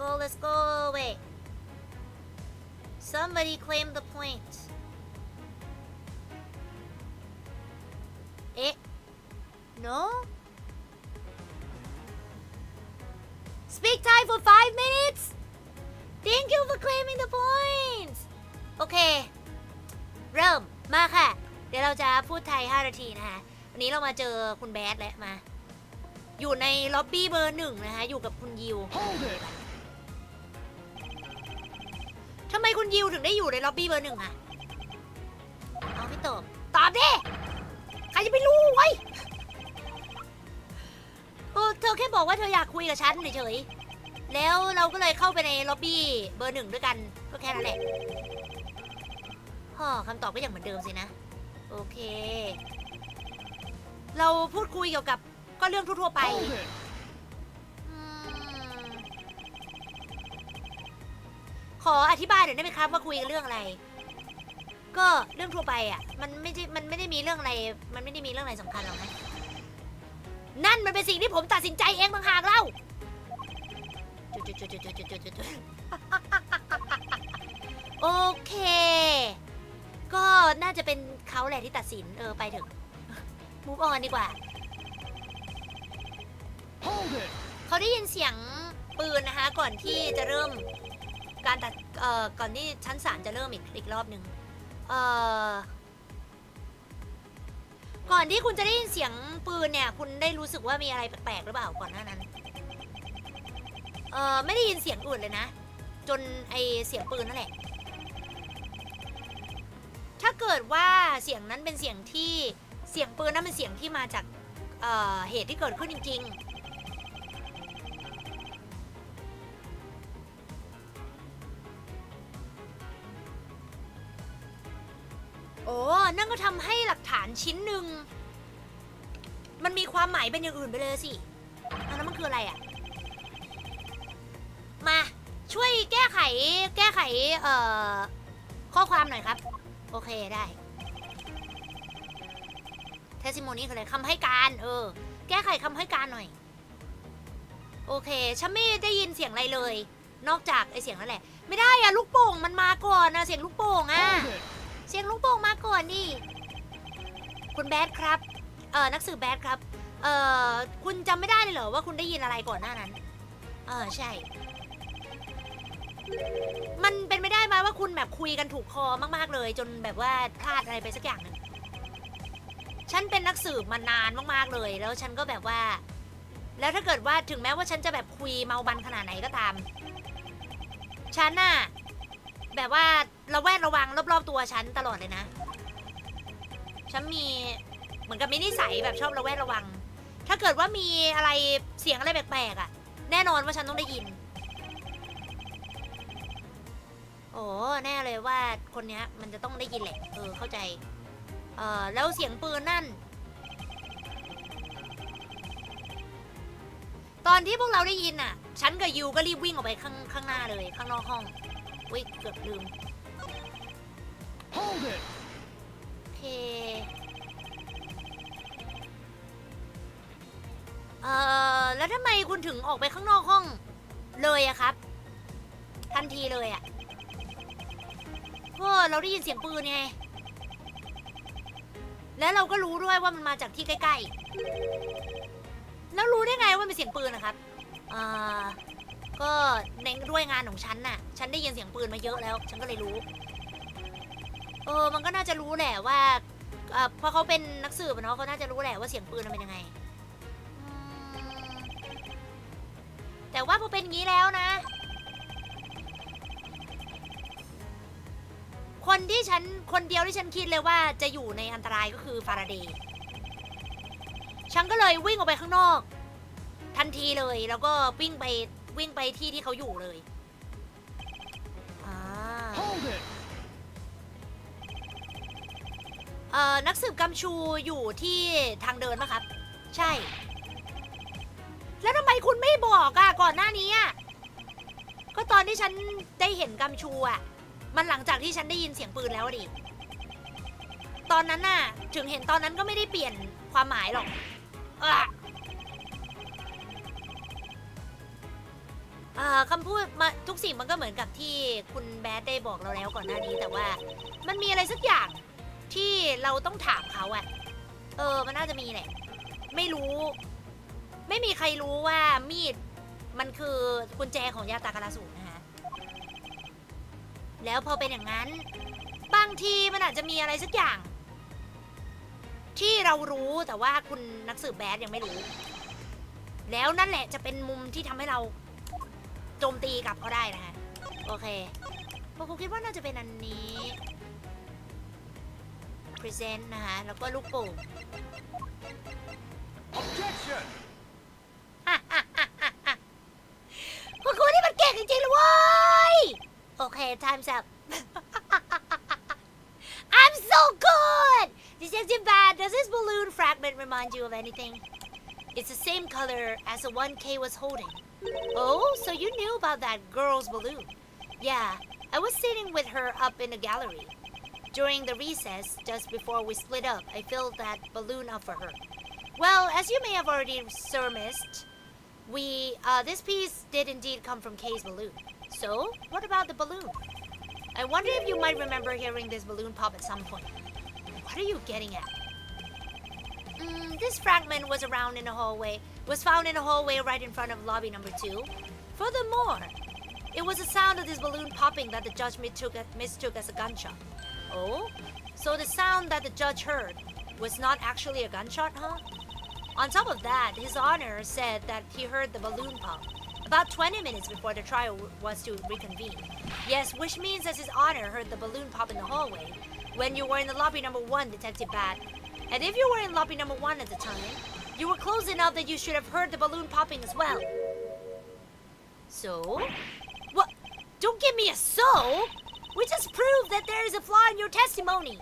Speaker 1: Oh, let's go. Wait. Somebody claimed the point. Eh? No? Speak Thai for 5 minutes? Thank you for claiming the points. โอเค เริ่ม มาค่ะ เดี๋ยวเราจะพูดไทย 5 นาทีนะคะ วันนี้เรามาเจอคุณแบดแล้วมา อยู่ในล็อบบี้เบอร์ 1 นะคะ อยู่กับคุณยิว ทำไมคุณยิวถึงได้อยู่ในล็อบบี้เบอร์ 1 อ่ะ เอาไม่ตอบ ตอบดิ ใครจะไปรู้ไว้เธอแค่บอกว่าเธออยากคุยกับฉันเฉยๆแล้วเราก็เลยเข้าไปในล็อบบี้เบอร์ 1 ด้วยกัน ก็แค่นั้นแหละคำตอบก็ยังเหมือนเดิมสินะ โอเค เราพูดคุยเกี่ยวกับก็เรื่องทั่วๆไป ขออธิบายหน่อยได้ไหมครับว่าคุยกันเรื่องอะไร ก็เรื่องทั่วไปอ่ะ มันไม่ได้มีเรื่องอะไร มันไม่ได้มีเรื่องอะไรสำคัญหรอกนะ นั่นมันเป็นสิ่งที่ผมตัดสินใจเองต่างหากเล่าโอเค ก็น่าจะเป็นเขาแหละที่ตัดสินไปเถอะ move on ดีกว่า เขาได้ยินเสียงปืนนะคะก่อนที่จะเริ่มการก่อนที่ชั้นศาลจะเริ่มอีกรอบหนึ่งก่อนที่คุณจะได้ยินเสียงปืนเนี่ยคุณได้รู้สึกว่ามีอะไรแปลกๆหรือเปล่าก่อนหน้านั้นไม่ได้ยินเสียงอื่นเลยนะจนไอเสียงปืนนั่นแหละถ้าเกิดว่าเสียงนั้นเป็นเสียงปืนนั้นเป็นเสียงที่มาจากเหตุที่เกิดขึ้นจริงๆ อ้นั่นก็ทำให้หลักฐานชิ้นหนึ่งมันมีความหมายเป็นอย่างอื่นไปเลยสิแล้วมันคืออะไรอ่ะมาช่วยแก้ไขข้อความหน่อยครับโอเคได้เทสติโมนีคืออะไรคำให้การแก้ไขคำให้การหน่อยโอเคฉันไม่ได้ยินเสียงอะไรเลยนอกจากไอเสียงนั่นแหละไม่ได้อะลูกโป่งมันมาก่อนนะเสียงลูกโป่งอะเสียงลูกโป่งมาก่อนดิคุณแบดครับนักสืบแบดครับคุณจำไม่ได้เลยเหรอว่าคุณได้ยินอะไรก่อนหน้านั้นใช่มันเป็นไม่ได้ไหมว่าคุณแบบคุยกันถูกคอมากๆเลยจนแบบว่าพลาดอะไรไปสักอย่างหนึ่งฉันเป็นนักสืบมานานมากๆเลยแล้วฉันก็แบบว่าแล้วถ้าเกิดว่าถึงแม้ว่าฉันจะแบบคุยเมาบันขนาดไหนก็ตามฉันน่ะแบบว่าระแวดระวังรอบๆตัวฉันตลอดเลยนะฉันมีเหมือนกับมีนิสัยแบบชอบระแวดระวังถ้าเกิดว่ามีอะไรเสียงอะไรแปลกๆอ่ะแน่นอนว่าฉันต้องได้ยินโอ้แน่เลยว่าคนนี้มันจะต้องได้ยินแหละเข้าใจแล้วเสียงปืนนั่นตอนที่พวกเราได้ยินน่ะฉันกับยูก็รีบวิ่งออกไปข้างหน้าเลยข้างนอกห้องอุ๊ยเกือบลืม
Speaker 3: Hold it
Speaker 1: โอเคแล้วทำไมคุณถึงออกไปข้างนอกห้องเลยอะครับทันทีเลยอะก็เราได้ยินเสียงปืนไงแล้วเราก็รู้ด้วยว่ามันมาจากที่ใกล้ๆแล้วรู้ได้ไงว่าเป็นเสียงปืนนะครับก็ในด้วยงานของฉันน่ะฉันได้ยินเสียงปืนมาเยอะแล้วฉันก็เลยรู้มันก็น่าจะรู้แหละว่าเพราะเขาเป็นนักสืบเนาะเขาน่าจะรู้แหละว่าเสียงปืนมันเป็นยังไงแต่ว่าพอเป็นอย่างนี้แล้วนะคนเดียวที่ฉันคิดเลยว่าจะอยู่ในอันตรายก็คือฟาราเดย์ฉันก็เลยวิ่งออกไปข้างนอกทันทีเลยแล้วก็วิ่งไปที่เขาอยู่เลยนักสืบกัมชูอยู่ที่ทางเดินปะครับใช่แล้วทำไมคุณไม่บอกอะก่อนหน้านี้อะก็ตอนที่ฉันได้เห็นกัมชูอะมันหลังจากที่ฉันได้ยินเสียงปืนแล้วดิตอนนั้นน่ะถึงเห็นตอนนั้นก็ไม่ได้เปลี่ยนความหมายหรอกคำพูดมาทุกสิ่งมันก็เหมือนกับที่คุณแบดได้บอกเราแล้วก่อนหน้านี้แต่ว่ามันมีอะไรสักอย่างที่เราต้องถามเขาอะมันน่าจะมีแหละไม่รู้ไม่มีใครรู้ว่ามีดมันคือกุญแจของยาตากาลาสูนะฮะแล้วพอเป็นอย่างนั้นบางทีมันอาจจะมีอะไรสักอย่างที่เรารู้แต่ว่าคุณนักสืบแบดยังไม่รู้แล้วนั่นแหละจะเป็นมุมที่ทำให้เราโจมตีกลับเขาได้นะฮะโอเคผมคิดว่าน่าจะเป็นอันนี้ present นะคะแล้วก็ลูกโป่ง
Speaker 3: Objection
Speaker 1: พวกคุณนี่มันเก่งจริงๆเลยเว้ยโอเค time's up I'm so good Detective Bad does this balloon fragment remind you of anything It's the same color as the one Kay was holding Oh so you knew about that girl's balloon Yeah I was sitting with her up in the gallery During the recess, just before we split up, I filled that balloon up for her. Well, as you may have already surmised, this piece did indeed come from Kay's balloon. So, what about the balloon? I wonder if you might remember hearing this balloon pop at some point. What are you getting at? This fragment was found in a hallway right in front of lobby number 2. Furthermore, it was the sound of this balloon popping that the judge mistook as a gunshot.Oh, so the sound that the judge heard was not actually a gunshot, huh? On top of that, His Honor said that he heard the balloon pop about 20 minutes before the trial was to reconvene. Yes, which means that His Honor heard the balloon pop in the hallway when you were in the lobby number 1, Detective Bat. And if you were in lobby number 1 at the time, you were close enough that you should have heard the balloon popping as well. So? What? Don't give me a so!We just proved that there is a flaw in your testimony.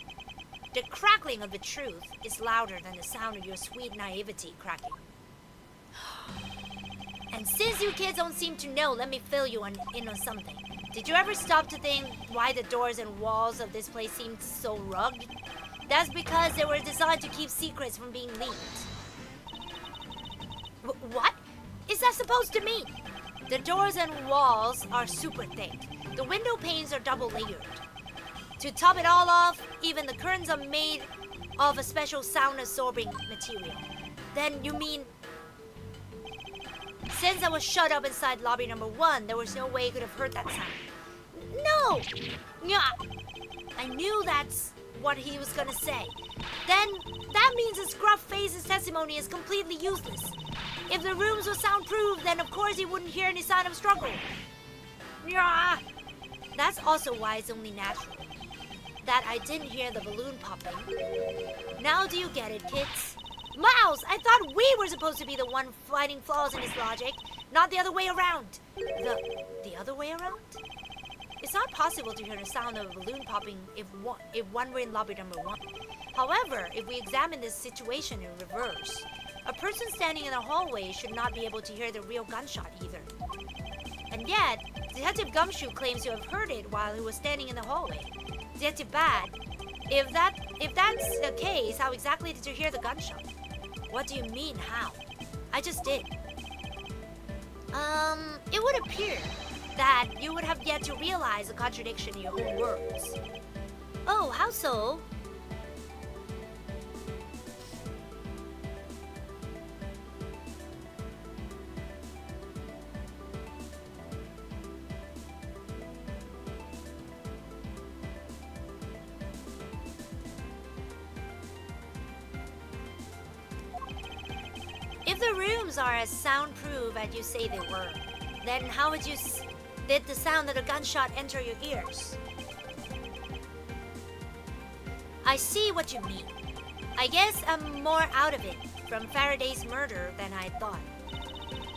Speaker 1: The crackling of the truth is louder than the sound of your sweet naivety cracking. And since you kids don't seem to know, let me fill you in on something. Did you ever stop to think why the doors and walls of this place seemed so rugged? That's because they were designed to keep secrets from being leaked. What is that supposed to mean? The doors and walls are super thick. The window panes are double layered. To top it all off, even the curtains are made of a special sound-absorbing material. Then you mean... Since I was shut up inside lobby number 1, there was no way you could have heard that sound. No! Yeah. I knew that's what he was gonna say. Then that means his gruff face's testimony is completely useless. If the rooms were soundproof, then of course he wouldn't hear any sound of struggle. Yeah. That's also why it's only natural that I didn't hear the balloon popping. Now do you get it, kids? Miles, I thought we were supposed to be the one finding flaws in his logic, not the other way around. The other way around? It's not possible to hear the sound of a balloon popping if one were in lobby number 1. However, if we examine this situation in reverse, a person standing in a hallway should not be able to hear the real gunshot either. And yet, Detective Gumshoe claims to have heard it while he was standing in the hallway. Detective Bad, if that's the case, how exactly did you hear the gunshot? What do you mean, how? I just did. It would appear that you would have yet to realize the contradiction in your own words. Oh, how so? If the rooms are as soundproof as you say they were, then how did the sound of the gunshot enter your ears? I see what you mean. I guess I'm more out of it from Faraday's murder than I thought.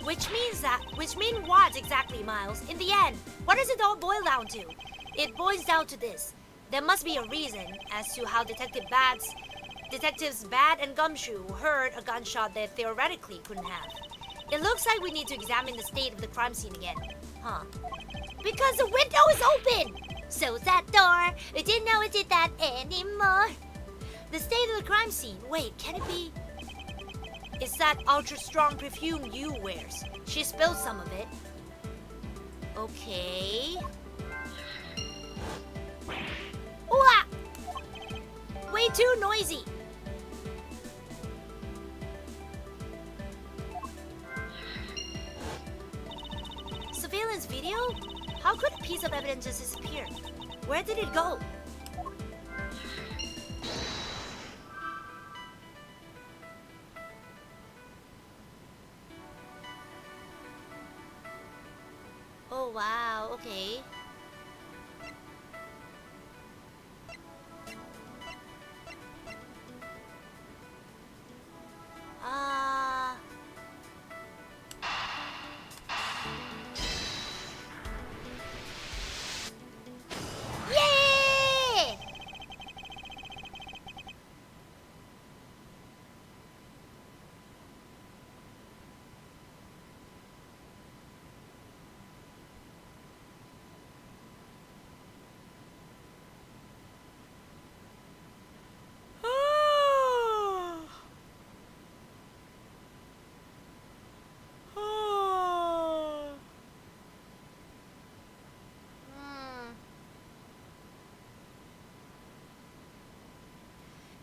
Speaker 1: Which means what exactly, Miles? In the end, what does it all boil down to? It boils down to this. There must be a reason as to how Detectives Bad and Gumshoe heard a gunshot they theoretically couldn't have. It looks like we need to examine the state of the crime scene again. Huh? Because the window is open! So's that door. We didn't know it did that anymore. The state of the crime scene. Wait, can it be? It's that ultra-strong perfume Yu wears. She spilled some of it. Okay. Ooh-ah! Way too noisy. Surveillance video? How could a piece of evidence just disappear? Where did it go? Oh wow, okay.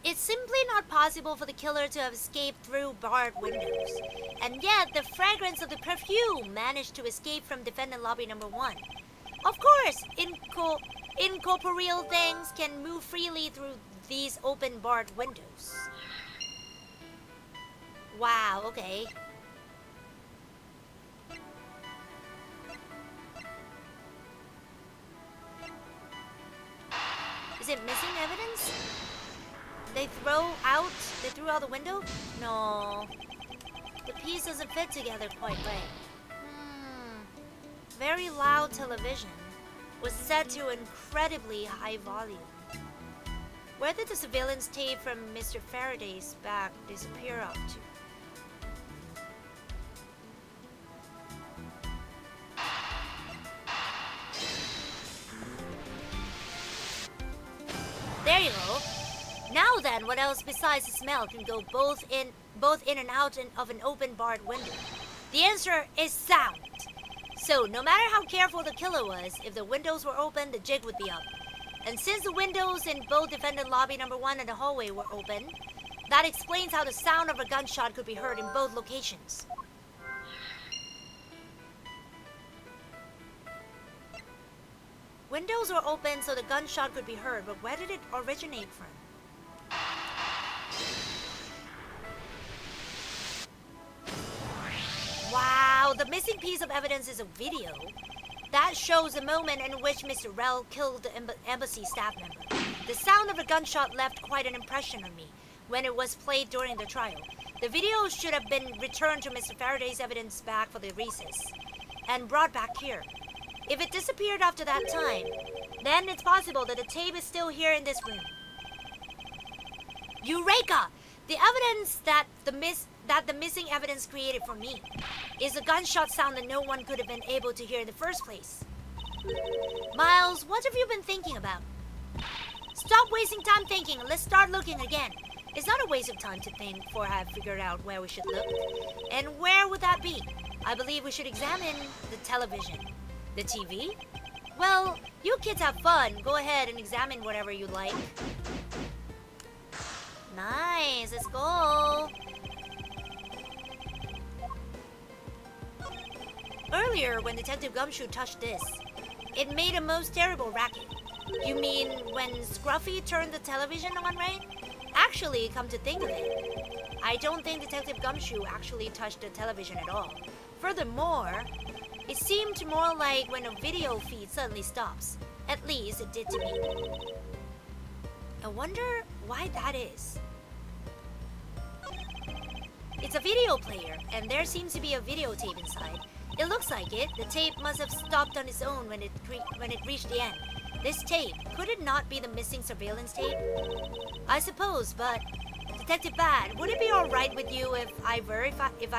Speaker 1: It's simply not possible for the killer to have escaped through barred windows. And yet, the fragrance of the perfume managed to escape from defendant lobby number 1. Of course, incorporeal things can move freely through these open barred windows. Wow, okay. Is it missing evidence? They threw out the window? No. The piece doesn't fit together quite right. Very loud television was set to incredibly high volume. Where did the surveillance tape from Mr. Faraday's bag disappear up to? There you go. Now then, what else besides the smell can go both in and out of an open barred window? The answer is sound. So, no matter how careful the killer was, if the windows were open, the jig would be up. And since the windows in both defendant lobby number 1 and the hallway were open, that explains how the sound of a gunshot could be heard in both locations. Windows were open so the gunshot could be heard, but where did it originate from? Wow, the missing piece of evidence is a video. That shows the moment in which Mr. Rell killed the embassy staff member. The sound of a gunshot left quite an impression on me when it was played during the trial. The video should have been returned to Mr. Faraday's evidence bag for the recess and brought back here. If it disappeared after that time, then it's possible that the tape is still here in this room. Eureka! The evidence that the missing evidence created for me is a gunshot sound that no one could have been able to hear in the first place. Miles, what have you been thinking about? Stop wasting time thinking and let's start looking again. It's not a waste of time to think, for I have figured out where we should look. And where would that be? I believe we should examine the television. The TV? Well, you kids have fun. Go ahead and examine whatever you like. Nice, let's go. Earlier, when Detective Gumshoe touched this, it made a most terrible racket. You mean when Scruffy turned the television on, right? Actually, come to think of it, I don't think Detective Gumshoe actually touched the television at all. Furthermore, it seemed more like when a video feed suddenly stops. At least it did to me. I wonder why that is. It's a video player, and there seems to be a videotape inside. It looks like it. The tape must have stopped on its own when it reached the end. This tape, could it not be the missing surveillance tape? I suppose, but Detective Bad, would it be alright with you if I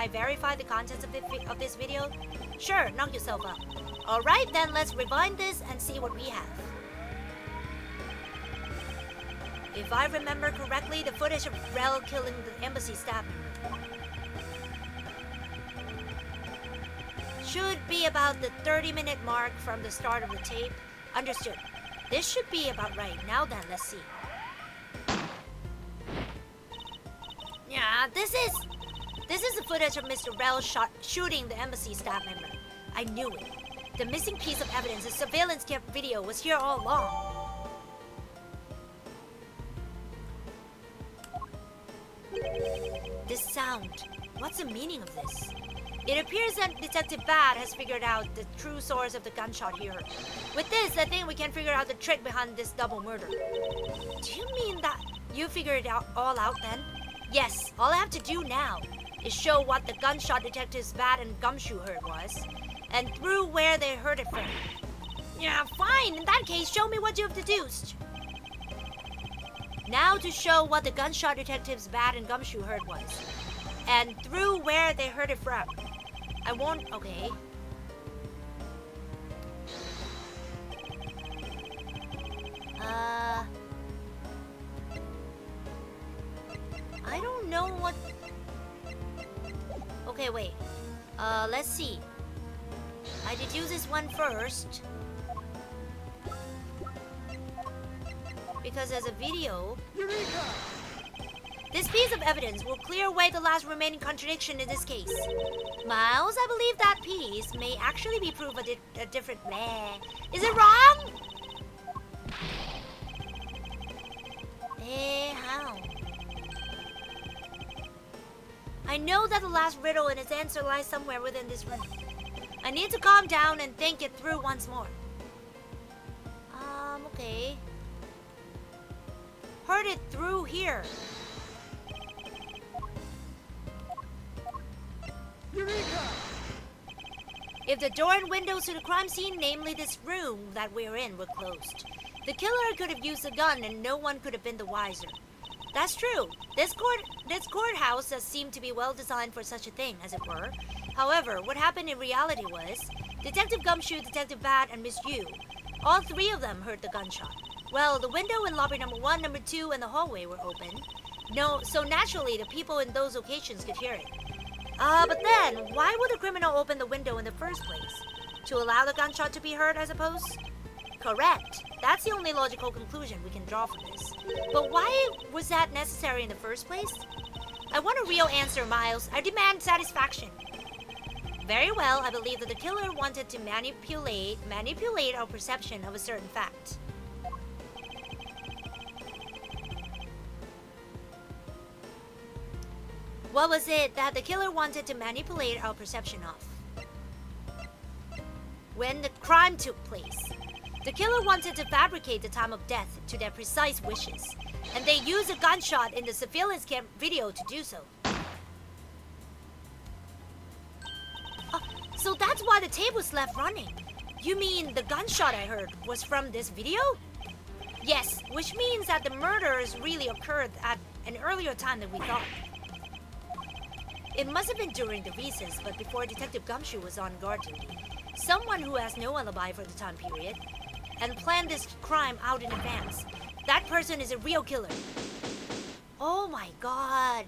Speaker 1: verify the contents of this video? Sure, knock yourself out. Alright, then let's rewind this and see what we have. If I remember correctly, the footage of Rell killing the embassy staff member should be about the 30-minute mark from the start of the tape. Understood. This should be about right. Now then, let's see. Yeah, this is the footage of Mr. Rell shooting the embassy staff member. I knew it. The missing piece of evidence, the surveillance video, was here all along. This sound. What's the meaning of this? It appears that Detective Bad has figured out the true source of the gunshot he heard. With this, I think we can figure out the trick behind this double murder. Do you mean that you figured it all out then? Yes, all I have to do now is show what the gunshot Detectives Bad and Gumshoe heard was, and through where they heard it from. Yeah, fine. In that case, show me what you have deduced. Now to show what the gunshot Detectives Bad and Gumshoe heard was, and through where they heard it from. I won't... okay. I don't know what... Okay, wait. Let's see. I deduce this one first. Because there's a video.
Speaker 3: Eureka!
Speaker 1: This piece of evidence will clear away the last remaining contradiction in this case. Miles, I believe that piece may actually be proof of a different... Is it wrong? How? I know that the last riddle and its answer lies somewhere within this room. I need to calm down and think it through once more. Okay. Heard it through here.
Speaker 3: Eureka!
Speaker 1: If the door and windows to the crime scene, namely this room that we're in, were closed, The killer could have used a gun and no one could have been the wiser. That's true. This courthouse does seem to be well designed for such a thing, as it were. However, what happened in reality was, Detective Gumshoe, Detective Bat, and Miss Yu, all three of them heard the gunshot. Well, the window in lobby number 1, number 2, and the hallway were open. No, so naturally the people in those locations could hear it. But then, why would the criminal open the window in the first place? To allow the gunshot to be heard, I suppose? Correct. That's the only logical conclusion we can draw from this. But why was that necessary in the first place? I want a real answer, Miles. I demand satisfaction. Very well, I believe that the killer wanted to manipulate our perception of a certain fact. What was it that the killer wanted to manipulate our perception of? When the crime took place, the killer wanted to fabricate the time of death to their precise wishes, and they used a gunshot in the surveillance cam video to do so. So that's why the tape was left running. You mean the gunshot I heard was from this video? Yes, which means that the murders really occurred at an earlier time than we thought. It must have been during the recess, but before Detective Gumshoe was on guard duty. Someone who has no alibi for the time period and planned this crime out in advance. That person is a real killer. Oh my god.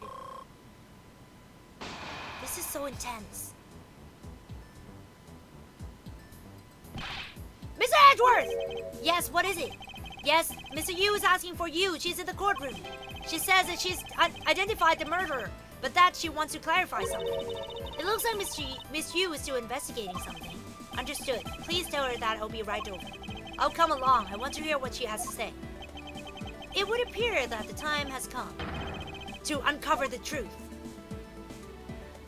Speaker 1: This is so intense. Mr. Edgeworth! Yes, what is it? Yes, Mr. Yu is asking for you. She's in the courtroom. She says that she's identified the murderer, but that she wants to clarify something. It looks like Miss Yu is still investigating something. Understood. Please tell her that I'll be right over. I'll come along. I want to hear what she has to say. It would appear that the time has come to uncover the truth.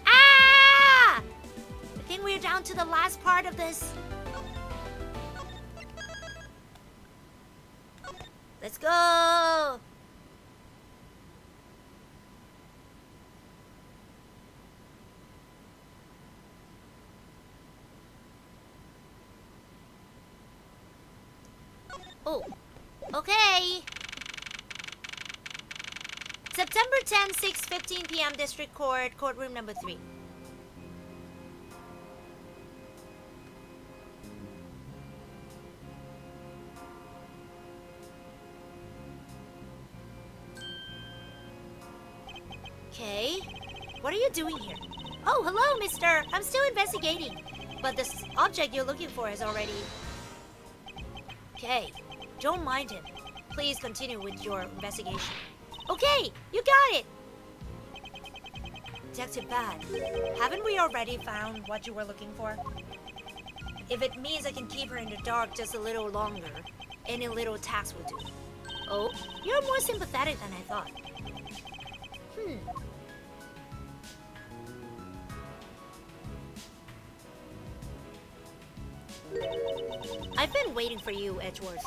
Speaker 1: Ah! I think we're down to the last part of this. Let's go! Oh, okay. September 10, 6:15 p.m. District Court, courtroom number 3. Okay, what are you doing here? Oh, hello, mister. I'm still investigating, but the object you're looking for is already... Okay, don't mind him. Please continue with your investigation. Okay, you got it! Detective Bad, haven't we already found what you were looking for? If it means I can keep her in the dark just a little longer, any little task will do. Oh, you're more sympathetic than I thought. I've been waiting for you, Edgeworth.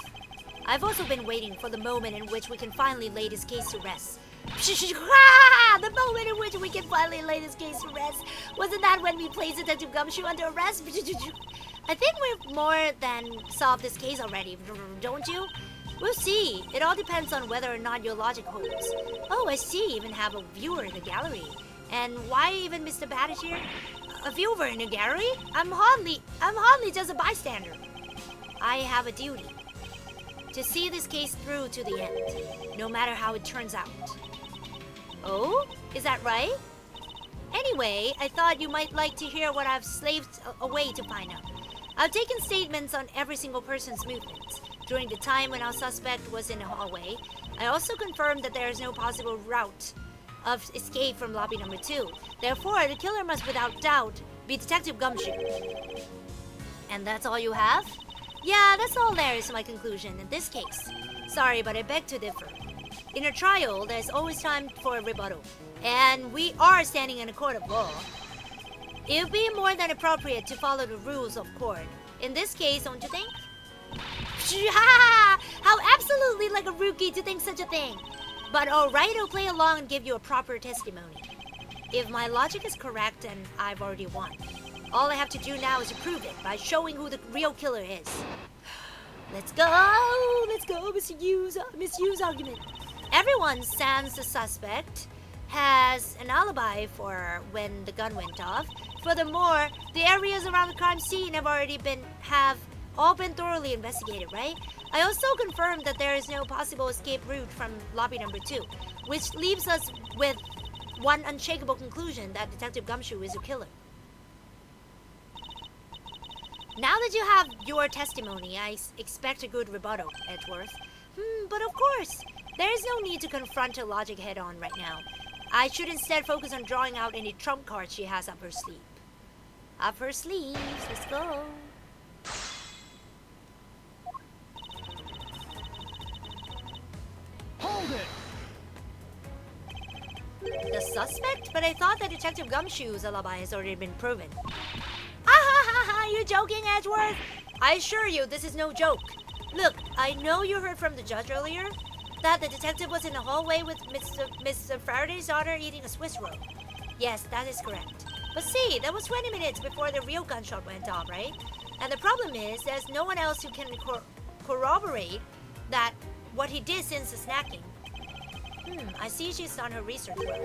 Speaker 1: I've also been waiting for the moment in which we can finally lay this case to rest. The moment in which we can finally lay this case to rest. Wasn't that when we placed Detective Gumshoe under arrest? I think we've more than solved this case already, don't you? We'll see. It all depends on whether or not your logic holds. Oh, I see. Even have a viewer in the gallery. And why even Mr. Bat is here? A viewer in the gallery? I'm hardly just a bystander. I have a duty. To see this case through to the end, no matter how it turns out. Oh? Is that right? Anyway, I thought you might like to hear what I've slaved away to find out. I've taken statements on every single person's movements during the time when our suspect was in the hallway. I also confirmed that there is no possible route of escape from lobby number 2. Therefore, the killer must without doubt be Detective Gumshoe. And that's all you have? Yeah, that's all there is to my conclusion in this case. Sorry, but I beg to differ. In a trial, there's always time for a rebuttal. And we are standing in a court of law. It would be more than appropriate to follow the rules of court. In this case, don't you think? How absolutely like a rookie to think such a thing. But alright, I'll play along and give you a proper testimony. If my logic is correct, then I've already won. All I have to do now is to prove it by showing who the real killer is. Let's go! let's go. Misuse argument. Everyone sans the suspect has an alibi for when the gun went off. Furthermore, the areas around the crime scene have all been thoroughly investigated, right? I also confirmed that there is no possible escape route from lobby number 2, which leaves us with one unshakable conclusion that Detective Gumshoe is a killer. Now that you have your testimony, I expect a good rebuttal, Edgeworth. But of course, there is no need to confront her logic head-on right now. I should instead focus on drawing out any trump cards she has up her sleeve. Up her sleeves, let's go.
Speaker 3: Hold it!
Speaker 1: The suspect? But I thought that Detective Gumshoe's alibi has already been proven. Ah, you joking, Edgeworth? I assure you, this is no joke. Look, I know you heard from the judge earlier that the detective was in the hallway with Mr. Faraday's daughter eating a Swiss roll. Yes, that is correct. But see, that was 20 minutes before the real gunshot went off, right? And the problem is, there's no one else who can corroborate that what he did since the snacking. I see she's done her research well,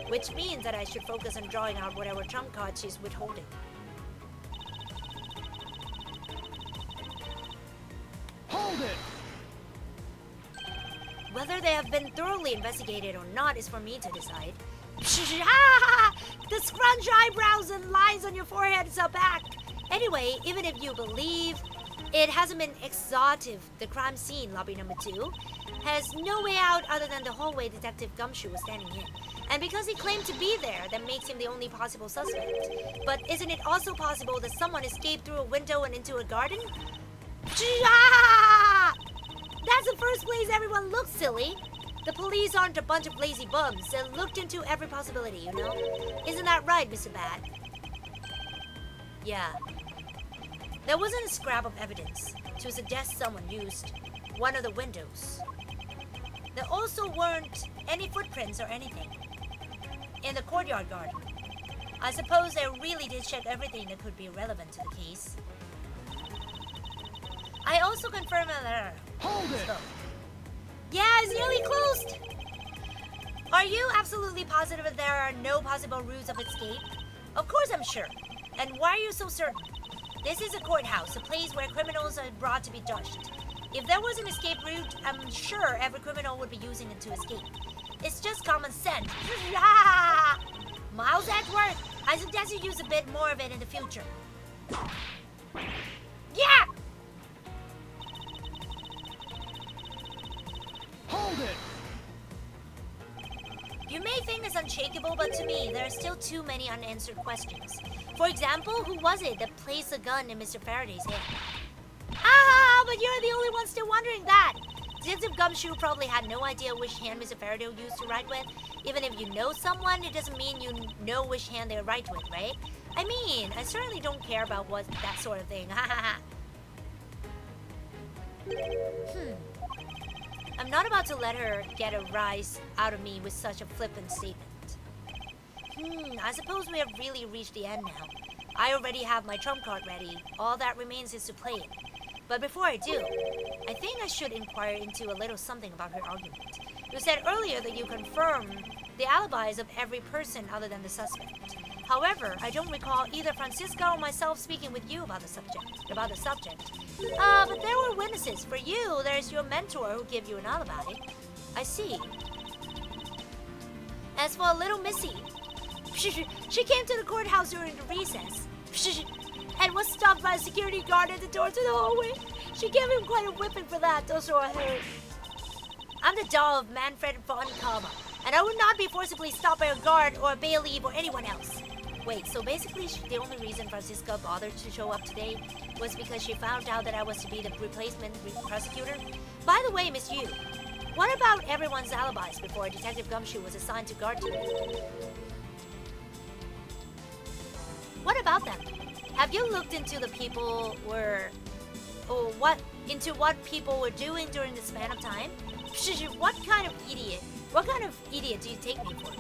Speaker 1: which means that I should focus on drawing out whatever trump card she's withholding.
Speaker 3: Hold it!
Speaker 1: Whether they have been thoroughly investigated or not is for me to decide. The scrunch eyebrows and lines on your foreheads are back. Anyway, even if you believe it hasn't been exhaustive, the crime scene, lobby number 2, has no way out other than the hallway Detective Gumshoe was standing in. And because he claimed to be there, that makes him the only possible suspect. But isn't it also possible that someone escaped through a window and into a garden? That's the first place everyone looks silly. The police aren't a bunch of lazy bums. They looked into every possibility, you know? Isn't that right, Mr. Bat? Yeah. There wasn't a scrap of evidence to suggest someone used one of the windows. There also weren't any footprints or anything in the courtyard garden. I suppose they really did check everything that could be relevant to the case. I also confirmed that...
Speaker 3: Hold it!
Speaker 1: Yeah, it's nearly closed! Are you absolutely positive that there are no possible routes of escape? Of course I'm sure. And why are you so certain? This is a courthouse, a place where criminals are brought to be judged. If there was an escape route, I'm sure every criminal would be using it to escape. It's just common sense. Miles Edgeworth, I suggest you use a bit more of it in the future. Yeah!
Speaker 3: Hold it!
Speaker 1: You may think it's unshakable, but to me, there are still too many unanswered questions. For example, who was it that placed the gun in Mr. Faraday's hand? But you're the only one still wondering that! Detective Gumshoe probably had no idea which hand Mr. Faraday used to write with. Even if you know someone, it doesn't mean you know which hand they write with, right? I mean, I certainly don't care about that sort of thing. I'm not about to let her get a rise out of me with such a flippant statement. I suppose we have really reached the end now. I already have my trump card ready. All that remains is to play it. But before I do, I think I should inquire into a little something about her argument. You said earlier that you confirmed the alibis of every person other than the suspect. However, I don't recall either Francisco or myself speaking with you about the subject. But there were witnesses. For you, there's your mentor who gave you an alibi. I see. As for little Missy, she came to the courthouse during the recess and was stopped by a security guard at the door to the hallway. She gave him quite a whipping for that, those who are hurt. I'm the doll of Manfred von Kama, and I would not be forcibly stopped by a guard or a bailiff or anyone else. Wait, so basically the only reason Francisca bothered to show up today was because she found out that I was to be the replacement prosecutor? By the way, Miss Yu, what about everyone's alibis before Detective Gumshoe was assigned to guard duty? What about them? Have you looked into what people were doing during the span of time? What kind of idiot do you take me for?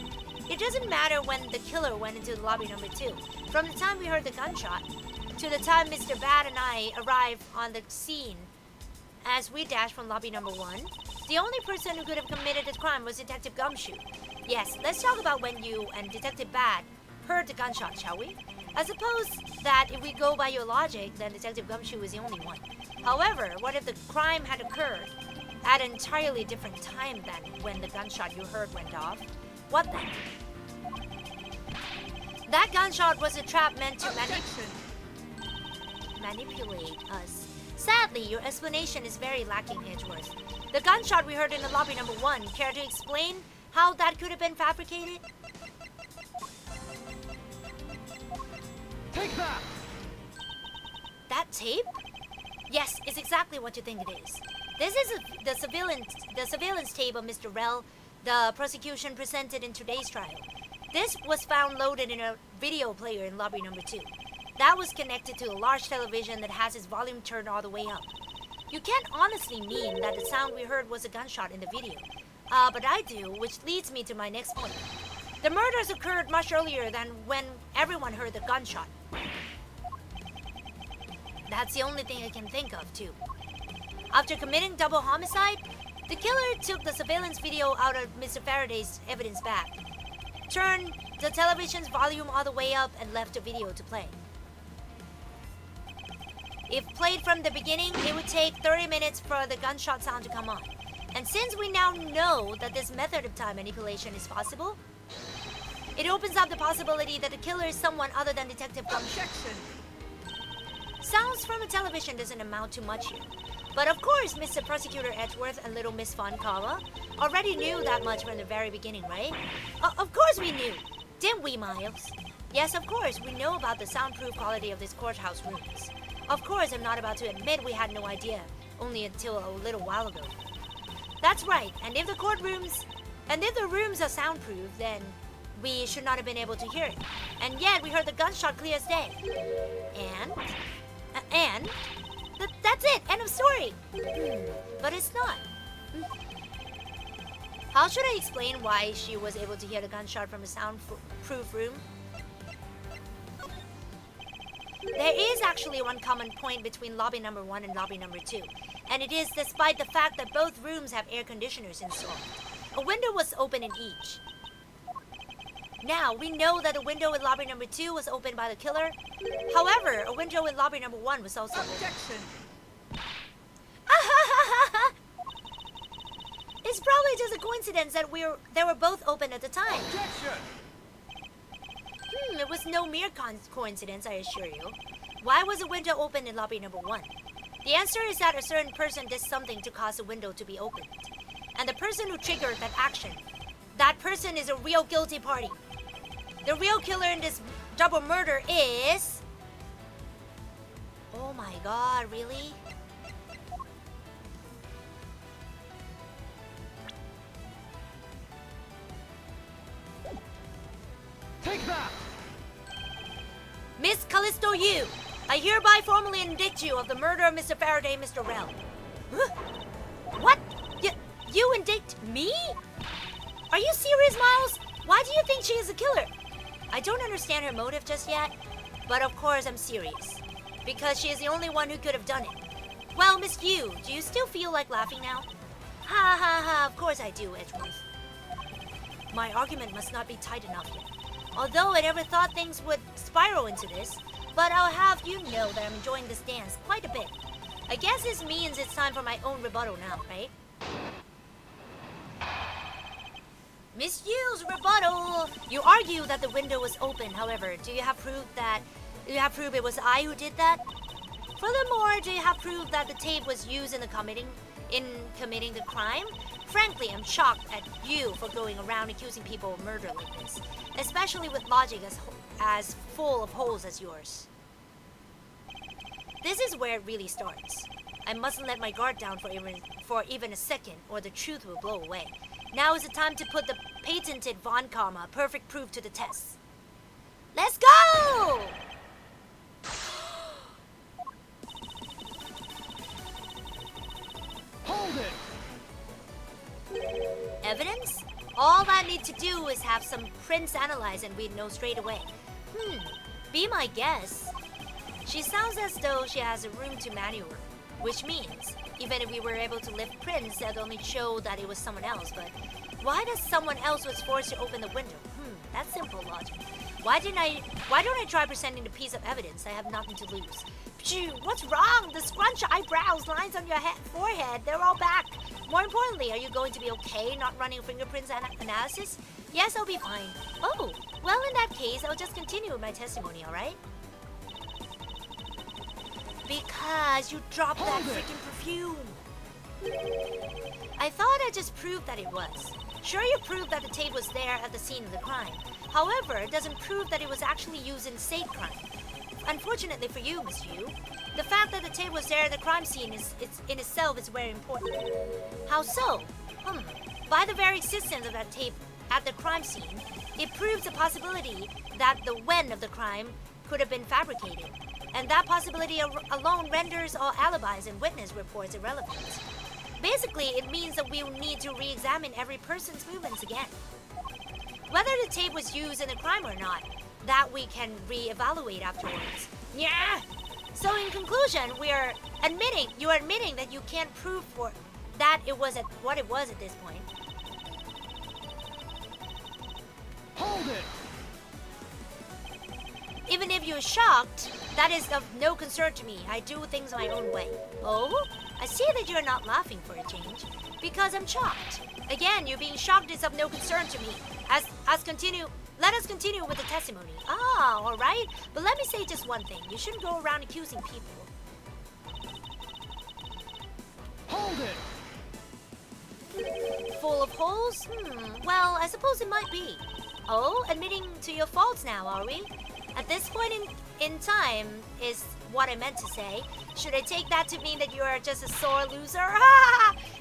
Speaker 1: It doesn't matter when the killer went into lobby number 2. From the time we heard the gunshot to the time Mr. Bad and I arrived on the scene as we dashed from lobby number 1, the only person who could have committed the crime was Detective Gumshoe. Yes, let's talk about when you and Detective Bad heard the gunshot, shall we? I suppose that if we go by your logic, then Detective Gumshoe is the only one. However, what if the crime had occurred at an entirely different time than when the gunshot you heard went off? What then? That gunshot was a trap meant to manipulate us. Sadly, your explanation is very lacking, Edgeworth. The gunshot we heard in the lobby number 1, care to explain how that could have been fabricated?
Speaker 3: Take that!
Speaker 1: That tape? Yes, it's exactly what you think it is. This is the surveillance tape of Mr. Rell the prosecution presented in today's trial. This was found loaded in a video player in lobby number 2. That was connected to a large television that has its volume turned all the way up. You can't honestly mean that the sound we heard was a gunshot in the video. But I do, which leads me to my next point. The murders occurred much earlier than when everyone heard the gunshot. That's the only thing I can think of, too. After committing double homicide, the killer took the surveillance video out of Mr. Faraday's evidence bag, turned the television's volume all the way up, and left the video to play. If played from the beginning, it would take 30 minutes for the gunshot sound to come on. And since we now know that this method of time manipulation is possible, it opens up the possibility that the killer is someone other than Detective Gumshoe. Sounds from a television doesn't amount to much here. But of course, Mr. Prosecutor Edgeworth and Little Miss Von Kawa already knew that much from the very beginning, right? Of course we knew! Didn't we, Miles? Yes, of course, we know about the soundproof quality of this courthouse rooms. Of course, I'm not about to admit we had no idea, only until a little while ago. That's right, and if the rooms are soundproof, then we should not have been able to hear it. And yet, we heard the gunshot clear as day. And that's it, end of story. But it's not. How should I explain why she was able to hear the gunshot from a soundproof room? There is actually one common point between lobby number 1 and lobby number 2, and it is despite the fact that both rooms have air conditioners installed. A window was open in each. Now, we know that a window in lobby number 2 was opened by the killer. However, a window in lobby number 1 was also
Speaker 3: Objection!
Speaker 1: It's probably just a coincidence that they were both open at the time.
Speaker 3: Objection!
Speaker 1: It was no mere coincidence, I assure you. Why was a window open in lobby number 1? The answer is that a certain person did something to cause the window to be opened. And the person who triggered that action, that person is a real guilty party. The real killer in this double murder is... Oh my god, really?
Speaker 3: Take that!
Speaker 1: Miss Callisto Yu, I hereby formally indict you of the murder of Mr. Faraday and Mr. Rell. Huh? What? You indict me? Are you serious, Miles? Why do you think she is a killer? I don't understand her motive just yet, but of course I'm serious. Because she is the only one who could have done it. Well, Miss Yu, do you still feel like laughing now? Ha ha ha, of course I do, Edgeworth. My argument must not be tight enough yet. Although I never thought things would spiral into this, but I'll have you know that I'm enjoying this dance quite a bit. I guess this means it's time for my own rebuttal now, right? Miss Yu's rebuttal! You argue that the window was open, however, do you have proof it was I who did that? Furthermore, do you have proof that the tape was used in committing the crime? Frankly, I'm shocked at you for going around accusing people of murder like this, especially with logic as full of holes as yours. This is where it really starts. I mustn't let my guard down for even a second, or the truth will blow away. Now is the time to put the patented Von Karma perfect proof to the test. Let's go!
Speaker 3: Hold it!
Speaker 1: Evidence? All I need to do is have some prints analyzed and we'd know straight away. Be my guess. She sounds as though she has a room to maneuver, which means Even if we were able to lift prints that only show that it was someone else, but why does someone else was forced to open the window? That's simple logic. Why don't I try presenting the piece of evidence? I have nothing to lose. Phew, what's wrong? The scrunched eyebrows, lines on your forehead, they're all back. More importantly, are you going to be okay not running fingerprints analysis? Yes, I'll be fine. Oh, well in that case, I'll just continue with my testimony, alright? Because you dropped that freaking perfume. I thought I just proved that it was. Sure, you proved that the tape was there at the scene of the crime. However, it doesn't prove that it was actually used in said crime. Unfortunately for you, Miss Yu, the fact that the tape was there at the crime scene in itself is very important. How so? By the very existence of that tape at the crime scene, it proves the possibility that the when of the crime could have been fabricated. And that possibility alone renders all alibis and witness reports irrelevant. Basically, it means that we'll need to re-examine every person's movements again. Whether the tape was used in a crime or not, that we can re-evaluate afterwards. Yeah! So in conclusion, you are admitting that you can't prove that it was what it was at this point.
Speaker 3: Hold it!
Speaker 1: Even if you're shocked, that is of no concern to me. I do things my own way. Oh? I see that you're not laughing for a change. Because I'm shocked. Again, you being shocked is of no concern to me. Let us continue with the testimony. Ah, alright. But let me say just one thing. You shouldn't go around accusing people.
Speaker 3: Hold
Speaker 1: it! Full of holes? Well, I suppose it might be. Oh, admitting to your faults now, are we? At this point in time is what I meant to say. Should I take that to mean that you are just a sore loser?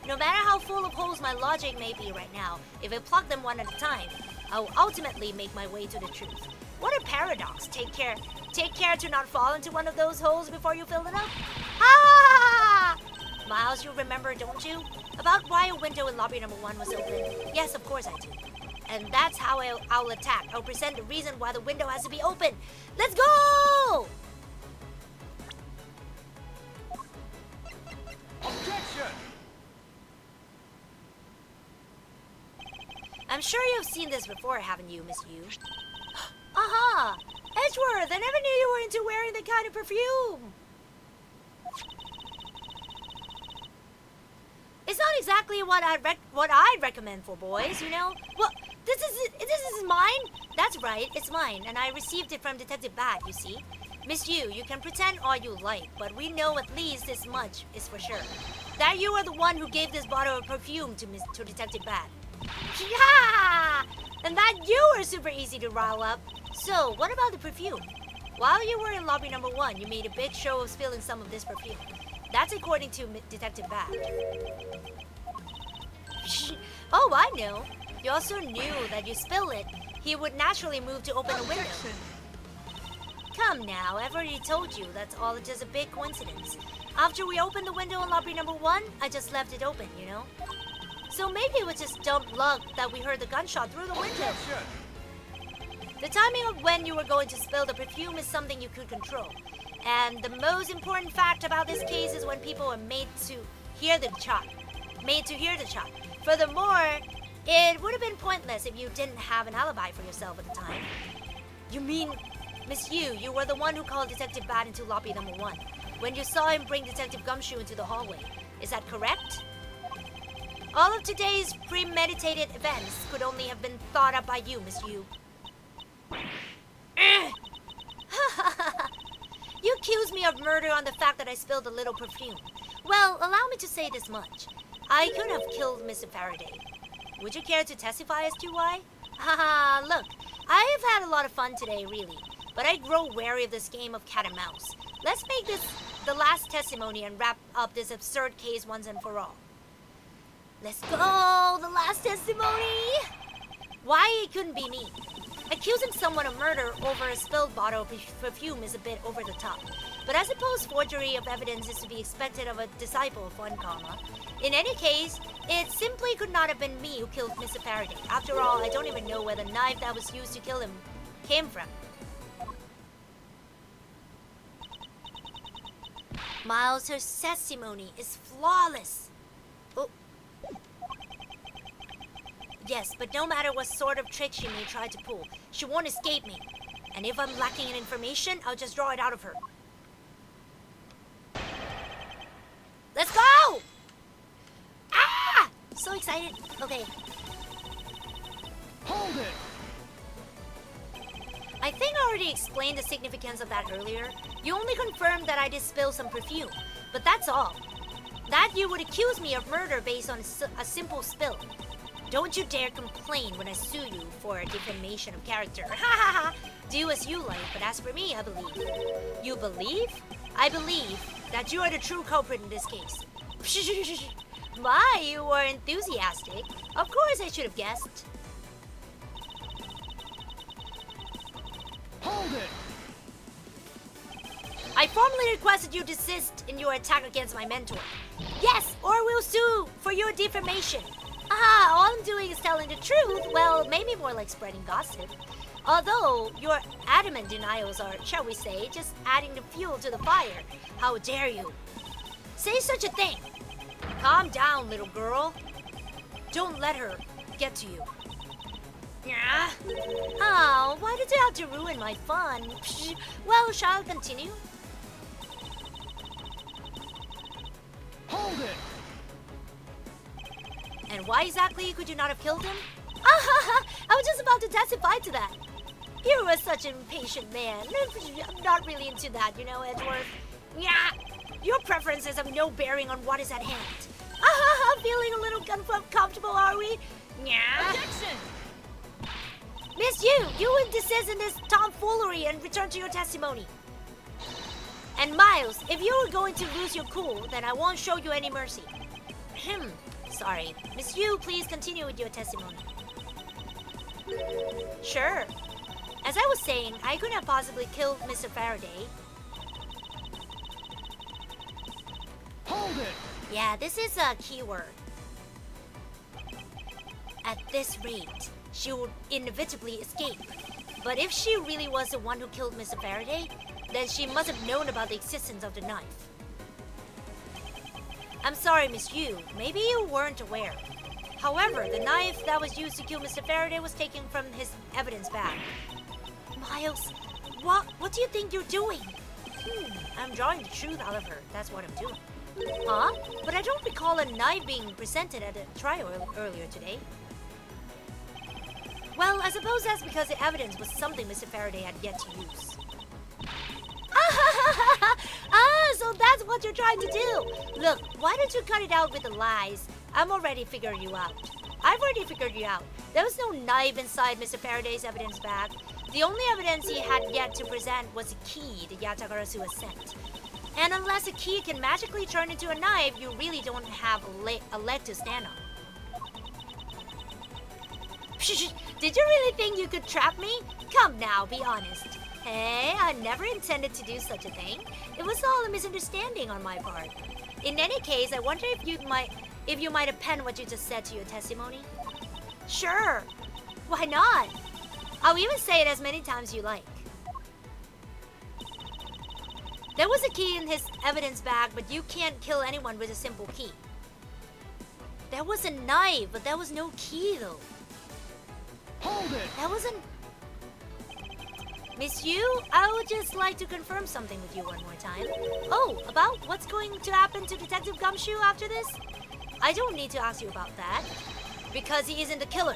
Speaker 1: No matter how full of holes my logic may be right now, if I plug them one at a time, I will ultimately make my way to the truth. What a paradox. Take care to not fall into one of those holes before you fill it up. Miles, you remember, don't you? About why a window in lobby number 1 was open. Yes, of course I do. And that's how I'll attack. I'll present the reason why the window has to be open. Let's go!
Speaker 3: Objection!
Speaker 1: I'm sure you've seen this before, haven't you, Miss Yu? Aha! Edgeworth, I never knew you were into wearing that kind of perfume! It's not exactly what I'd recommend for boys, you know? Well, this is mine? That's right, it's mine, and I received it from Detective Bat, you see? Miss Yu, you can pretend all you like, but we know at least this much is for sure. That you are the one who gave this bottle of perfume to Detective Bat. Yeah! And that you were super easy to rile up. So, what about the perfume? While you were in lobby number 1, you made a big show of spilling some of this perfume. That's according to Detective Bat. Oh, I know. You also knew that you spill it, he would naturally move to open the window. Come now, I've already told you that's all just a big coincidence. After we opened the window in lobby number 1, I just left it open, you know? So maybe it was just dumb luck that we heard the gunshot through the window. The timing of when you were going to spill the perfume is something you could control. And the most important fact about this case is when people are made to hear the shot. Furthermore, it would have been pointless if you didn't have an alibi for yourself at the time. You mean, Miss Yu, you were the one who called Detective Bat into lobby number 1, when you saw him bring Detective Gumshoe into the hallway. Is that correct? All of today's premeditated events could only have been thought up by you, Miss Yu. You accuse me of murder on the fact that I spilled a little perfume. Well, allow me to say this much. I could have killed Mr. Faraday. Would you care to testify as to why? Haha, look, I have had a lot of fun today, really. But I grow wary of this game of cat and mouse. Let's make this the last testimony and wrap up this absurd case once and for all. Let's go! The last testimony! Why it couldn't be me? Accusing someone of murder over a spilled bottle of perfume is a bit over the top. But I suppose forgery of evidence is to be expected of a disciple of one karma. In any case, it simply could not have been me who killed Mr. Faraday. After all, I don't even know where the knife that was used to kill him came from. Miles, her testimony is flawless. Oh. Yes, but no matter what sort of trick she may try to pull, she won't escape me. And if I'm lacking in information, I'll just draw it out of her. Let's go! Ah! So excited. Okay.
Speaker 3: Hold it!
Speaker 1: I think I already explained the significance of that earlier. You only confirmed that I did spill some perfume, but that's all. That you would accuse me of murder based on a simple spill. Don't you dare complain when I sue you for defamation of character. Ha ha ha! Do as you like, but as for me, I believe. You believe? I believe that you are the true culprit in this case. My, you were enthusiastic. Of course I should have guessed.
Speaker 3: Hold it!
Speaker 1: I formally requested you desist in your attack against my mentor. Yes, or we'll sue for your defamation. All I'm doing is telling the truth. Well, maybe more like spreading gossip. Although your adamant denials are, shall we say, just adding the fuel to the fire. How dare you? Say such a thing. Calm down, little girl. Don't let her get to you. Yeah. Oh, why did you have to ruin my fun? Well, shall I continue?
Speaker 3: Hold it!
Speaker 1: And why exactly could you not have killed him? I was just about to testify to that. You were such an impatient man. I'm not really into that, you know, Edgeworth. Yeah, your preferences have no bearing on what is at hand. Feeling a little uncomfortable, are we? Yeah.
Speaker 3: Objection!
Speaker 1: Miss you would desist in this tomfoolery and return to your testimony. And Miles, if you were going to lose your cool, then I won't show you any mercy. Sorry. Miss Yu, please continue with your testimony. Sure. As I was saying, I couldn't have possibly killed Mr. Faraday.
Speaker 3: Hold it!
Speaker 1: Yeah, this is a keyword. At this rate, she would inevitably escape. But if she really was the one who killed Mr. Faraday, then she must have known about the existence of the knife. I'm sorry, Miss Yu. Maybe you weren't aware. However, the knife that was used to kill Mr. Faraday was taken from his evidence bag. Miles, what do you think you're doing? I'm drawing the truth out of her. That's what I'm doing. Huh? But I don't recall a knife being presented at the trial earlier today. Well, I suppose that's because the evidence was something Mr. Faraday had yet to use. So that's what you're trying to do. Look, why don't you cut it out with the lies? I'm already figuring you out. I've already figured you out. There was no knife inside Mr. Faraday's evidence bag. The only evidence he had yet to present was a key the Yatagarasu has sent. And unless a key can magically turn into a knife, you really don't have a leg to stand on. Did you really think you could trap me? Come now, be honest. Hey, I never intended to do such a thing. It was all a misunderstanding on my part. In any case, I wonder if you might append what you just said to your testimony. Sure. Why not? I'll even say it as many times you like. There was a key in his evidence bag, but you can't kill anyone with a simple key. There was a knife, but there was no key though.
Speaker 3: Hold it!
Speaker 1: That wasn't... Miss Yu, I would just like to confirm something with you one more time. Oh, about what's going to happen to Detective Gumshoe after this? I don't need to ask you about that, because he isn't the killer.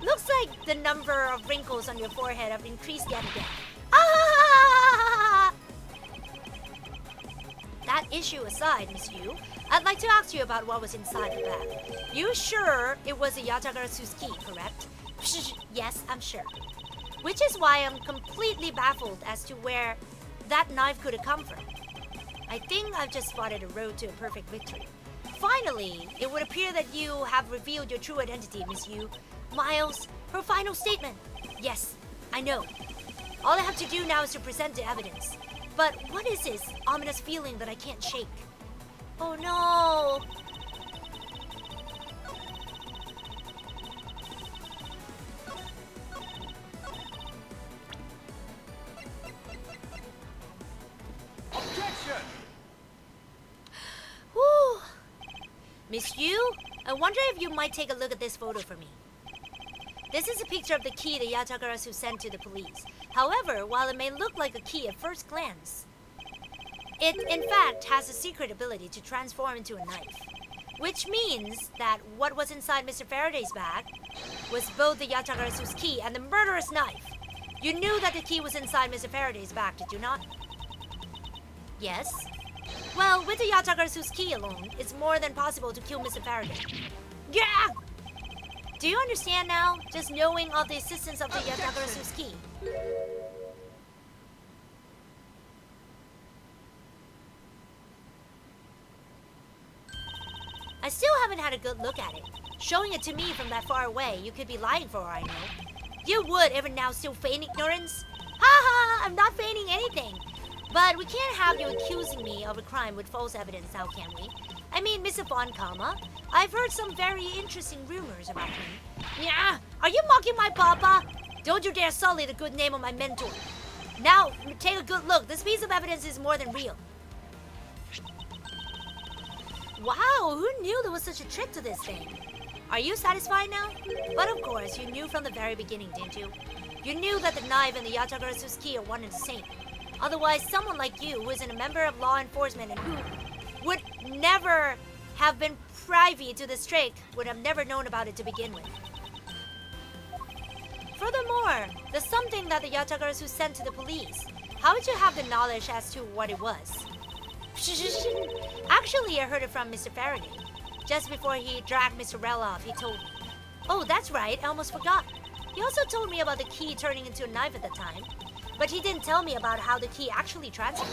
Speaker 1: Looks like the number of wrinkles on your forehead have increased yet again. That issue aside, Miss Yu, I'd like to ask you about what was inside the bag. You sure it was a Yatagarasu's key, correct? Yes, I'm sure. Which is why I'm completely baffled as to where that knife could have come from. I think I've just spotted a road to a perfect victory. Finally, it would appear that you have revealed your true identity, Miss Yu. Miles, her final statement. Yes, I know. All I have to do now is to present the evidence. But what is this ominous feeling that I can't shake? Oh no!
Speaker 3: Objection!
Speaker 1: Miss Yu, I wonder if you might take a look at this photo for me. This is a picture of the key the Yatagarasu sent to the police. However, while it may look like a key at first glance, it in fact has a secret ability to transform into a knife. Which means that what was inside Mr. Faraday's bag was both the Yatagarasu's key and the murderous knife. You knew that the key was inside Mr. Faraday's bag, did you not? Yes. Well, with the Yatagarasu's key alone, it's more than possible to kill Mr. Faraday. Yeah! Do you understand now? Just knowing of the existence of the Yatagarasu's key. I still haven't had a good look at it. Showing it to me from that far away, you could be lying for all I know. You would even now still feign ignorance? Ha! I'm not feigning anything. But we can't have you accusing me of a crime with false evidence now, can we? I mean, Mr. Von Kama, I've heard some very interesting rumors about him. Yeah, are you mocking my papa? Don't you dare sully the good name of my mentor. Now, take a good look. This piece of evidence is more than real. Wow, who knew there was such a trick to this thing? Are you satisfied now? But of course, you knew from the very beginning, didn't you? You knew that the knife and the Yatagarasu's key are one and the same. Otherwise, someone like you, who isn't a member of law enforcement and who would never have been privy to this trick, would have never known about it to begin with. Furthermore, there's something that the Yatagarasu sent to the police. How would you have the knowledge as to what it was? Actually, I heard it from Mr. Faraday. Just before he dragged Mr. Rell off, he told me. Oh, that's right, I almost forgot. He also told me about the key turning into a knife at the time. But he didn't tell me about how the key actually transferred.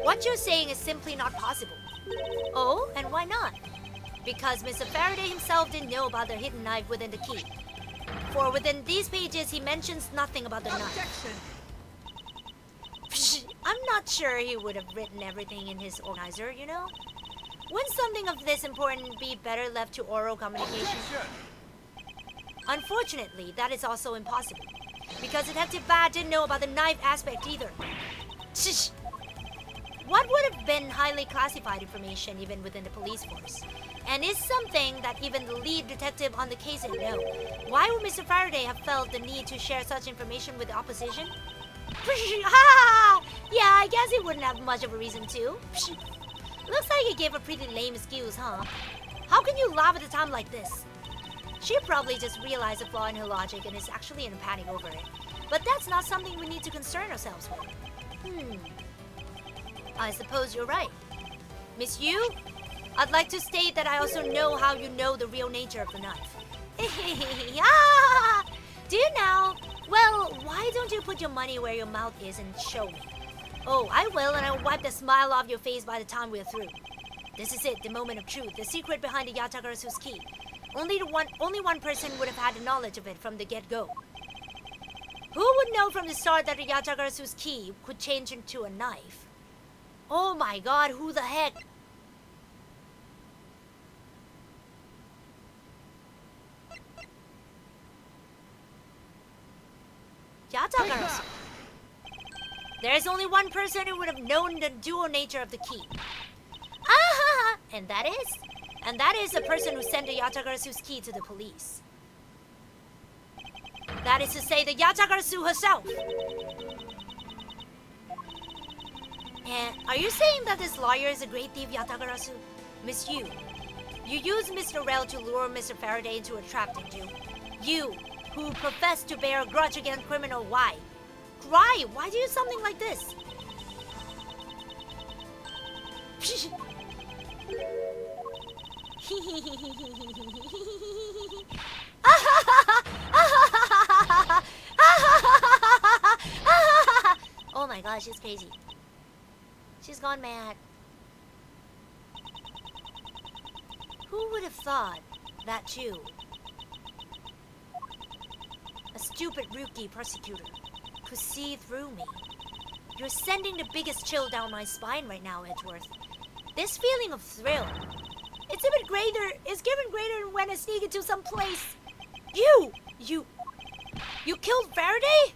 Speaker 1: What you're saying is simply not possible. Oh, and why not? Because Mr. Faraday himself didn't know about the hidden knife within the key. For within these pages, he mentions nothing about the knife. I'm not sure he would have written everything in his organizer, you know? Wouldn't something of this important be better left to oral communication? Unfortunately, that is also impossible. Because Detective Bad didn't know about the knife aspect either. What would have been highly classified information even within the police force? And is something that even the lead detective on the case didn't know. Why would Mr. Faraday have felt the need to share such information with the opposition? Yeah, I guess he wouldn't have much of a reason to. Looks like he gave a pretty lame excuse, huh? How can you laugh at a time like this? She probably just realized a flaw in her logic and is actually in a panic over it. But that's not something we need to concern ourselves with. I suppose you're right. Miss Yu, I'd like to state that I also know how you know the real nature of the knife. Do you now? Well, why don't you put your money where your mouth is and show me? Oh, I will, and I'll wipe the smile off your face by the time we're through. This is it, the moment of truth, the secret behind the Yatagarasu's key. Only one person would have had the knowledge of it from the get-go. Who would know from the start that the Yatagarasu's key could change into a knife? Oh my god, who the heck? Yatagarasu. There's only one person who would have known the dual nature of the key. Ah, and that is the person who sent the Yatagarasu's key to the police. That is to say, the Yatagarasu herself. And are you saying that this lawyer is a great thief, Yatagarasu? Miss Yu, you used Mr. Rell to lure Mr. Faraday into a trap, didn't you? You, who professed to bear a grudge against criminal, why? Why? Why do you do something like this? Oh my gosh, she's crazy. She's gone mad. Who would have thought that you, a stupid rookie prosecutor, could see through me? You're sending the biggest chill down my spine right now, Edgeworth. This feeling of thrill, it's given greater when I sneak into some place. You killed Faraday?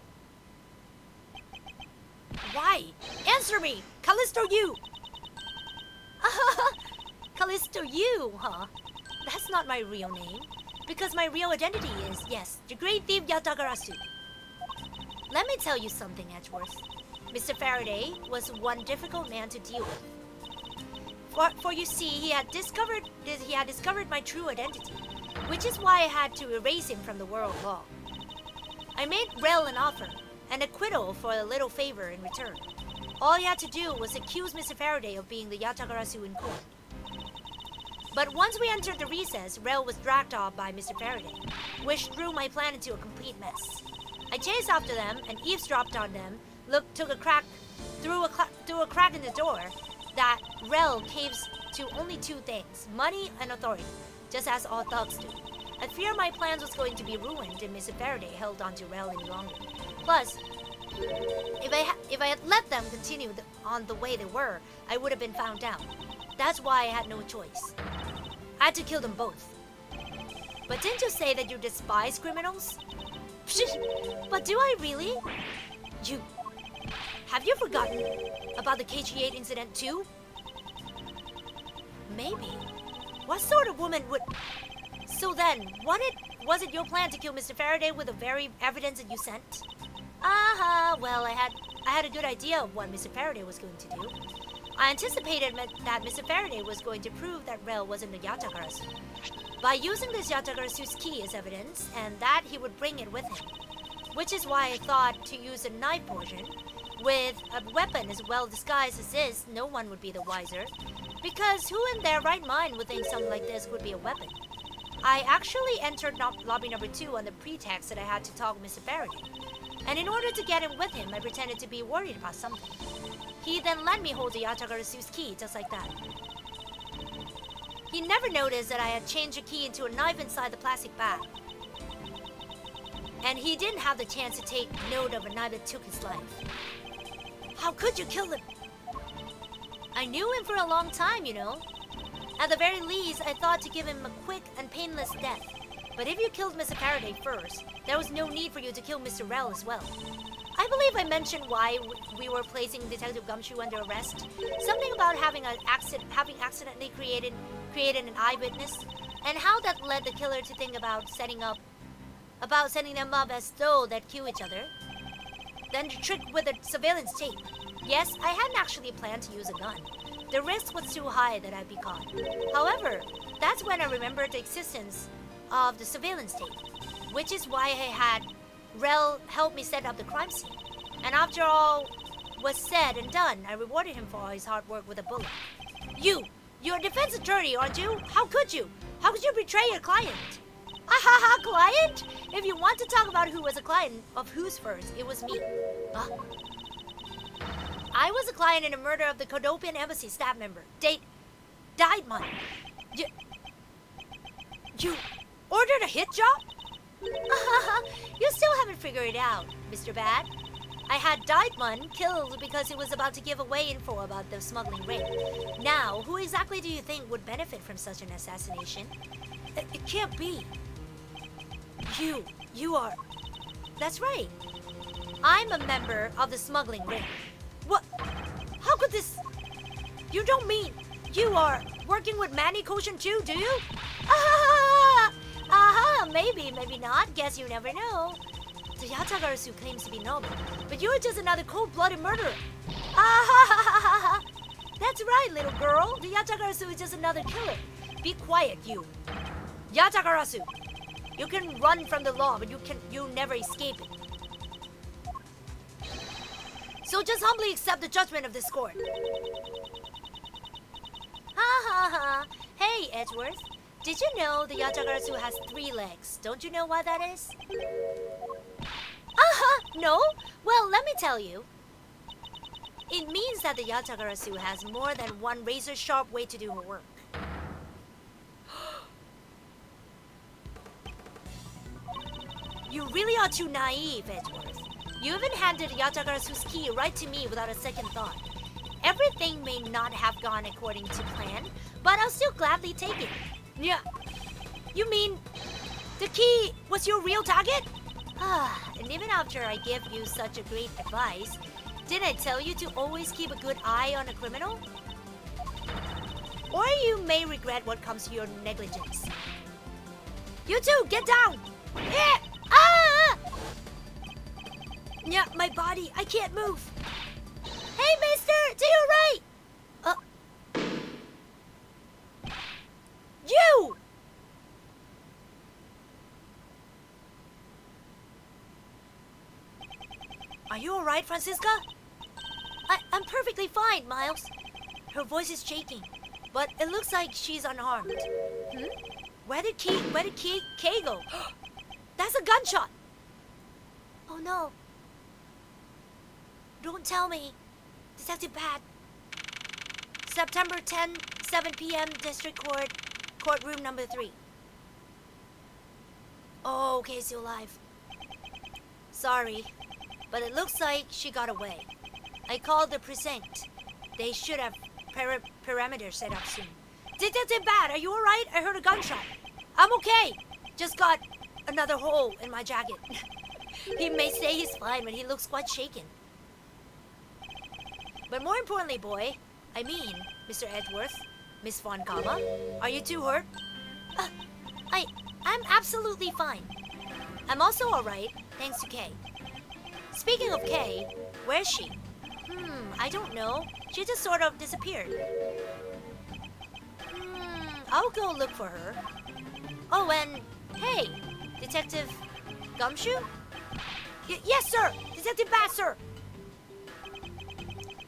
Speaker 1: Why? Answer me, Callisto, you! after you, huh? That's not my real name. Because my real identity is, yes, the great thief Yatagarasu. Let me tell you something, Edgeworth. Mr. Faraday was one difficult man to deal with. For you see, he had discovered my true identity, which is why I had to erase him from the world law. I made Rel an offer, an acquittal for a little favor in return. All he had to do was accuse Mr. Faraday of being the Yatagarasu in court. But once we entered the recess, Rel was dragged off by Mr. Faraday, which threw my plan into a complete mess. I chased after them and eavesdropped on them, through a crack in the door, that Rel caves to only two things, money and authority, just as all thugs do. I fear my plans was going to be ruined if Mr. Faraday held on to Rel any longer. Plus, if I had let them continue on the way they were, I would have been found out. That's why I had no choice. I had to kill them both. But didn't you say that you despise criminals? But do I really? Have you forgotten about the KG8 incident too? Maybe. What sort of woman would... So then, was it your plan to kill Mr. Faraday with the very evidence that you sent? Well, I had a good idea of what Mr. Faraday was going to do. I anticipated that Mr. Faraday was going to prove that Rel wasn't the Yatagarasu by using this Yatagarasu's key as evidence, and that he would bring it with him. Which is why I thought to use a knife portion. With a weapon as well disguised as this, no one would be the wiser. Because who in their right mind would think something like this would be a weapon? I actually entered lobby number 2 on the pretext that I had to talk with Mr. Faraday. And in order to get him with him, I pretended to be worried about something. He then let me hold the Yatagarasu's key, just like that. He never noticed that I had changed the key into a knife inside the plastic bag. And he didn't have the chance to take note of a knife that took his life. How could you kill him? I knew him for a long time, you know. At the very least, I thought to give him a quick and painless death. But if you killed Mr. Faraday first, there was no need for you to kill Mr. Rel as well. I believe I mentioned why we were placing Detective Gumshoe under arrest. Something about having accidentally created an eyewitness, and how that led the killer to think about setting them up as though they'd kill each other. Then the trick with the surveillance tape. Yes, I hadn't actually planned to use a gun. The risk was too high that I'd be caught. However, that's when I remembered the existence of the surveillance tape, which is why I had Rel help me set up the crime scene. And after all was said and done, I rewarded him for all his hard work with a bullet. You're a defense attorney, aren't you? How could you? How could you betray your client? Client? If you want to talk about who was a client of whose first, it was me. I was a client in a murder of the Kodopian embassy staff member, Daidman. You ordered a hit job? You still haven't figured it out, Mr. Bad. I had Daidman killed because he was about to give away info about the smuggling raid. Now, who exactly do you think would benefit from such an assassination? It can't be. You are... That's right. I'm a member of the smuggling ring. What? How could this... You don't mean you are working with Manny Koshin too, do you? Maybe, maybe not. Guess you never know. The Yatagarasu claims to be noble, but you're just another cold-blooded murderer. That's right, little girl. The Yatagarasu is just another killer. Be quiet, you. Yatagarasu. You can run from the law, but you never escape it. So just humbly accept the judgment of this court. Hey, Edgeworth. Did you know the Yatagarasu has 3 legs? Don't you know why that is? No? Well, let me tell you. It means that the Yatagarasu has more than one razor-sharp way to do her work. You really are too naive, Edgeworth. You even handed Yatagarasu's key right to me without a second thought. Everything may not have gone according to plan, but I'll still gladly take it. Yeah. You mean the key was your real target? And even after I gave you such a great advice, didn't I tell you to always keep a good eye on a criminal? or you may regret what comes to your negligence. You two, get down! Yeah! Ah! Yeah, my body, I can't move. Hey, mister, to your right! You! Are you alright, Francisca? I'm perfectly fine, Miles. Her voice is shaking, but it looks like she's unharmed. Where did Kay go? That's a gunshot! Oh no. Don't tell me. Detective Pat. September 10, 7 p.m. District Court, courtroom number 3. Oh, okay, still alive. Sorry, but it looks like she got away. I called the precinct. They should have perimeters set up soon. Detective Pat, are you alright? I heard a gunshot. I'm okay. Just got another hole in my jacket. He may say he's fine, but he looks quite shaken. But more importantly, boy, I mean, Mr. Edgeworth, Miss Von Kama, are you two hurt? I'm absolutely fine. I'm also alright, thanks to Kay. Speaking of Kay, where's she? I don't know. She just sort of disappeared. I'll go look for her. Oh, and hey, Detective Gumshoe? Yes, sir! Detective Bat, sir!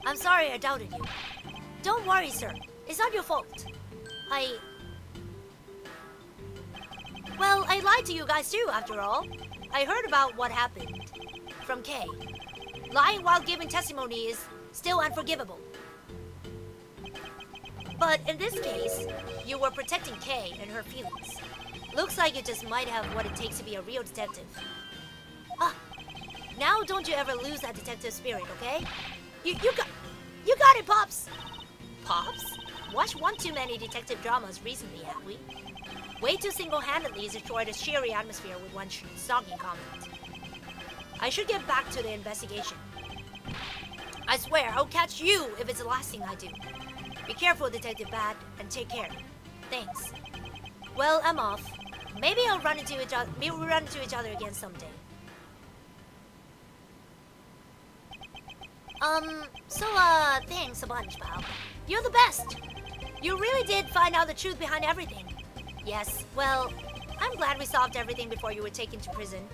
Speaker 1: I'm sorry I doubted you. Don't worry, sir. It's not your fault. Well, I lied to you guys too, after all. I heard about what happened from Kay. Lying while giving testimony is still unforgivable. But in this case, you were protecting Kay and her feelings. Looks like you just might have what it takes to be a real detective. Now don't you ever lose that detective spirit, okay? You got it, Pops! Pops? Watched one too many detective dramas recently, have we? Way too single-handedly destroyed a cheery atmosphere with one soggy comment. I should get back to the investigation. I swear, I'll catch you if it's the last thing I do. Be careful, Detective Bad, and take care. Thanks. Well, I'm off. Maybe we'll run into each other again someday. Thanks a bunch, pal. You're the best! You really did find out the truth behind everything. Yes, well, I'm glad we solved everything before you were taken to prison.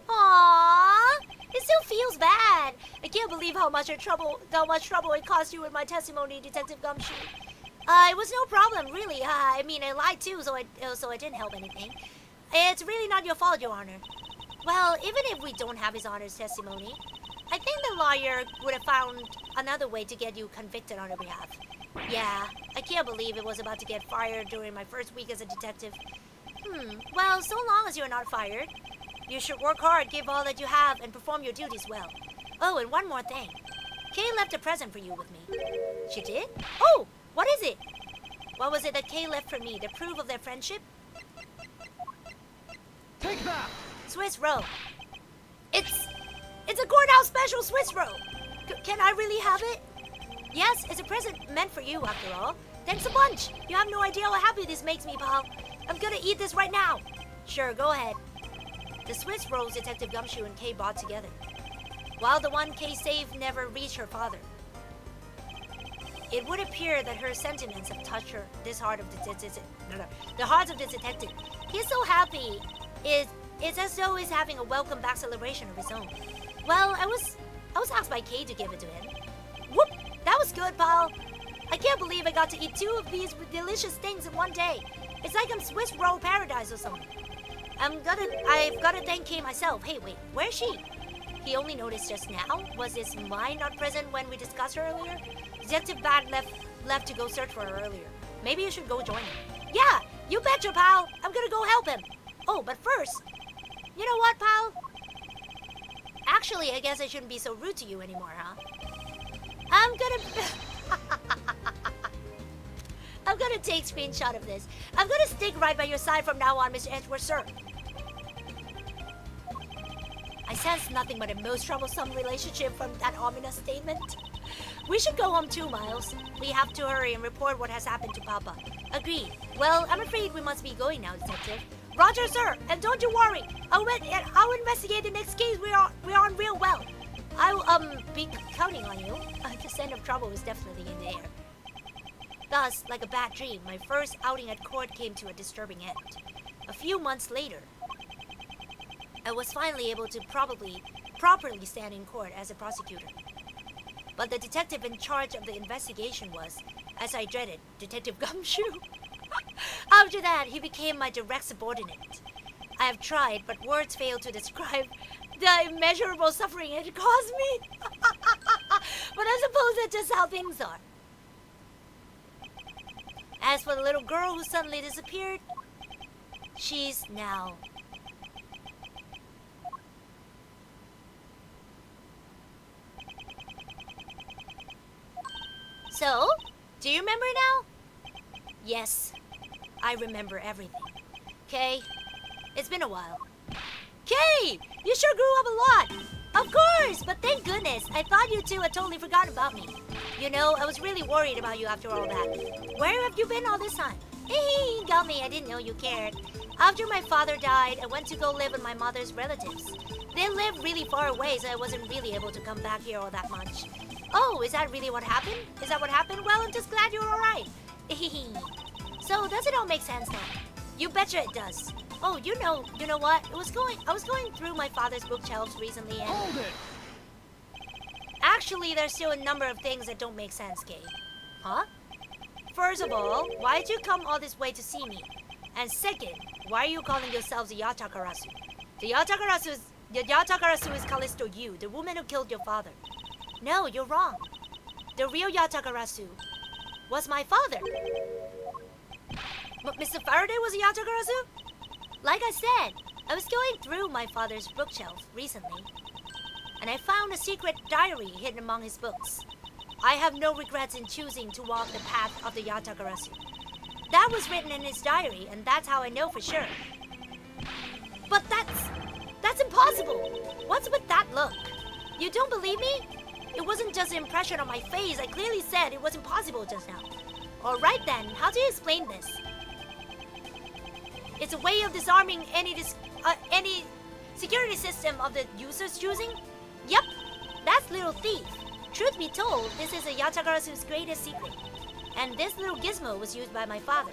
Speaker 1: Aww! It still feels bad. I can't believe how much trouble it caused you with my testimony, Detective Gumshoe. It was no problem, really. I mean, I lied too, so I didn't help anything. It's really not your fault, Your Honor. Well, even if we don't have His Honor's testimony, I think the lawyer would have found another way to get you convicted on your behalf. Yeah, I can't believe it was about to get fired during my first week as a detective. Well, so long as you're not fired, you should work hard, give all that you have, and perform your duties well. Oh, and one more thing. Kay left a present for you with me. She did? Oh, what is it? What was it that Kay left for me to prove of their friendship?
Speaker 3: Take that!
Speaker 1: Swiss roll. It's a courthouse special Swiss roll. Can I really have it? Yes, it's a present meant for you, after all. Thanks a bunch. You have no idea how happy this makes me, pal. I'm gonna eat this right now. Sure, go ahead. The Swiss rolls Detective Gumshoe and Kay bought together, while the one Kay saved never reached her father. It would appear that her sentiments have touched the hearts of this detective. He's so happy. It's as though he's having a welcome back celebration of his own. Well, I was asked by Kay to give it to him. Whoop! That was good, pal. I can't believe I got to eat 2 of these delicious things in one day. It's like I'm Swiss roll paradise or something. I've got to thank Kay myself. Hey, wait, where's she? He only noticed just now. Was his mind not present when we discussed her earlier? Detective Bad left to go search for her earlier. Maybe you should go join him. Yeah, you betcha, pal. I'm gonna go help him. Oh, but first, you know what, pal? Actually, I guess I shouldn't be so rude to you anymore, huh? I'm gonna take screenshot of this. I'm gonna stick right by your side from now on, Mr. Edgeworth, sir. I sense nothing but a most troublesome relationship from that ominous statement. We should go home too, Miles. We have to hurry and report what has happened to Papa. Agreed. Well, I'm afraid we must be going now, Detective. Roger, sir. And don't you worry. I'll investigate the next case. We're on real well. I'll be counting on you. The scent of trouble is definitely in the air. Thus, like a bad dream, my first outing at court came to a disturbing end. A few months later, I was finally able to properly stand in court as a prosecutor. But the detective in charge of the investigation was, as I dreaded, Detective Gumshoe. After that, he became my direct subordinate. I have tried, but words fail to describe the immeasurable suffering it caused me. But I suppose that's just how things are. As for the little girl who suddenly disappeared, she's now... So, do you remember now? Yes, I remember everything. Kay, it's been a while. Kay, you sure grew up a lot. Of course, but thank goodness. I thought you two had totally forgotten about me. You know, I was really worried about you after all that. Where have you been all this time? Hey, got me, I didn't know you cared. After my father died, I went to go live with my mother's relatives. They lived really far away, so I wasn't really able to come back here all that much. Oh, is that really what happened? Is that what happened? Well, I'm just glad you're alright. So, does it all make sense now? You betcha it does. Oh, you know what? I was going through my father's bookshelves recently and...
Speaker 3: Hold it!
Speaker 1: Actually, there's still a number of things that don't make sense, Kay. Huh? First of all, why'd you come all this way to see me? And second, why are you calling yourselves a Yatakarasu? The Yatakarasu is Callisto Yu, the woman who killed your father. No, you're wrong. The real Yatakarasu was my father. But Mr. Faraday was a Yatakarasu? Like I said, I was going through my father's bookshelf recently, and I found a secret diary hidden among his books. I have no regrets in choosing to walk the path of the Yatakarasu. That was written in his diary, and that's how I know for sure. But that's impossible. What's with that look? You don't believe me? It wasn't just an impression on my face. I clearly said it was impossible just now. Alright then, how do you explain this? It's a way of disarming any security system of the user's choosing? Yep, that's Little Thief. Truth be told, this is a Yatakarasu's greatest secret. And this little gizmo was used by my father.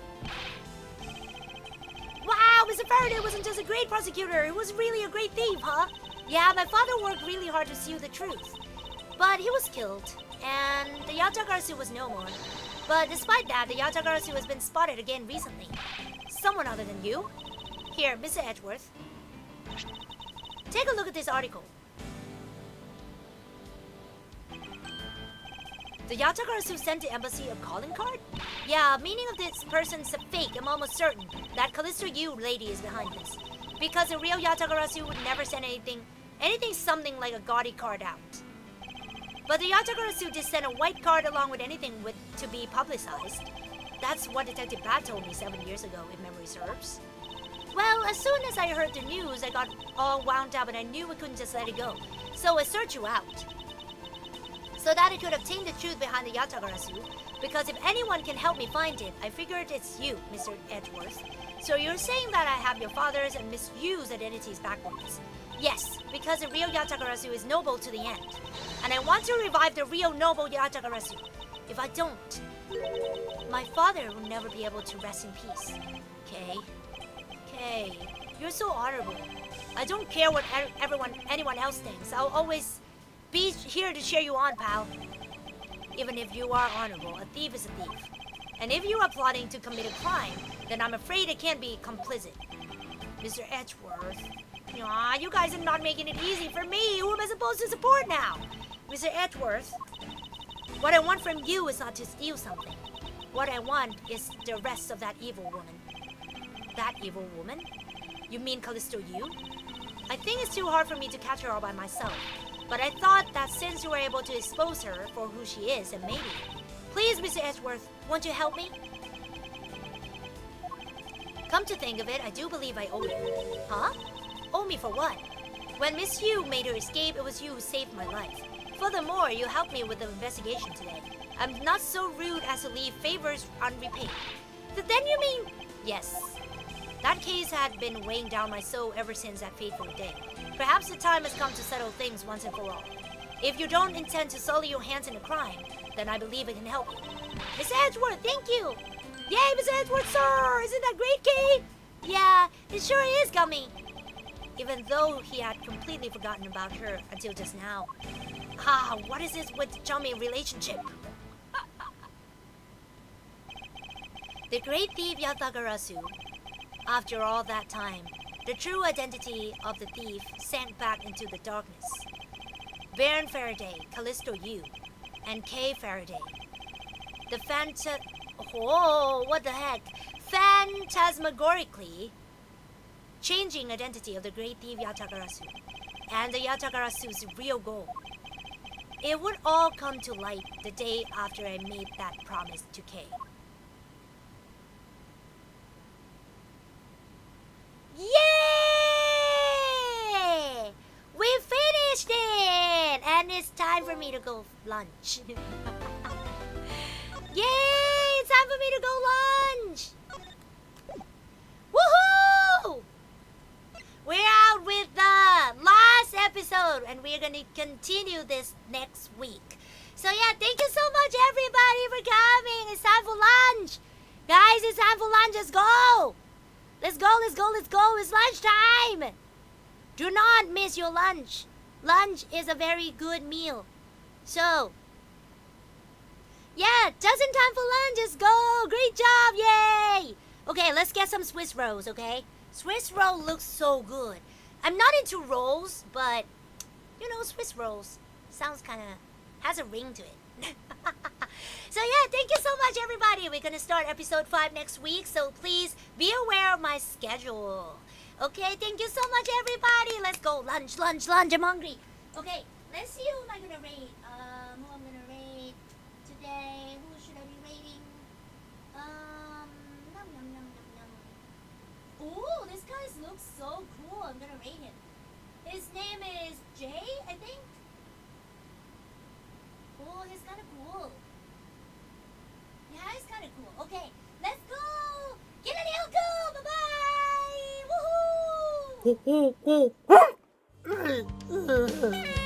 Speaker 1: Wow, Mr. Faraday wasn't just a great prosecutor, he was really a great thief, huh? Yeah, my father worked really hard to seal the truth. But he was killed, and the Yatakarasu was no more. But despite that, the Yatakarasu has been spotted again recently. Someone other than you. Here, Mr. Edgeworth. Take a look at this article. The Yatakarasu sent the embassy a calling card? Yeah, meaning of this person's fake. I'm almost certain that Callisto Yu lady is behind this. Because a real Yatakarasu would never send anything something like a gaudy card out. But the Yatakarasu did send a white card along with anything to be publicized. That's what Detective Bat told me 7 years ago, if memory serves. Well, as soon as I heard the news, I got all wound up and I knew we couldn't just let it go. So I searched you out. So that I could obtain the truth behind the Yatakarasu. Because if anyone can help me find it, I figured it's you, Mr. Edgeworth. So you're saying that I have your father's and Miss Yu's identities backwards. Yes, because the real Yatakarasu is noble to the end. And I want to revive the real noble Yatakarasu. If I don't, my father will never be able to rest in peace. Kay, you're so honorable. I don't care what anyone else thinks. I'll always be here to cheer you on, pal. Even if you are honorable, a thief is a thief. And if you are plotting to commit a crime, then I'm afraid I can't be complicit. Mr. Edgeworth. Aw, you guys are not making it easy for me. Who am I supposed to support now? Mr. Edgeworth, what I want from you is not to steal something. What I want is the rest of that evil woman. That evil woman? You mean Callisto Yu? I think it's too hard for me to catch her all by myself. But I thought that since you were able to expose her for who she is, then maybe... Please, Mr. Edgeworth, won't you help me? Come to think of it, I do believe I owe you. Huh? Owe me for what? When Miss Yu made her escape, it was you who saved my life. Furthermore, you helped me with the investigation today. I'm not so rude as to leave favors unrepaid. Then you mean... Yes. That case had been weighing down my soul ever since that fateful day. Perhaps the time has come to settle things once and for all. If you don't intend to sully your hands in a crime, then I believe it can help you. Miss Edgeworth, thank you! Yay, Miss Edgeworth, sir! Isn't that great, Kay? Yeah, it sure is, Gummy. Even though he had completely forgotten about her until just now. What is this with chummy relationship? The great thief Yatagarasu. After all that time, the true identity of the thief sank back into the darkness. Baron Faraday, Callisto Yu, and Kay Faraday. The what the heck? Phantasmagorically changing identity of the great thief Yatagarasu and the Yatagarasu's real goal. It would all come to light the day after I made that promise to Kay. Yay! We finished it! And it's time for me to go lunch. Yay! It's time for me to go lunch! Woohoo! We're out with the last episode and we're gonna continue this next week. So yeah, thank you so much everybody for coming. It's time for lunch. Guys, it's time for lunch. Let's go! Let's go, let's go, let's go. It's lunchtime. Do not miss your lunch. Lunch is a very good meal. So, yeah, just in time for lunch. Let's go. Great job. Yay. Okay, let's get some Swiss rolls, okay? Swiss roll looks so good. I'm not into rolls, but, you know, Swiss rolls sounds kind of, has a ring to it. So yeah, thank you so much everybody. We're gonna start episode 5 next week, so please be aware of my schedule. Okay, thank you so much everybody. Let's go lunch, lunch, lunch. I'm hungry. Okay, let's see who am I gonna rate. Who I'm gonna rate today. Who should I be rating? Nom, nom, nom, nom, nom. Ooh, this guy looks so cool. I'm gonna rate him. His name is Jay, I think. Oh, he's kind of cool. Yeah, he's kind of cool. Okay, let's go. Get a Hoku. Bye-bye. Woohoo.